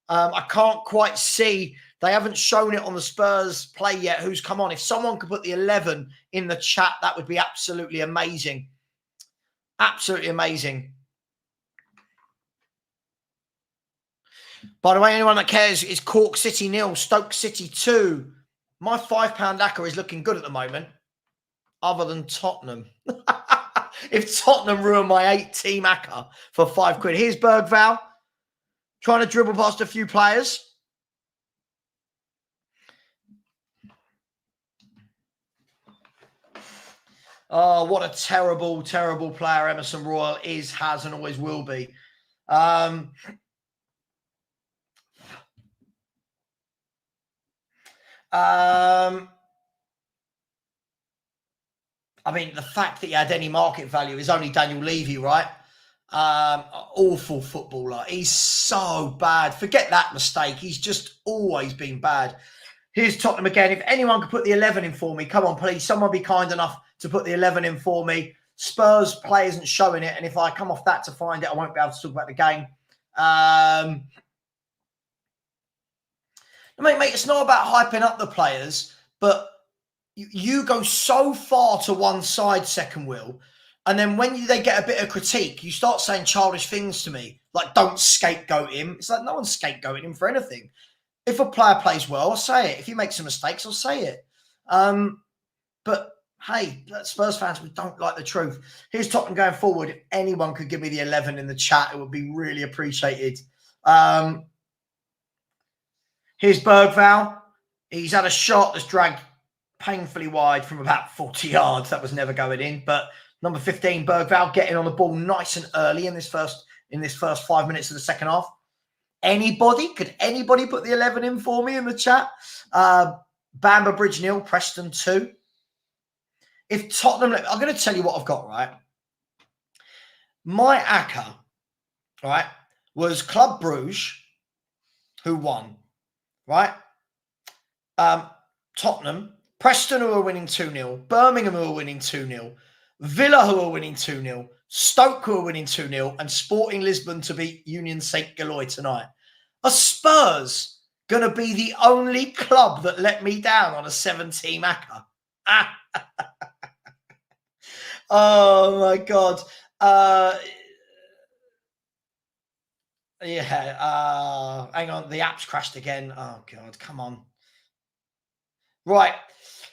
Speaker 1: I can't quite see. They haven't shown it on the Spurs play yet. Who's come on? If someone could put the 11 in the chat, that would be absolutely amazing. Absolutely amazing. By the way, anyone that cares, it's Cork City 0, Stoke City 2. My £5 ACCA is looking good at the moment, other than Tottenham. if Tottenham ruin my 8-team acca for £5. Here's Bergval trying to dribble past a few players. Oh, what a terrible, terrible player Emerson Royal is, has, and always will be. I mean, the fact that he had any market value is only Daniel Levy, right? Awful footballer. He's so bad. Forget that mistake. He's just always been bad. Here's Tottenham again. If anyone could put the 11 in for me, come on, please. Someone be kind enough to put the 11 in for me. Spurs play isn't showing it, and if I come off that to find it, I won't be able to talk about the game. Mate, it's not about hyping up the players, but you go so far to one side, second wheel, and then when they get a bit of critique, you start saying childish things to me, like don't scapegoat him. It's like no one's scapegoating him for anything. If a player plays well, I'll say it. If he makes some mistakes, I'll say it. But hey, Spurs fans, we don't like the truth. Here's Tottenham going forward. If anyone could give me the 11 in the chat, it would be really appreciated. Here's Bergval. He's had a shot that's dragged painfully wide from about 40 yards. That was never going in. But number 15, Bergval, getting on the ball nice and early in this first 5 minutes of the second half. Could anybody put the 11 in for me in the chat? Bamber Bridge 0, Preston 2. If Tottenham, I'm going to tell you what I've got, right? My acca, right, was Club Bruges, who won, right? Tottenham, Preston, who are winning 2-0, Birmingham, who are winning 2-0, Villa, who are winning 2-0, Stoke, who are winning 2-0, and Sporting Lisbon to beat Union Saint-Gilloy tonight. Are Spurs going to be the only club that let me down on a 7-team acca? Oh, my God. Hang on. The app's crashed again. Oh, God. Come on. Right.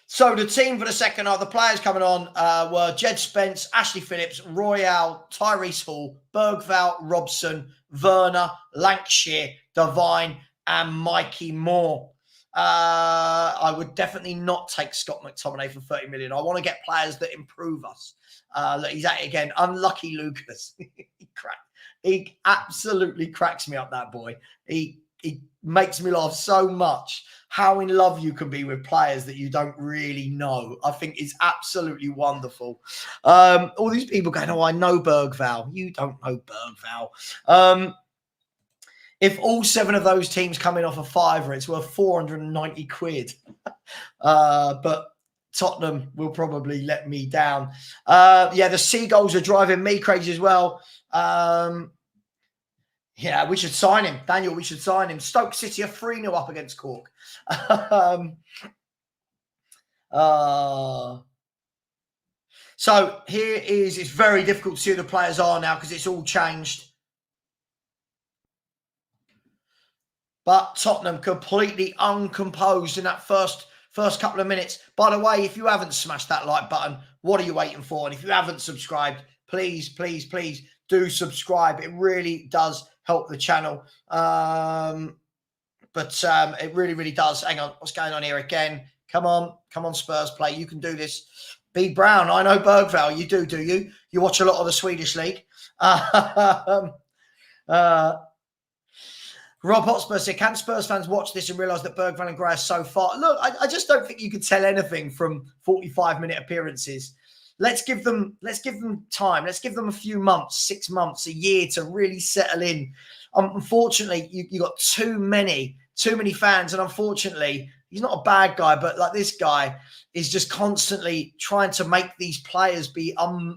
Speaker 1: So the team for the second half, the players coming on were Jed Spence, Ashley Phillips, Royale, Tyrese Hall, Bergval, Robson, Werner, Lancashire, Devine, and Mikey Moore. I would definitely not take Scott McTominay for 30 million. I want to get players that improve us. Look, he's at it again. Unlucky Lucas. He absolutely cracks me up, that boy. He makes me laugh so much. How in love you can be with players that you don't really know. I think it's absolutely wonderful. All these people going, oh, I know Bergval. You don't know Bergval. If all 7 of those teams come in off a fiver, it's worth 490 quid. But Tottenham will probably let me down. The Seagulls are driving me crazy as well. Yeah, we should sign him. Daniel, we should sign him. Stoke City are 3-0 up against Cork. So here is, it's very difficult to see who the players are now because it's all changed. But Tottenham completely uncomposed in that first couple of minutes. By the way, if you haven't smashed that like button, what are you waiting for? And if you haven't subscribed, please, please, please do subscribe. It really does help the channel. But it really, really does. Hang on, what's going on here again? Come on, Spurs play. You can do this. B. Brown, I know Bergval. You do you? You watch a lot of the Swedish league. Rob Hotspur said, can Spurs fans watch this and realise that Bergval and Gray are so far? Look, I just don't think you could tell anything from 45-minute appearances. Let's give them time. Let's give them a few months, 6 months, a year to really settle in. Unfortunately, you got too many fans, and unfortunately, he's not a bad guy, but like this guy is just constantly trying to make these players be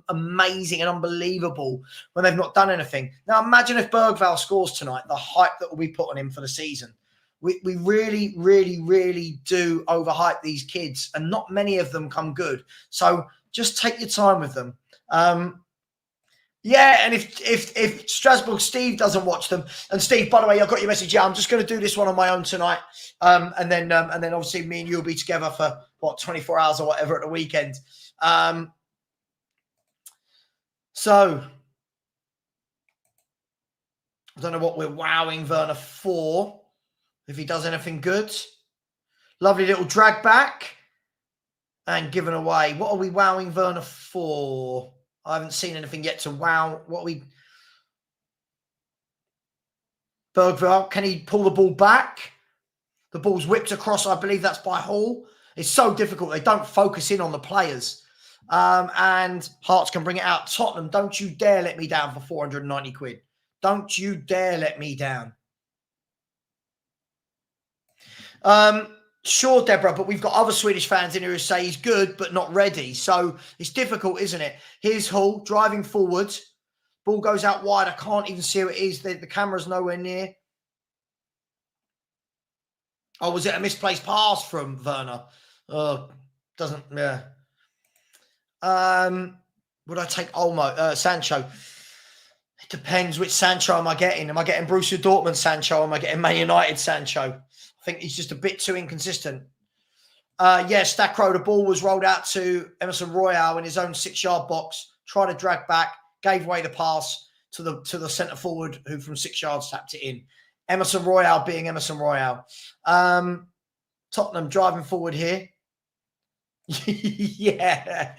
Speaker 1: amazing and unbelievable when they've not done anything. Now, imagine if Bergval scores tonight, the hype that will be put on him for the season. We really, really, really do overhype these kids, and not many of them come good. So just take your time with them. And if Strasbourg Steve doesn't watch them, and Steve, by the way, I got your message. Yeah, I'm just going to do this one on my own tonight, and then obviously me and you will be together for 24 hours or whatever at the weekend. So, I don't know what we're wowing Werner for, if he does anything good. Lovely little drag back and given away. What are we wowing Werner for? I haven't seen anything yet to wow. What are we... Bergvall, can he pull the ball back? The ball's whipped across. I believe that's by Hall. It's so difficult. They don't focus in on the players. And Hearts can bring it out. Tottenham, don't you dare let me down for 490 quid. Don't you dare let me down. Sure, Deborah, but we've got other Swedish fans in here who say he's good, but not ready. So it's difficult, isn't it? Here's Hall driving forward. Ball goes out wide. I can't even see who it is. The camera's nowhere near. Oh, was it a misplaced pass from Werner? Doesn't, yeah. Would I take Sancho? It depends which Sancho am I getting. Am I getting Borussia Dortmund Sancho? Am I getting Man United Sancho? I think he's just a bit too inconsistent. Yes, Stackrow, the ball was rolled out to Emerson Royale in his own 6-yard box. Tried to drag back, gave away the pass to the centre forward who from 6 yards tapped it in. Emerson Royale being Emerson Royale. Tottenham driving forward here. Yeah.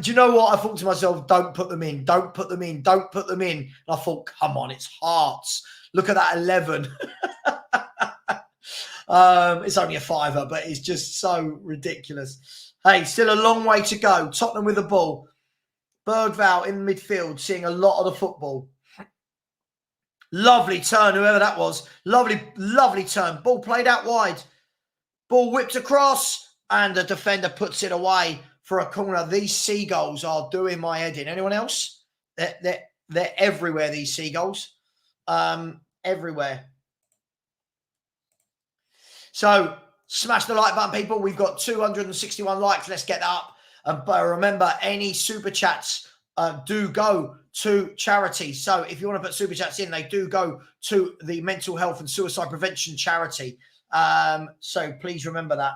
Speaker 1: Do you know what? I thought to myself, don't put them in. Don't put them in. Don't put them in. And I thought, come on, it's Hearts. Look at that 11. It's only a fiver, but it's just so ridiculous. Hey, still a long way to go. Tottenham with the ball. Bergvall in midfield, seeing a lot of the football. Lovely turn, whoever that was. Lovely, lovely turn. Ball played out wide. Ball whipped across, and the defender puts it away for a corner. These seagulls are doing my head in. Anyone else? They're everywhere, these seagulls. Everywhere. So, smash the like button, people. We've got 261 likes. Let's get that up. But remember, any super chats do go to charity. So if you want to put super chats in, they do go to the mental health and suicide prevention charity. So please remember that.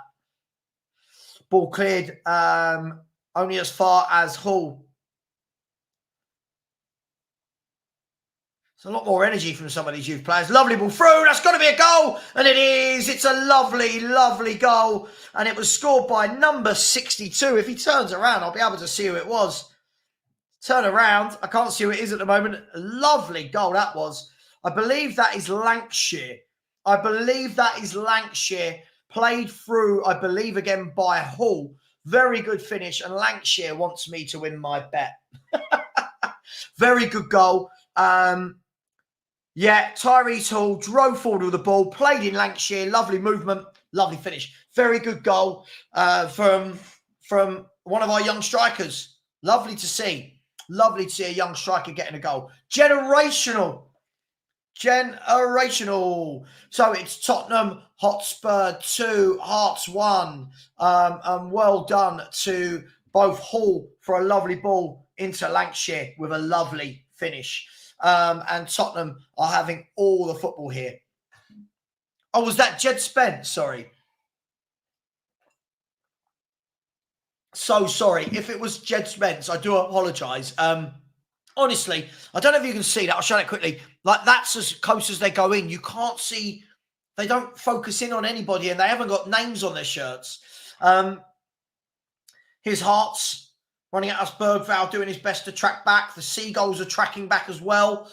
Speaker 1: Ball cleared only as far as Hull. It's a lot more energy from some of these youth players. Lovely ball through. That's got to be a goal. And it is. It's a lovely, lovely goal. And it was scored by number 62. If he turns around, I'll be able to see who it was. Turn around. I can't see who it is at the moment. A lovely goal that was. I believe that is Lancashire. Played through, I believe, again by Hull. Very good finish. And Lancashire wants me to win my bet. Very good goal. Yeah, Tyrese Hall drove forward with the ball, played in Lancashire, lovely movement, lovely finish. Very good goal from one of our young strikers. Lovely to see. Lovely to see a young striker getting a goal. Generational. So it's Tottenham Hotspur 2, Hearts 1. And well done to both Hall for a lovely ball into Lancashire with a lovely finish. And Tottenham are having all the football here. Oh, was that Jed Spence? Sorry. So sorry. If it was Jed Spence, I do apologise. Honestly, I don't know if you can see that. I'll show it quickly. Like, that's as close as they go in. You can't see. They don't focus in on anybody, and they haven't got names on their shirts. Here's Hearts. Running at us, Bergvall doing his best to track back. The Seagulls are tracking back as well.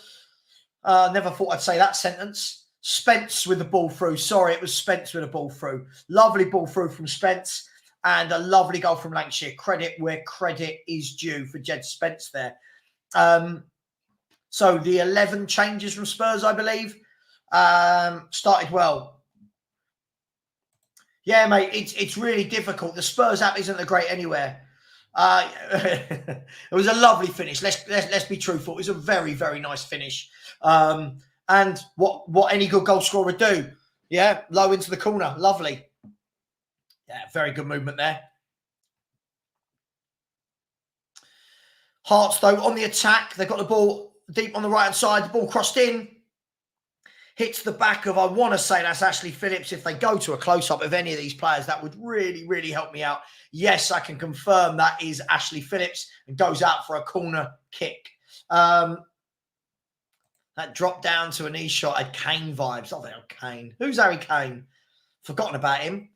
Speaker 1: Never thought I'd say that sentence. Spence with the ball through. Sorry, it was Spence with the ball through. Lovely ball through from Spence. And a lovely goal from Lancashire. Credit where credit is due for Jed Spence there. So the 11 changes from Spurs, I believe, started well. Yeah, mate, it's really difficult. The Spurs app isn't that great anywhere. It was a lovely finish. Let's be truthful. It was a very, very nice finish. And what any good goal scorer would do. Yeah, low into the corner. Lovely. Yeah, very good movement there. Hearts, though, on the attack. They've got the ball deep on the right-hand side. The ball crossed in. Hits the back of, I want to say that's Ashley Phillips. If they go to a close-up of any of these players, that would really, really help me out. Yes, I can confirm that is Ashley Phillips and goes out for a corner kick. That drop down to a knee shot had Kane vibes. Oh, they're Kane. Who's Harry Kane? Forgotten about him.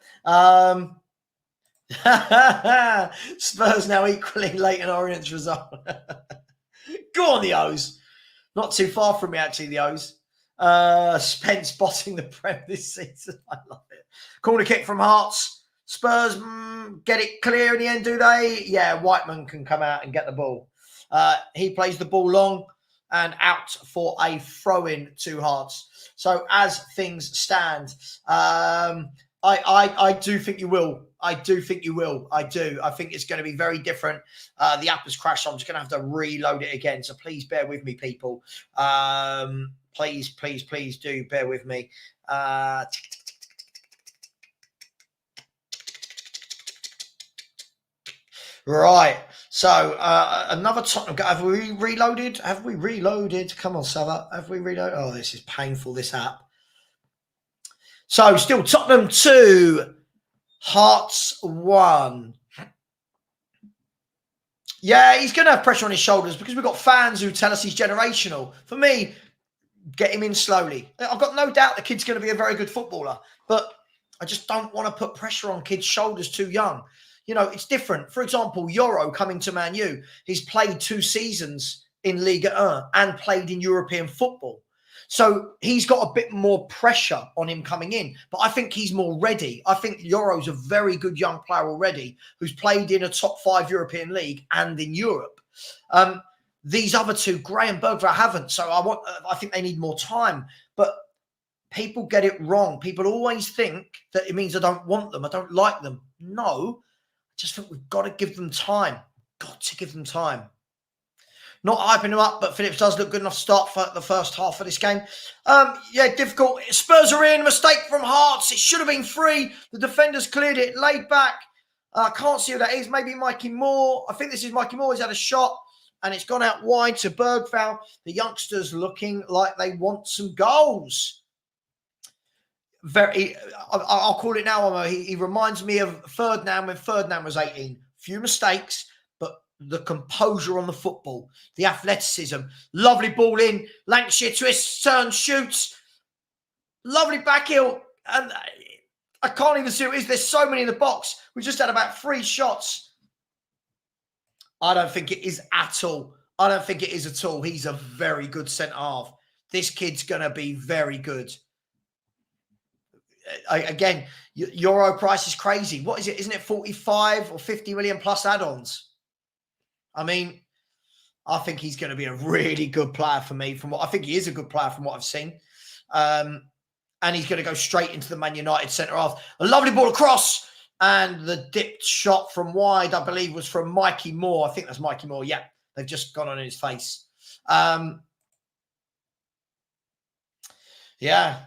Speaker 1: Spurs now equaling Leyton Orient's result. Go on, the O's. Not too far from me, actually, the O's. Spence bossing the Prem this season. I love it. Corner kick from Hearts. Spurs get it clear in the end, do they? Yeah, Whiteman can come out and get the ball. He plays the ball long and out for a throw-in to Hearts. So as things stand, I do think you will. I do think you will. I do. I think it's going to be very different. The app has crashed, so I'm just going to have to reload it again. So please bear with me, people. Please do bear with me. Right. So another Tottenham. Have we reloaded? Have we reloaded? Come on, Savva. Have we reloaded? Oh, this is painful, this app. So still Tottenham 2, Hearts 1. Yeah, he's going to have pressure on his shoulders because we've got fans who tell us he's generational. For me, get him in slowly. I've got no doubt the kid's going to be a very good footballer, but I just don't want to put pressure on kids' shoulders too young. You know, it's different. For example, Yoro coming to Man U, he's played 2 seasons in Liga 1 and played in European football. So he's got a bit more pressure on him coming in, but I think he's more ready. I think Yoro's a very good young player already who's played in a top 5 European league and in Europe. These other 2, Gray and Bergvall, haven't. So I think they need more time. But people get it wrong. People always think that it means I don't want them. I don't like them. No, I just think we've got to give them time. Got to give them time. Not hyping him up, but Phillips does look good enough to start for the first half of this game. Yeah, difficult. Spurs are in. Mistake from Hearts. It should have been free. The defenders cleared it. Laid back. Can't see who that is. Maybe Mikey Moore. I think this is Mikey Moore. He's had a shot, and it's gone out wide to Bergvall. The youngsters looking like they want some goals. I'll call it now. He reminds me of Ferdinand when Ferdinand was 18. Few mistakes, but the composure on the football, the athleticism, lovely ball in, Lancashire twists, turns, shoots, lovely back heel, and I can't even see who it is. There's so many in the box. We just had about 3 shots. I don't think it is at all. I don't think it is at all. He's a very good centre half. This kid's going to be very good. Again, Euro price is crazy. What is it? Isn't it 45 or 50 million plus add-ons? I mean, I think he's going to be a really good player for me. I think he is a good player from what I've seen. And he's going to go straight into the Man United centre half. A lovely ball across. And the dipped shot from wide, I believe, was from Mikey Moore. I think that's Mikey Moore. Yeah, they've just gone on in his face. Yeah.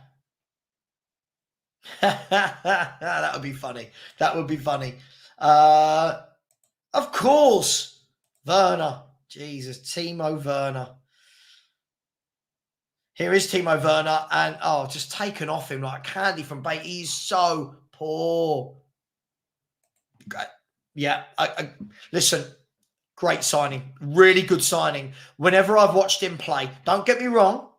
Speaker 1: That would be funny. That would be funny. Of course, Werner. Jesus, Timo Werner. Here is Timo Werner, and just taken off him like candy from bait. He's so poor. Yeah, listen, great signing, really good signing. Whenever I've watched him play, don't get me wrong.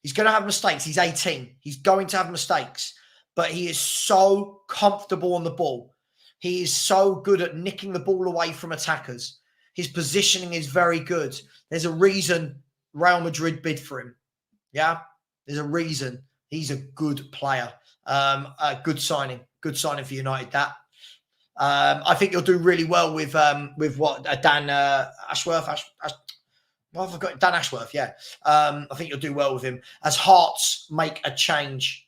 Speaker 1: He's going to have mistakes. He's 18. He's going to have mistakes, but he is so comfortable on the ball. He is so good at nicking the ball away from attackers. His positioning is very good. There's a reason Real Madrid bid for him. Yeah, there's a reason. He's a good player. A good signing. Good signing for United, that. I think you'll do really well with Dan Ashworth. I've forgotten Dan Ashworth, yeah. I think you'll do well with him as Hearts make a change.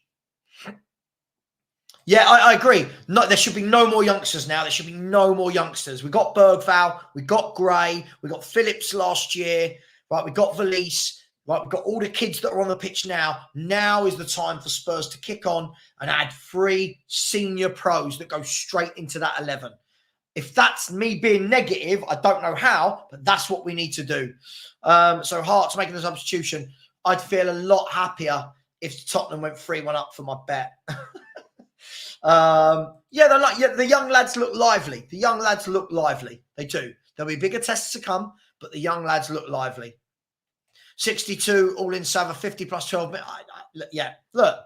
Speaker 1: Yeah, I agree. No, there should be no more youngsters now. There should be no more youngsters. We got Bergvall, we got Gray, we got Phillips last year, right? We got Valise. Right, we've got all the kids that are on the pitch now. Now is the time for Spurs to kick on and add 3 senior pros that go straight into that 11. If that's me being negative, I don't know how, but that's what we need to do. So Hearts making the substitution. I'd feel a lot happier if Tottenham went 3-1 up for my bet. The young lads look lively. They do. There'll be bigger tests to come, but the young lads look lively. 62 all in Savva, 50 plus 12 minutes. Yeah, look,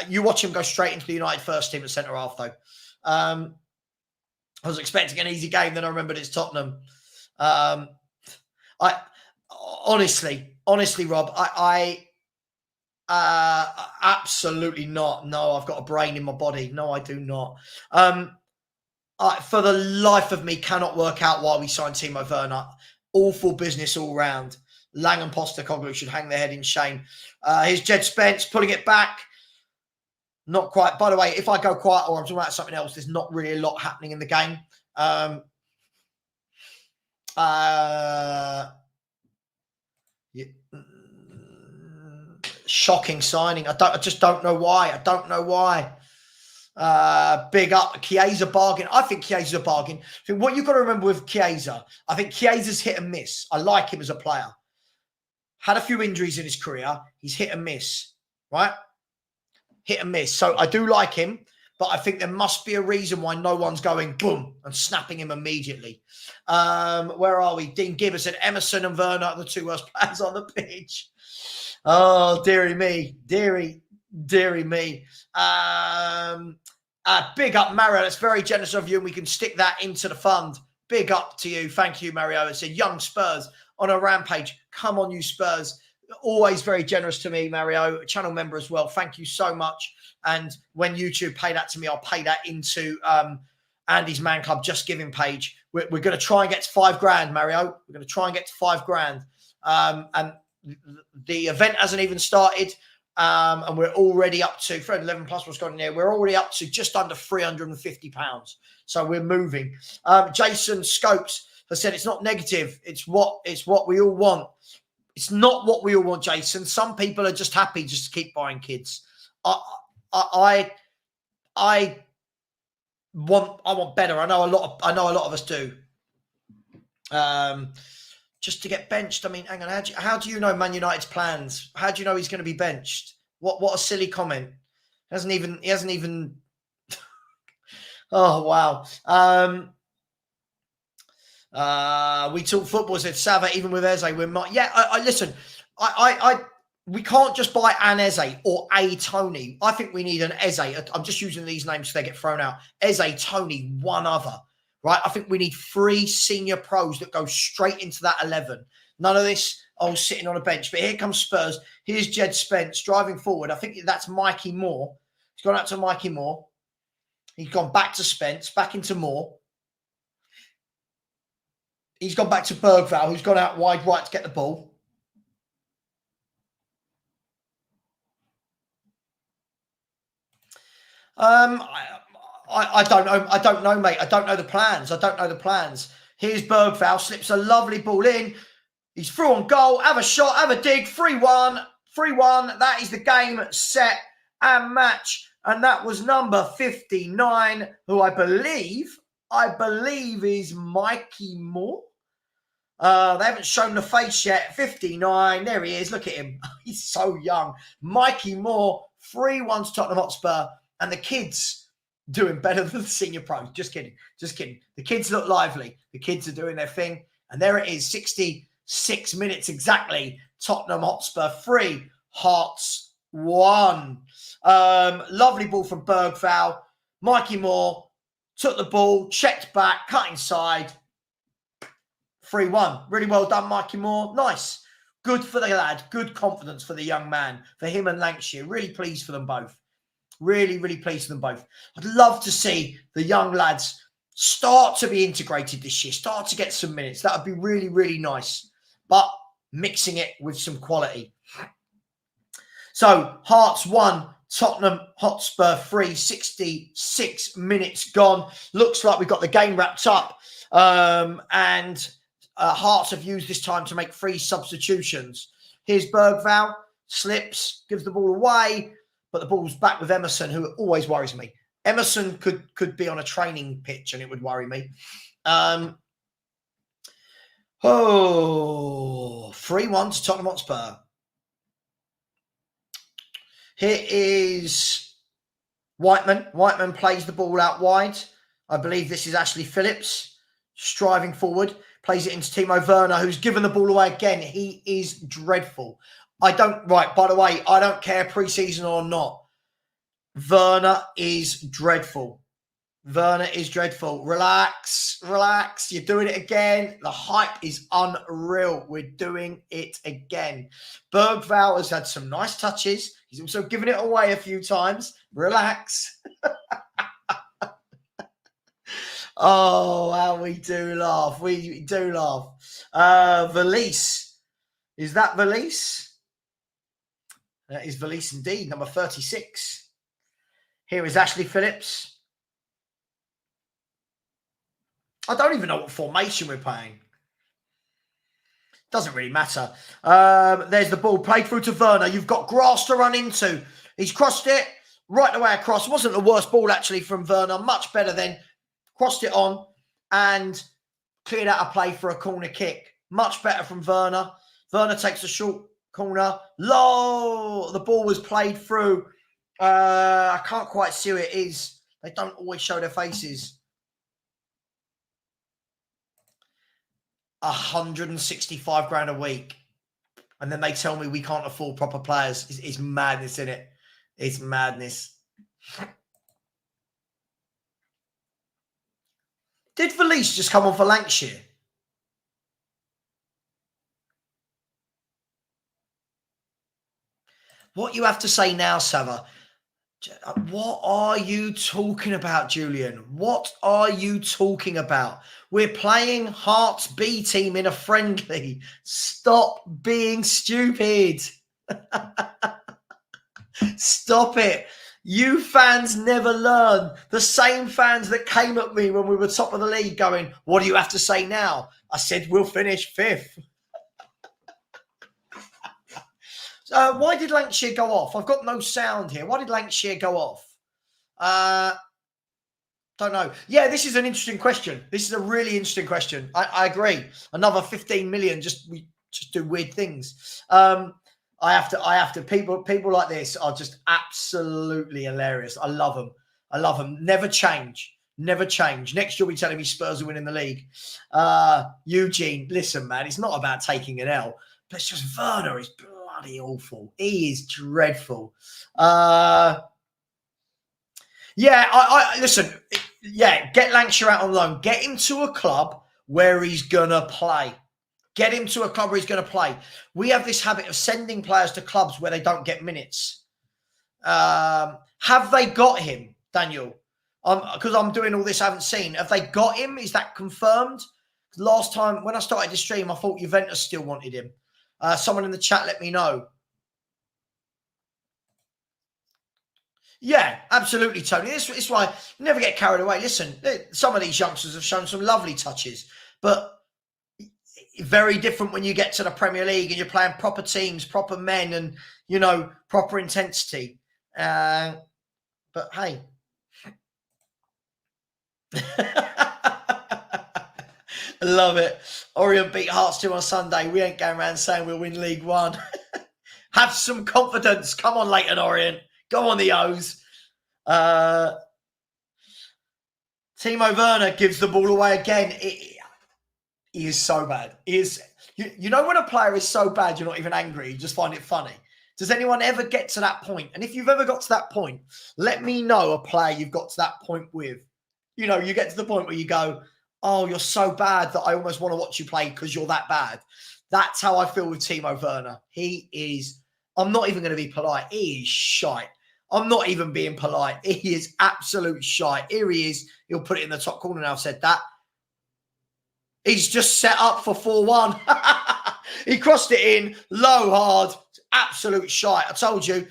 Speaker 1: you watch him go straight into the United first team at centre half though. I was expecting an easy game, then I remembered it's Tottenham. I honestly, Rob, I absolutely not. No, I've got a brain in my body. No, I do not. For the life of me, cannot work out why we signed Timo Werner. Awful business all round. Lang and Postecoglou should hang their head in shame. Here's Jed Spence putting it back. Not quite. By the way, if I go quiet or I'm talking about something else, there's not really a lot happening in the game. Shocking signing. I just don't know why. I don't know why. Big up Chiesa bargain. I think Chiesa's a bargain. I think what you've got to remember with Chiesa, I think Chiesa's hit and miss. I like him as a player. Had a few injuries in his career. He's hit and miss, right? Hit and miss. So I do like him, but I think there must be a reason why no one's going boom and snapping him immediately. Where are we? Dean Gibbons said Emerson and Werner are the two worst players on the pitch. Oh, dearie me. Dearie me. Big up, Mario. That's very generous of you, and we can stick that into the fund. Big up to you. Thank you, Mario. It's a young Spurs on a rampage. Come on, you Spurs. Always very generous to me, Mario. A channel member as well. Thank you so much. And when YouTube pay that to me, I'll pay that into Andy's Man Club Just Giving page. We're going to try and get to $5,000, Mario. We're going to try and get to $5,000. And the event hasn't even started. And we're already up to, Fred 11 plus what's going on there. We're already up to just under £350. So we're moving. Jason Scopes has said it's not negative. It's what we all want. It's not what we all want, Jason. Some people are just happy just to keep buying kids. I want better. I know a lot of us do. Just to get benched. I mean, hang on. How do you know Man United's plans? How do you know he's going to be benched? What a silly comment. He hasn't even. Oh wow. We talk football, said Savva, even with Eze, we're not. Yeah, listen. We can't just buy an Eze or a Tony. I think we need an Eze. I'm just using these names so they get thrown out. Eze, Tony, one other. Right? I think we need 3 senior pros that go straight into that 11. None of this, sitting on a bench. But here comes Spurs. Here's Jed Spence driving forward. I think that's Mikey Moore. He's gone out to Mikey Moore. He's gone back to Spence, back into Moore. He's gone back to Bergvall, who's gone out wide right to get the ball. I don't know. I don't know, mate. I don't know the plans. Here's Bergvall, slips a lovely ball in. He's through on goal. Have a shot, have a dig. 3-1. 3-1. That is the game, set, and match. And that was number 59, who I believe is Mikey Moore. They haven't shown the face yet. 59. There he is. Look at him. He's so young. Mikey Moore, 3-1 to Tottenham Hotspur. And the kids doing better than the senior pros. Just kidding. The kids look lively. The kids are doing their thing. And there it is. 66 minutes exactly. Tottenham Hotspur 3, Hearts 1. Lovely ball from Bergvall. Mikey Moore took the ball, checked back, cut inside. 3-1. Really well done, Mikey Moore. Nice. Good for the lad. Good confidence for the young man. For him and Lancashire. Really pleased for them both. Really, really pleased for them both. I'd love to see the young lads start to be integrated this year. Start to get some minutes. That would be really, really nice. But mixing it with some quality. So, Hearts 1, Tottenham Hotspur 3, 66 minutes gone. Looks like we've got the game wrapped up. And Hearts have used this time to make 3 substitutions. Here's Bergvall, slips, gives the ball away, but the ball's back with Emerson, who always worries me. Emerson could be on a training pitch and it would worry me. 3-1 to Tottenham Hotspur. Here is Whiteman. Whiteman plays the ball out wide. I believe this is Ashley Phillips striving forward. Plays it into Timo Werner, who's given the ball away again. He is dreadful. By the way, I don't care pre-season or not. Werner is dreadful. Werner is dreadful. Relax. You're doing it again. The hype is unreal. We're doing it again. Bergvall has had some nice touches. He's also given it away a few times. Relax. Oh, how we do laugh. We do laugh. Valise. Is that Valise? That is Valise indeed, number 36. Here is Ashley Phillips. I don't even know what formation we're playing. Doesn't really matter. There's the ball played through to Werner. You've got grass to run into. He's crossed it right the way across. It wasn't the worst ball actually from Werner. Much better than crossed it on and cleared out a play for a corner kick. Much better from Werner. Werner takes a short corner. Low. The ball was played through. I can't quite see who it is. They don't always show their faces. 165 grand a week. And then they tell me we can't afford proper players. It's madness, isn't it? It's madness. Did Valise just come on for Lancashire? What you have to say now, Savva? What are you talking about, Julian? What are you talking about? We're playing Hearts B team in a friendly. Stop being stupid. Stop it. You fans never learn. The same fans that came at me when we were top of the league going, what do you have to say now? I said, we'll finish 5th. Why did Lancashire go off? I've got no sound here. Why did Lancashire go off? Don't know. Yeah, this is an interesting question. This is a really interesting question. I agree. Another 15 million. We just do weird things. I have to. People like this are just absolutely hilarious. I love them. Never change. Next year you'll be telling me Spurs are winning the league. Eugene, listen, man, it's not about taking an L, but it's just Werner is bloody awful. He is dreadful. Listen. Yeah, get Lancashire out on loan. Get him to a club where he's gonna play. We have this habit of sending players to clubs where they don't get minutes. Have they got him, Daniel? Because I'm doing all this, I haven't seen. Have they got him? Is that confirmed? Last time when I started the stream, I thought Juventus still wanted him. Someone in the chat let me know. Yeah, absolutely, Tony. It's why never get carried away. Listen, some of these youngsters have shown some lovely touches, but very different when you get to the Premier League and you're playing proper teams, proper men, and, proper intensity. But hey. I love it. Orient beat Hearts 2 on Sunday. We ain't going around saying we'll win League One. Have some confidence. Come on, Leyton Orient. Go on the O's. Timo Werner gives the ball away again. He is so bad. He is. You know when a player is so bad, you're not even angry. You just find it funny. Does anyone ever get to that point? And if you've ever got to that point, let me know a player you've got to that point with. You get to the point where you go, oh, you're so bad that I almost want to watch you play because you're that bad. That's how I feel with Timo Werner. He is, I'm not even going to be polite. He is shite. I'm not even being polite. He is absolute shite. Here he is. He'll put it in the top corner now. I've said that. He's just set up for 4-1. He crossed it in, low, hard, absolute shite. I told you,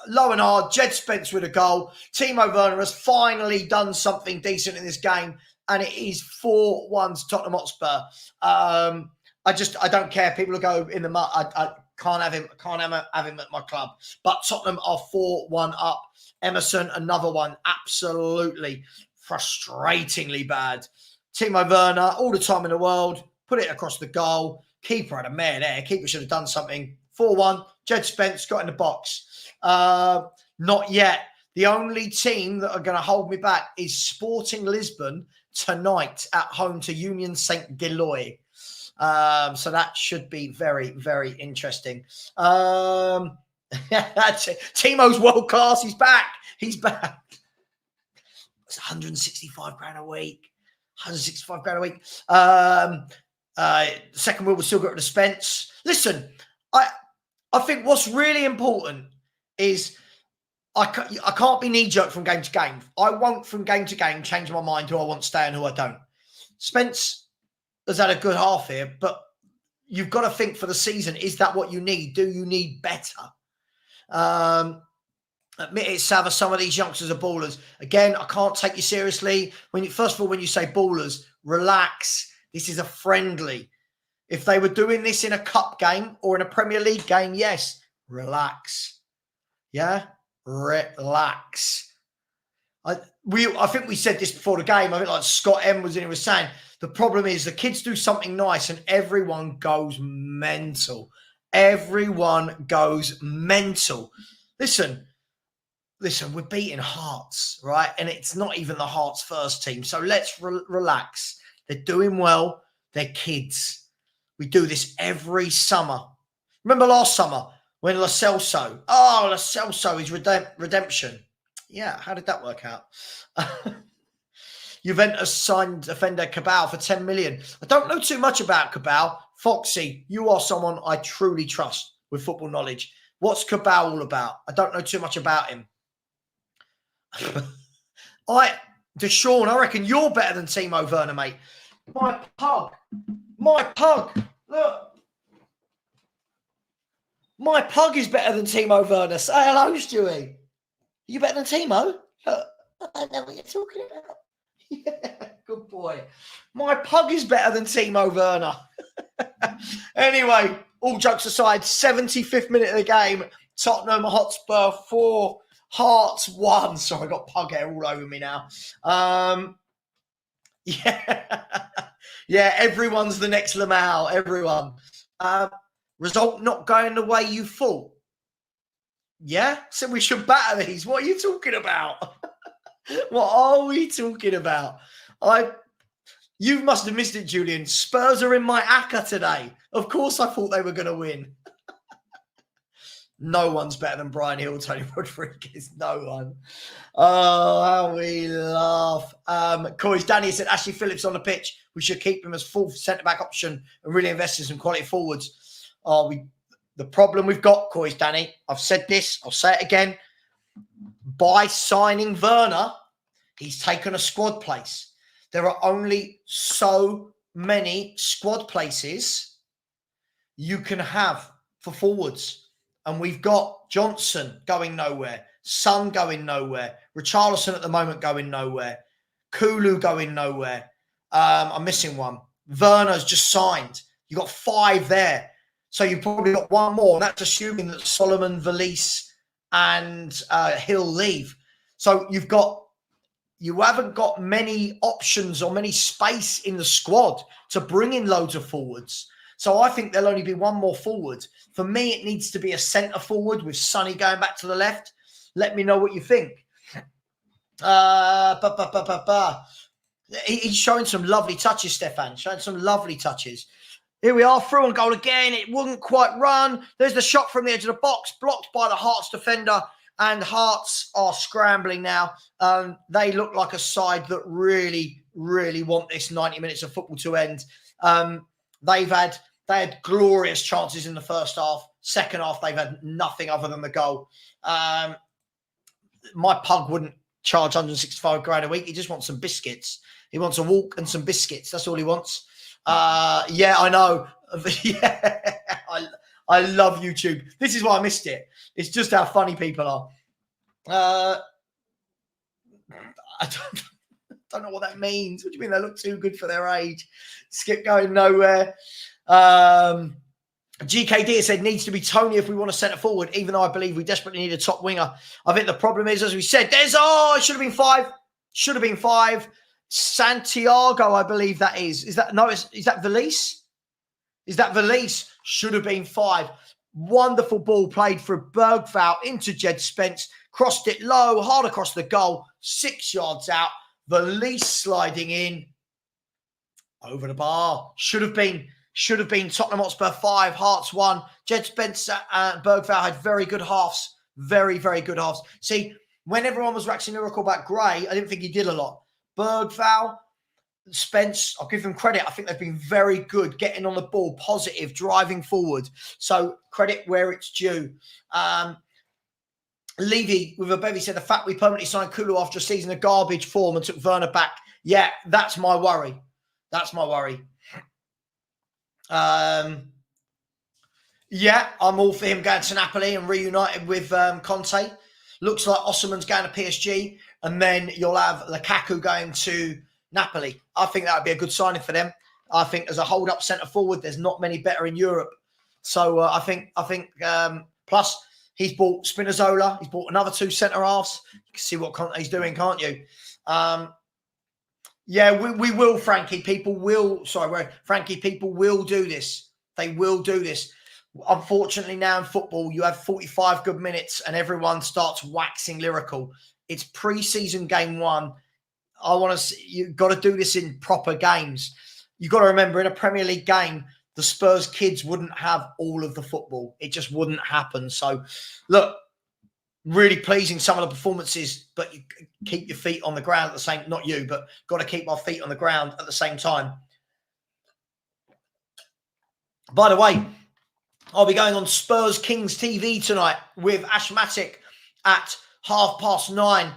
Speaker 1: low and hard, Jed Spence with a goal. Timo Werner has finally done something decent in this game, and it is 4-1 to Tottenham Hotspur. I don't care. People will go in the mud. I can't have him. Have him at my club. But Tottenham are 4-1 up. Emerson, another one, absolutely frustratingly bad. Timo Werner, all the time in the world, put it across the goal. Keeper had a mare there. Keeper should have done something. 4-1. Jed Spence got in the box. Not yet. The only team that are going to hold me back is Sporting Lisbon. tonight at home to Union St. Gilloy. So that should be very, very interesting. Timo's world class. He's back. He's back. It's 165 grand a week. 165 grand a week. Second wheel will still go to the Spence. Listen, I think what's really important is I can't be knee-jerk from game to game. I won't, from game to game, change my mind who I want to stay and who I don't. Spence has had a good half here, but you've got to think for the season, is that what you need? Do you need better? Admit it, Savva, some of these youngsters are ballers. Again, I can't take you seriously. First of all, when you say ballers, relax. This is a friendly. If they were doing this in a cup game or in a Premier League game, yes, relax. Yeah, relax. I think we said this before the game. I think like Scott M was in, he was saying, the problem is the kids do something nice and everyone goes mental. Everyone goes mental. Listen, we're beating Hearts, right? And it's not even the Hearts first team. So let's relax. They're doing well. They're kids. We do this every summer. Remember last summer when Lo Celso is redemption. Yeah, how did that work out? Juventus signed defender Cabal for 10 million. I don't know too much about Cabal. Foxy, you are someone I truly trust with football knowledge. What's Cabal all about? I don't know too much about him. Deshaun, I reckon you're better than Timo Werner, mate. My pug. Look. My pug is better than Timo Werner. Say hello, Stewie. Are you better than Timo? Look, I don't know what you're talking about. Yeah, good boy. My pug is better than Timo Werner. Anyway, all jokes aside, 75th minute of the game. Tottenham Hotspur 4, Hearts 1. Sorry, I got pug hair all over me now. Yeah, everyone's the next Lamau. Everyone. Result not going the way you thought. Yeah? So we should batter these. What are you talking about? What are we talking about? You must have missed it, Julian. Spurs are in my ACCA today. Of course I thought they were going to win. No one's better than Brian Hill, Tony Rodriguez. No one. Oh, how we laugh. COYS, Danny said, Ashley Phillips on the pitch. We should keep him as full centre-back option and really invest in some quality forwards. The problem we've got, COYS, Danny, I've said this, I'll say it again. By signing Werner, he's taken a squad place. There are only so many squad places you can have for forwards. And we've got Johnson going nowhere, Son going nowhere, Richarlison at the moment going nowhere, Kulu going nowhere. I'm missing one. Werner's just signed. You've got 5 there. So you've probably got one more. And that's assuming that Solomon, Valise, and Hill leave. So you haven't got many options or many space in the squad to bring in loads of forwards. So I think there'll only be one more forward. For me, it needs to be a centre forward with Sonny going back to the left. Let me know what you think. He's showing some lovely touches, Stefan. Showing some lovely touches. Here we are, through and goal again. It wouldn't quite run. There's the shot from the edge of the box, blocked by the Hearts defender. And Hearts are scrambling now. They look like a side that really, really want this 90 minutes of football to end. They had glorious chances in the first half. Second half, they've had nothing other than the goal. My pug wouldn't charge 165 grand a week. He just wants some biscuits. He wants a walk and some biscuits. That's all he wants. Yeah, I know. Yeah, I love YouTube. This is why I missed it. It's just how funny people are. I don't know what that means. What do you mean they look too good for their age? Skip going nowhere. GKD said needs to be Tony if we want to centre forward, even though I believe we desperately need a top winger. I think the problem is, as we said, it should have been 5. Should have been 5. Santiago, I believe that is. Is that Valise? Is that Valise? Should have been 5. Wonderful ball played for Bergvall into Jed Spence. Crossed it low, hard across the goal, 6 yards out. Valise sliding in. Over the bar. Should have been Tottenham Hotspur 5, Hearts 1. Jed Spencer and Bergvall had very good halves. Very, very good halves. See, when everyone was waxing lyrical about Gray, I didn't think he did a lot. Bergvall, Spence, I'll give them credit. I think they've been very good getting on the ball, positive, driving forward. So credit where it's due. Levy with a baby said the fact we permanently signed Kulu after a season of garbage form and took Werner back. Yeah, that's my worry. That's my worry. Yeah, I'm all for him going to Napoli and reunited with Conte. Looks like Osimhen's going to PSG, and then you'll have Lukaku going to Napoli. I think that would be a good signing for them. I think as a hold-up centre forward, there's not many better in Europe. So I think. Plus he's bought Spinazzola. He's bought another 2 centre halves. You can see what Conte's doing, can't you? Yeah, we will, Frankie. People will do this. They will do this. Unfortunately, now in football, you have 45 good minutes and everyone starts waxing lyrical. It's pre-season game 1. I want to see, you've got to do this in proper games. You've got to remember, in a Premier League game, the Spurs kids wouldn't have all of the football. It just wouldn't happen. So, look, really pleasing some of the performances, but you keep your feet on the ground at the same, not you, but got to keep our feet on the ground at the same time. By the way, I'll be going on Spurs Kings TV tonight with Ashmatic at 9:30.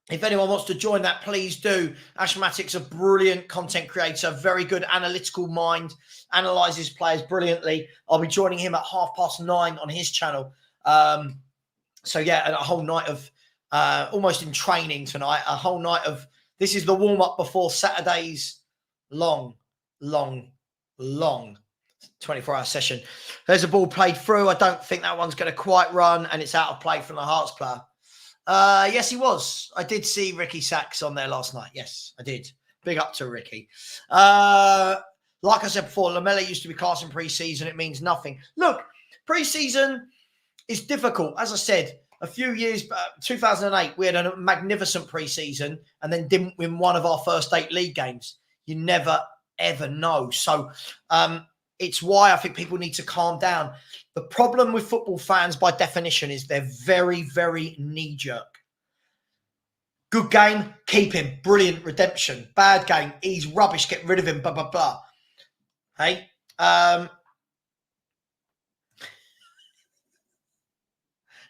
Speaker 1: If anyone wants to join that, please do. Ashmatic's a brilliant content creator, very good analytical mind, analyzes players brilliantly. I'll be joining him at 9:30 on his channel. So yeah, a whole night of almost in training tonight. A whole night of, this is the warm up before Saturday's long 24-hour session. There's a ball played through. I don't think that one's going to quite run, and it's out of play from the Hearts player. Yes, he was. I did see Ricky Sachs on there last night. Yes, I did. Big up to Ricky. Like I said before, Lamela used to be class in pre-season. It means nothing. Look, pre-season is difficult. As I said, a few years, 2008, we had a magnificent pre-season and then didn't win one of our first 8 league games. You never, ever know. So it's why I think people need to calm down. The problem with football fans, by definition, is they're very, very knee-jerk. Good game, keep him. Brilliant, redemption. Bad game, he's rubbish, get rid of him, blah, blah, blah. Hey?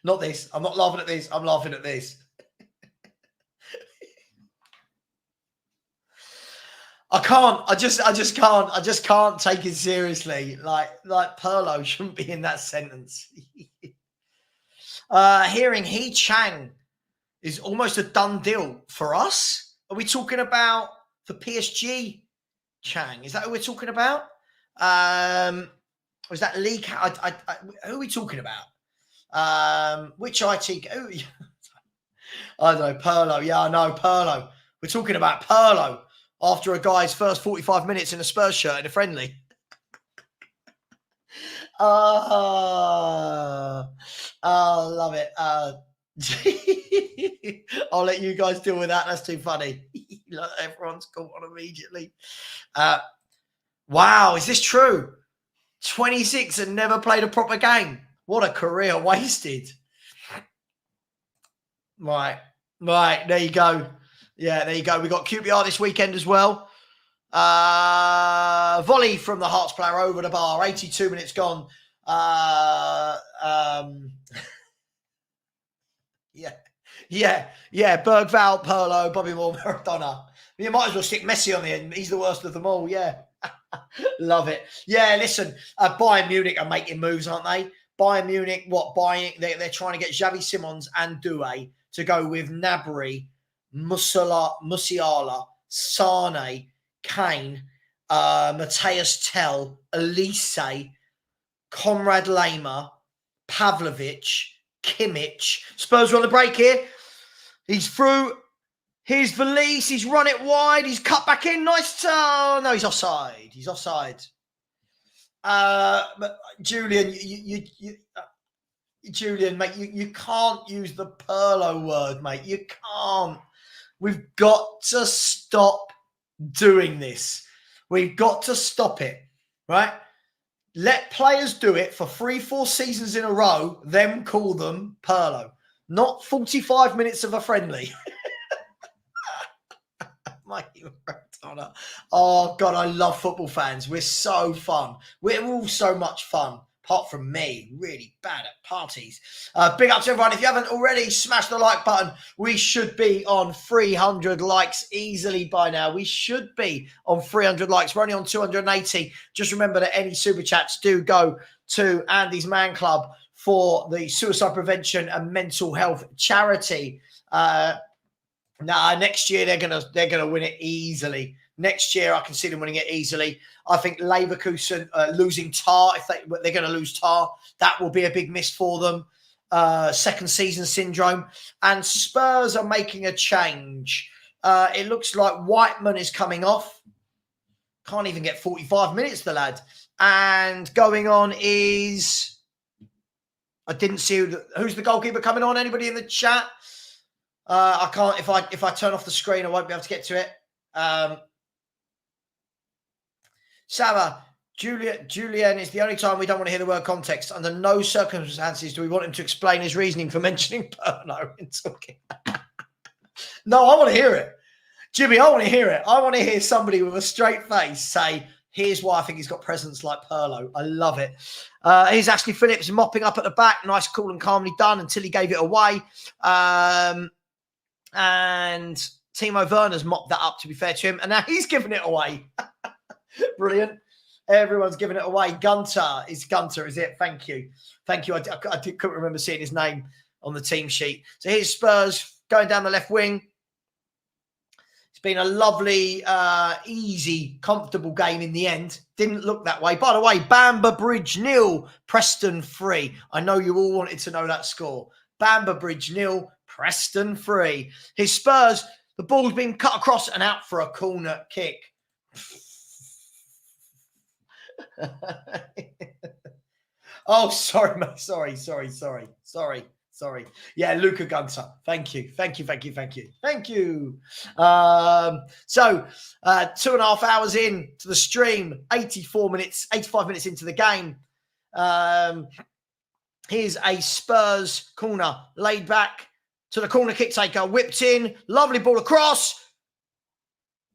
Speaker 1: Not this. I'm not laughing at this. I'm laughing at this. I can't. I just can't. I just can't take it seriously. Like Perlo shouldn't be in that sentence. Hearing He Chang is almost a done deal for us. Are we talking about the PSG Chang? Is that who we're talking about? Was that Lee? Who are we talking about? Which IT? Oh, I know Perlo. Yeah, I know Perlo. We're talking about Perlo after a guy's first 45 minutes in a Spurs shirt in a friendly. Oh, love it. I'll let you guys deal with that. That's too funny. Everyone's caught on immediately. Wow, is this true? 26 and never played a proper game. What a career wasted. Right. There you go. Yeah, there you go. We got QPR this weekend as well. Volley from the Hearts player over the bar. 82 minutes gone. Yeah. Bergvall, Perlo, Bobby Moore, Maradona. You might as well stick Messi on the end. He's the worst of them all. Yeah. Love it. Yeah, listen, Bayern Munich are making moves, aren't they? Bayern Munich, they're trying to get Xavi Simons and Doué to go with Gnabry, Musiala, Sane, Kane, Mateus Tell, Elise, Conrad Lema, Pavlovic, Kimmich. Spurs are on the break here. He's through. Here's Valise. He's run it wide. He's cut back in. Nice turn. No, he's offside. But Julian, Julian, mate, you can't use the Perlo word, mate. You can't. We've got to stop doing this. We've got to stop it, right? Let players do it for 3-4 seasons in a row, then call them Pirlo. Not 45 minutes of a friendly. Oh, God, I love football fans. We're so fun. We're all so much fun. Apart from me, really bad at parties. Big up to everyone. If you haven't already, smash the like button. We should be on 300 likes easily by now. We should be on 300 likes. We're only on 280. Just remember that any super chats do go to Andy's Man Club for the suicide prevention and mental health charity. Next year they're gonna win it easily. Next year I can see them winning it easily. I think Leverkusen losing Tar, if they're going to lose Tar, that will be a big miss for them. Second season syndrome. And Spurs are making a change. It looks like Whiteman is coming off. Can't even get 45 minutes, the lad. And going on is, I didn't see who's the goalkeeper coming on. Anybody in the chat? I can't. If I turn off the screen, I won't be able to get to it. Savva, Julian is the only time we don't want to hear the word context. Under no circumstances do we want him to explain his reasoning for mentioning Perno in talking. No, I want to hear it. Jimmy, I want to hear it. I want to hear somebody with a straight face say, here's why I think he's got presence like Pirlo. I love it. Here's Ashley Phillips mopping up at the back. Nice, cool and calmly done until he gave it away. And Timo Werner's mopped that up, to be fair to him. And now he's giving it away. Brilliant. Everyone's giving it away. Gunter, is it? Thank you. Thank you. I couldn't remember seeing his name on the team sheet. So here's Spurs going down the left wing. It's been a lovely, easy, comfortable game in the end. Didn't look that way. By the way, Bamber Bridge 0, Preston 3. I know you all wanted to know that score. Bamber Bridge 0, Preston 3. His Spurs, the ball's been cut across and out for a corner kick. Oh, sorry, mate. Sorry. Yeah, Luca Gunter. Thank you. So, 2.5 hours in to the stream, 85 minutes into the game. Here's a Spurs corner laid back to the corner kick taker, whipped in, lovely ball across,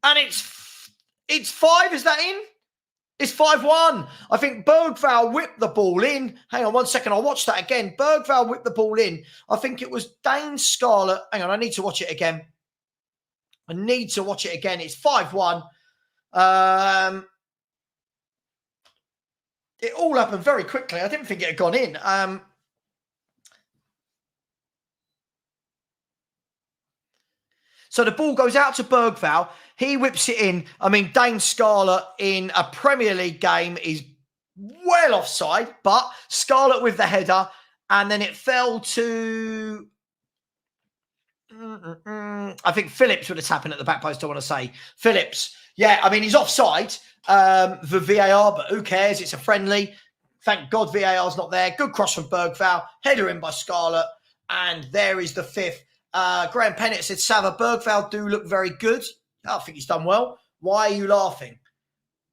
Speaker 1: and it's 5. Is that in? It's 5-1. I think Bergvall whipped the ball in. Hang on 1 second. I'll watch that again. Bergvall whipped the ball in. I think it was Dane Scarlett. Hang on. I need to watch it again. It's 5-1. It all happened very quickly. I didn't think it had gone in. So the ball goes out to Bergvall. He whips it in. I mean, Dane Scarlett in a Premier League game is well offside, but Scarlett with the header, and then it fell to, I think Phillips would have tapped at the back post, I want to say. Phillips, yeah, I mean, he's offside for VAR, but who cares? It's a friendly. Thank God VAR's not there. Good cross from Bergvall, header in by Scarlett, and there is the 5th. Graham Pennant said, Savva, Bergvall do look very good. I think he's done well. Why are you laughing?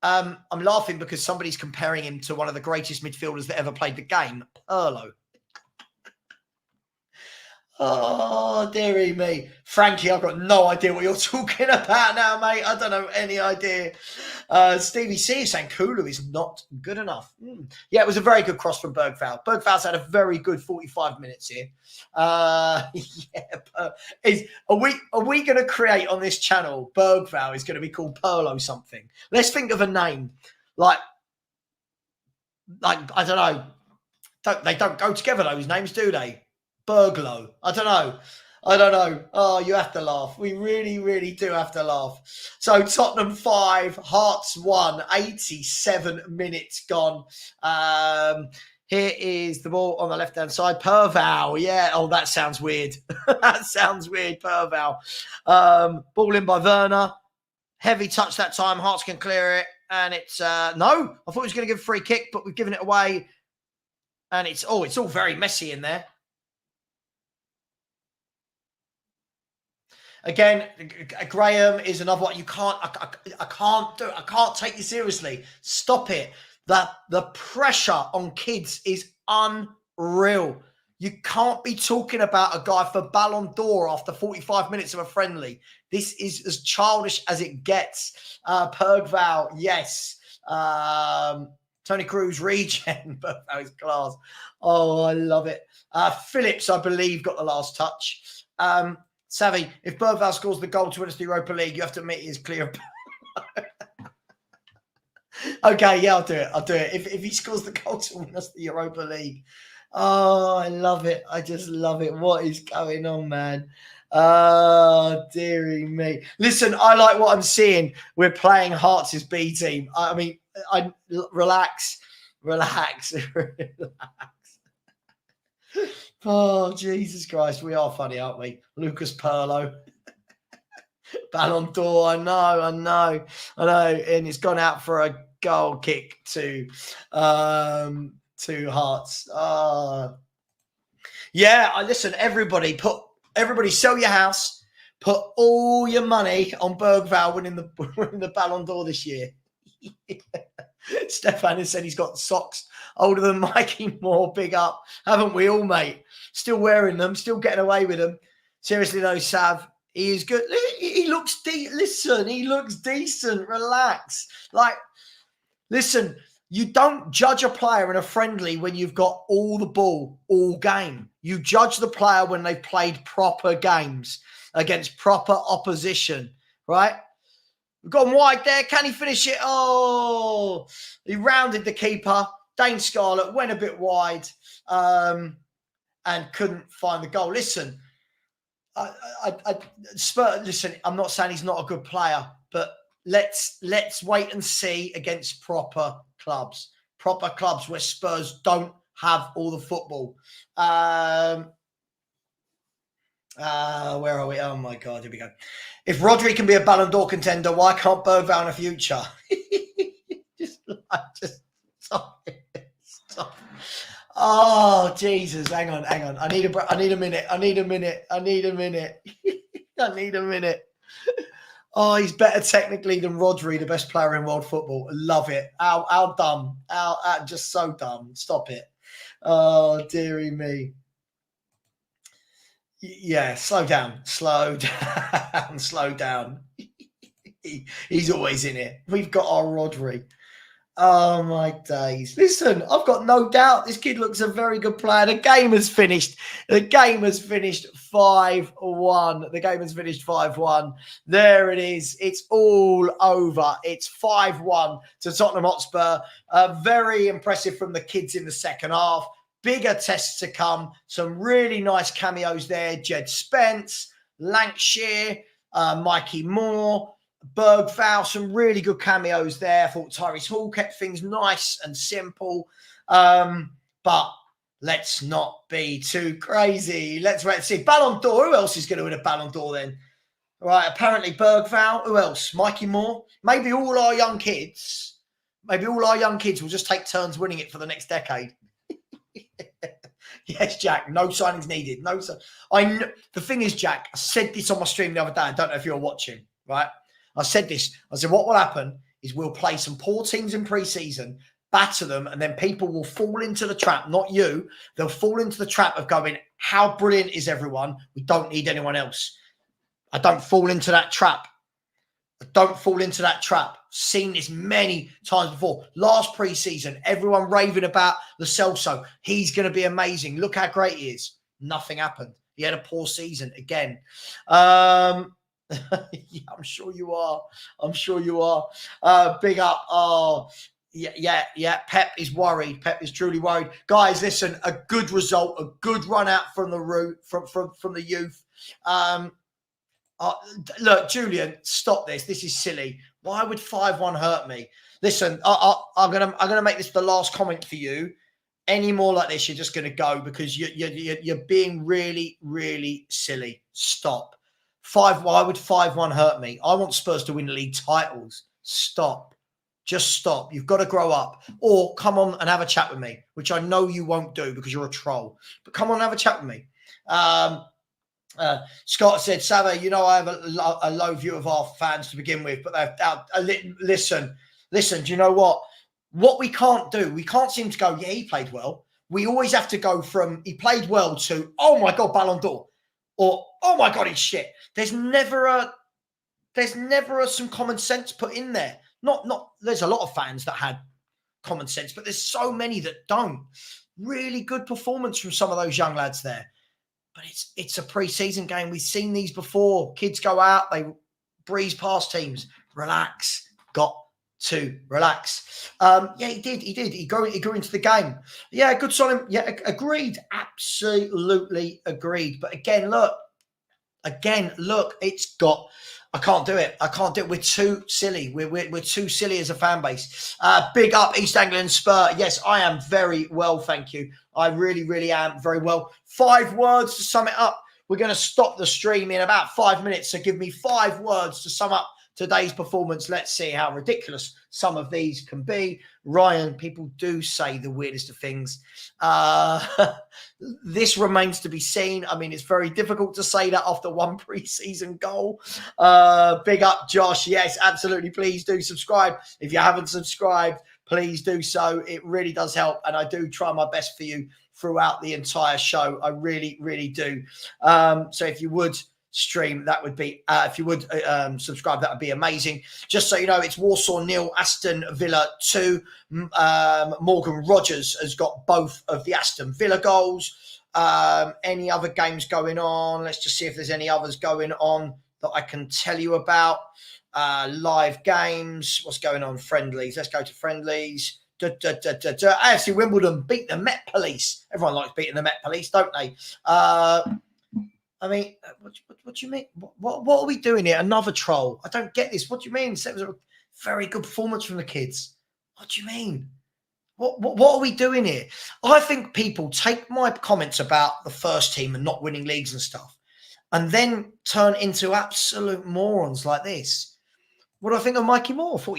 Speaker 1: I'm laughing because somebody's comparing him to one of the greatest midfielders that ever played the game, Pirlo. Oh, dearie me. Frankie, I've got no idea what you're talking about now, mate. I don't have any idea. Stevie C is saying Kulu is not good enough. Yeah, it was a very good cross from Bergvall. Bergvall's had a very good 45 minutes here. Are we going to create on this channel, Bergvall is going to be called Pirlo something? Let's think of a name. Like I don't know. They don't go together, those names, do they? Burglo. I don't know. Oh, you have to laugh. We really, really do have to laugh. So Tottenham 5, Hearts 1, 87 minutes gone. Here is the ball on the left-hand side. Perval. Yeah. Oh, that sounds weird. That sounds weird, Perval. Ball in by Werner. Heavy touch that time. Hearts can clear it. And it's, no, I thought he was going to give a free kick, but we've given it away. And it's all very messy in there. Again, Graham is another one. You can't. I can't do. I can't take you seriously. Stop it. The pressure on kids is unreal. You can't be talking about a guy for Ballon d'Or after 45 minutes of a friendly. This is as childish as it gets. Bergvall, yes. Tony Cruz regen. Bergvall is class. Oh, I love it. Phillips, I believe, got the last touch. Savvy, if Bergvall scores the goal to win us the Europa League, you have to admit he is clear. Okay, yeah, I'll do it. I'll do it. If he scores the goal to win us the Europa League. Oh, I love it. I just love it. What is going on, man? Oh, dearie me. Listen, I like what I'm seeing. We're playing Hearts' B team. I mean, relax. Oh, Jesus Christ. We are funny, aren't we? Lucas Perlo. Ballon d'Or. I know. And it's gone out for a goal kick to Hearts. Yeah, listen, everybody sell your house, put all your money on Bergvall winning the Ballon d'Or this year. Stefan has said he's got socks older than Mikey Moore. Big up. Haven't we all, mate? Still wearing them, still getting away with them. Seriously though, Sav, he is good. He looks he looks decent. Relax. Listen, you don't judge a player in a friendly when you've got all the ball all game. You judge the player when they've played proper games against proper opposition, right? We've gone wide there. Can he finish it? Oh, he rounded the keeper. Dane Scarlett went a bit wide and couldn't find the goal. Listen, listen, I'm not saying he's not a good player, but let's wait and see against proper clubs where Spurs don't have all the football. Where are we? Oh my God, here we go. If Rodri can be a Ballon d'Or contender, why can't Bergvall in the future? just stop. Oh Jesus, hang on. I need a minute. Oh, he's better technically than Rodri, the best player in world football. Love it. How dumb. How just so dumb. Stop it. Oh, dearie me. Yeah, slow down. He's always in it. We've got our Rodri. Oh, my days. Listen, I've got no doubt this kid looks a very good player. The game has finished 5-1. There it is. It's all over. It's 5-1 to Tottenham Hotspur. Very impressive from the kids in the second half. Bigger tests to come. Some really nice cameos there. Jed Spence, Lancashire, Mikey Moore, Bergvall, some really good cameos there. I thought Tyrese Hall kept things nice and simple. But let's not be too crazy. Let's wait and see. Ballon d'Or. Who else is going to win a Ballon d'Or then? Right, apparently Bergvall. Who else? Mikey Moore. Maybe all our young kids will just take turns winning it for the next decade. Yes, Jack. No signings needed. The thing is, Jack, I said this on my stream the other day. I don't know if you're watching, right? I said this. I said, what will happen is we'll play some poor teams in pre-season, batter them, and then people will fall into the trap, not you. They'll fall into the trap of going, how brilliant is everyone? We don't need anyone else. I don't fall into that trap. Seen this many times before. Last pre-season, everyone raving about Lo Celso. He's going to be amazing. Look how great he is. Nothing happened. He had a poor season again. Yeah, I'm sure you are. Big up. Oh, yeah. Pep is worried. Pep is truly worried. Guys, listen, a good result, a good run out from the route, from the youth. Look, Julian, stop this. This is silly. Why would 5-1 hurt me? Listen, I'm gonna make this the last comment for you. Any more like this, you're just gonna go because you're being really, really silly. Stop. Why would 5-1 hurt me? I want Spurs to win league titles. Stop. Just stop. You've got to grow up. Or come on and have a chat with me, which I know you won't do because you're a troll. But come on and have a chat with me. Scott said, Savva, you know, I have a low view of our fans to begin with, but listen, do you know what? What we can't do, we can't seem to go, yeah, he played well. We always have to go from he played well to, oh my God, Ballon d'Or, or oh my God, he's shit. There's never some common sense put in there. There's a lot of fans that had common sense, but there's so many that don't. Really good performance from some of those young lads there. But it's a pre-season game. We've seen these before. Kids go out, they breeze past teams. Relax. Got to relax. Yeah, he did. He grew into the game. Yeah, good solid. Yeah, agreed. Absolutely agreed. But again, look, it's got. I can't do it. We're too silly. We're too silly as a fan base. Big up East Anglian Spur. Yes, I am very well, thank you. I really, really am very well. 5 words to sum it up. We're going to stop the stream in about 5 minutes. So give me 5 words to sum up today's performance. Let's see how ridiculous some of these can be. Ryan, people do say the weirdest of things. This remains to be seen. I mean, it's very difficult to say that after one pre-season goal. Big up, Josh. Yes, absolutely. Please do subscribe. If you haven't subscribed, please do so. It really does help. And I do try my best for you throughout the entire show. I really, really do. So if you would stream, that would be, if you would subscribe, that would be amazing. Just so you know, it's Warsaw 0, Aston Villa 2. Morgan Rogers has got both of the Aston Villa goals. Any other games going on? Let's just see if there's any others going on that I can tell you about. Live games. What's going on? Friendlies. Let's go to friendlies. AFC Wimbledon beat the Met Police. Everyone likes beating the Met Police, don't they? I mean, what do you mean? What are we doing here? Another troll? I don't get this. What do you mean? It was a very good performance from the kids. What do you mean? What are we doing here? I think people take my comments about the first team and not winning leagues and stuff, and then turn into absolute morons like this. What do I think of Mikey Moore? I thought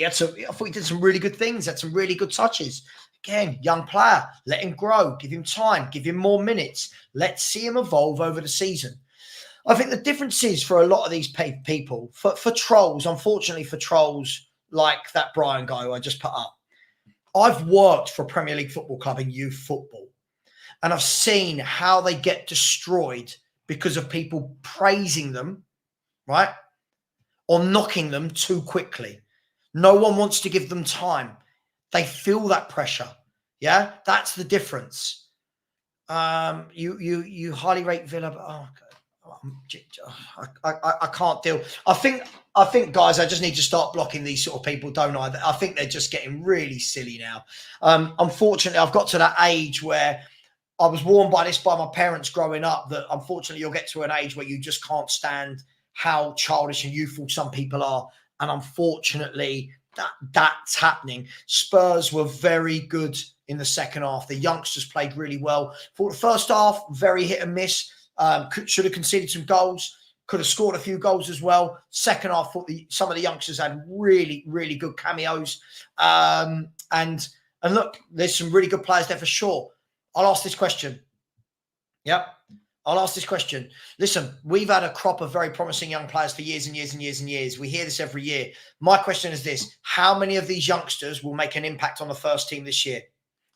Speaker 1: he did some really good things, had some really good touches. Again, young player, let him grow, give him time, give him more minutes. Let's see him evolve over the season. I think the difference is for a lot of these people, for trolls, unfortunately for trolls like that Brian guy who I just put up, I've worked for a Premier League football club in youth football, and I've seen how they get destroyed because of people praising them, right? Or knocking them too quickly. No one wants to give them time. They feel that pressure. Yeah, that's the difference. You highly rate Villa, but I can't deal. I think, guys, I just need to start blocking these sort of people, don't I? I think they're just getting really silly now. Unfortunately, I've got to that age where I was warned by my parents growing up that unfortunately you'll get to an age where you just can't stand how childish and youthful some people are. And unfortunately, that's happening. Spurs were very good in the second half. The youngsters played really well. For the first half, very hit and miss. Should have conceded some goals. Could have scored a few goals as well. Second half, thought some of the youngsters had really, really good cameos. And look, there's some really good players there for sure. I'll ask this question. Yep. I'll ask this question. Listen, we've had a crop of very promising young players for years and years and years and years. We hear this every year. My question is this. How many of these youngsters will make an impact on the first team this year?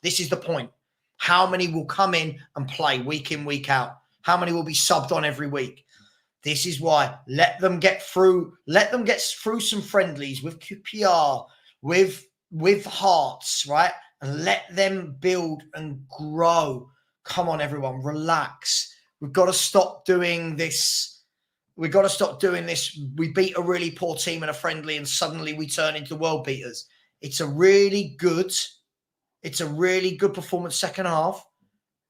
Speaker 1: This is the point. How many will come in and play week in, week out? How many will be subbed on every week? This is why. Let them get through some friendlies with QPR, with Hearts, right? And let them build and grow. Come on, everyone. Relax. We've got to stop doing this. We beat a really poor team in a friendly and suddenly we turn into world beaters. It's a really good performance second half.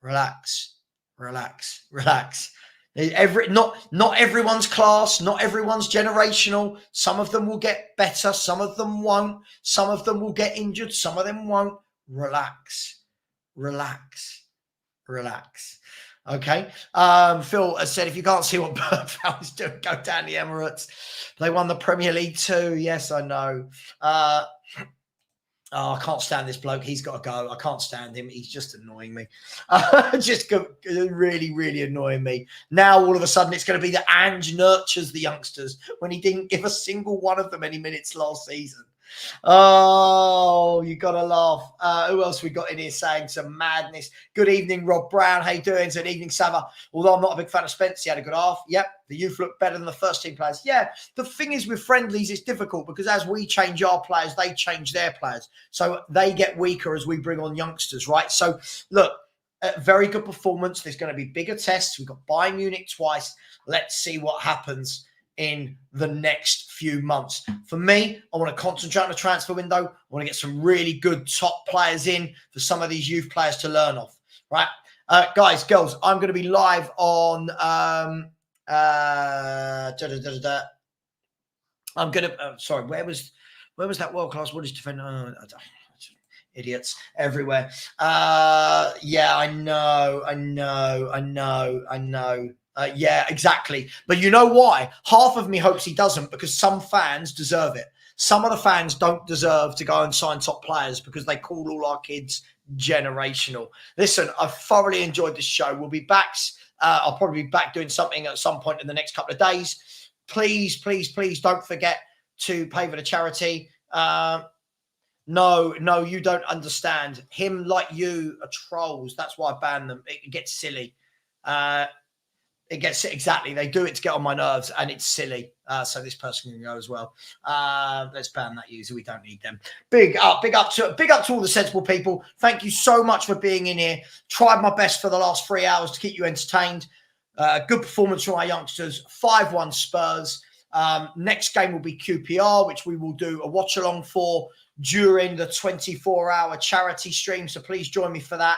Speaker 1: Relax. Not everyone's class, not everyone's generational. Some of them will get better, some of them won't. Some of them will get injured, some of them won't. Relax. Okay. Phil has said, if you can't see what Burnfowl is doing, go down the Emirates. They won the Premier League too. Yes, I know. Oh, I can't stand this bloke. He's got to go. I can't stand him. He's just annoying me. Really, really annoying me. Now, all of a sudden, it's going to be that Ange nurtures the youngsters when he didn't give a single one of them any minutes last season. Oh, you got to laugh. Who else we got in here saying some madness? Good evening, Rob Brown. How you doing? Good evening, Savva. Although I'm not a big fan of Spence, he had a good half. Yep, the youth look better than the first team players. Yeah, the thing is with friendlies, it's difficult because as we change our players, they change their players. So they get weaker as we bring on youngsters, right? So look, very good performance. There's going to be bigger tests. We've got Bayern Munich twice. Let's see what happens in the next few months. For me, I want to concentrate on the transfer window. I want to get some really good top players in for some of these youth players to learn off, right? Guys, girls, I'm going to be live on I'm going to sorry, where was that world-class Woodish defender? Idiots everywhere. Yeah, I know. Yeah, exactly. But you know why? Half of me hopes he doesn't because some fans deserve it. Some of the fans don't deserve to go and sign top players because they call all our kids generational. Listen, I've thoroughly enjoyed this show. We'll be back. I'll probably be back doing something at some point in the next couple of days. Please, please, please don't forget to pay for the charity. No, you don't understand. Him like you are trolls. That's why I ban them. It gets silly. It gets exactly. They do it to get on my nerves, and it's silly. So this person can go as well. Let's ban that user. We don't need them. Big up to all the sensible people. Thank you so much for being in here. Tried my best for the last 3 hours to keep you entertained. Good performance from our youngsters. 5-1 Spurs. Next game will be QPR, which we will do a watch along for during the 24-hour charity stream. So please join me for that.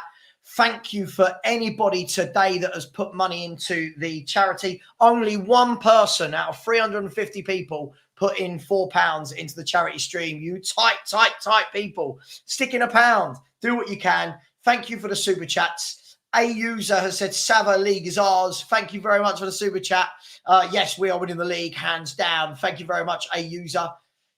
Speaker 1: Thank you for anybody today that has put money into the charity. Only one person out of 350 people put in £4 into the charity stream. You tight people. Stick in £1. Do what you can. Thank you for the super chats. A user has said, Savva, league is ours. Thank you very much for the super chat. Yes, we are winning the league, hands down. Thank you very much, A user.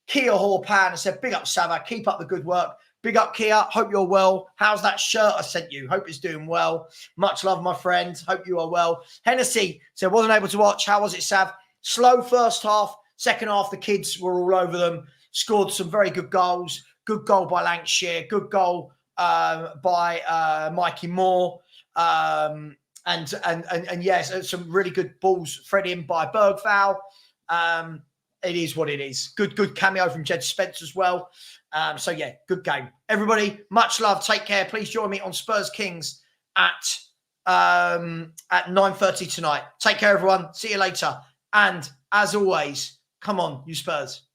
Speaker 1: Kia Horpan has said, big up, Savva. Keep up the good work. Big up, Kia. Hope you're well. How's that shirt I sent you? Hope it's doing well. Much love, my friend. Hope you are well. Hennessy said, wasn't able to watch. How was it, Sav? Slow first half. Second half, the kids were all over them. Scored some very good goals. Good goal by Lancashire. Good goal by Mikey Moore. And yes, some really good balls fed in by Bergfowl. It is what it is. Good cameo from Jed Spence as well. So yeah, good game. Everybody, much love. Take care. Please join me on Spurs Kings at 9:30 tonight. Take care, everyone. See you later. And as always, come on, you Spurs.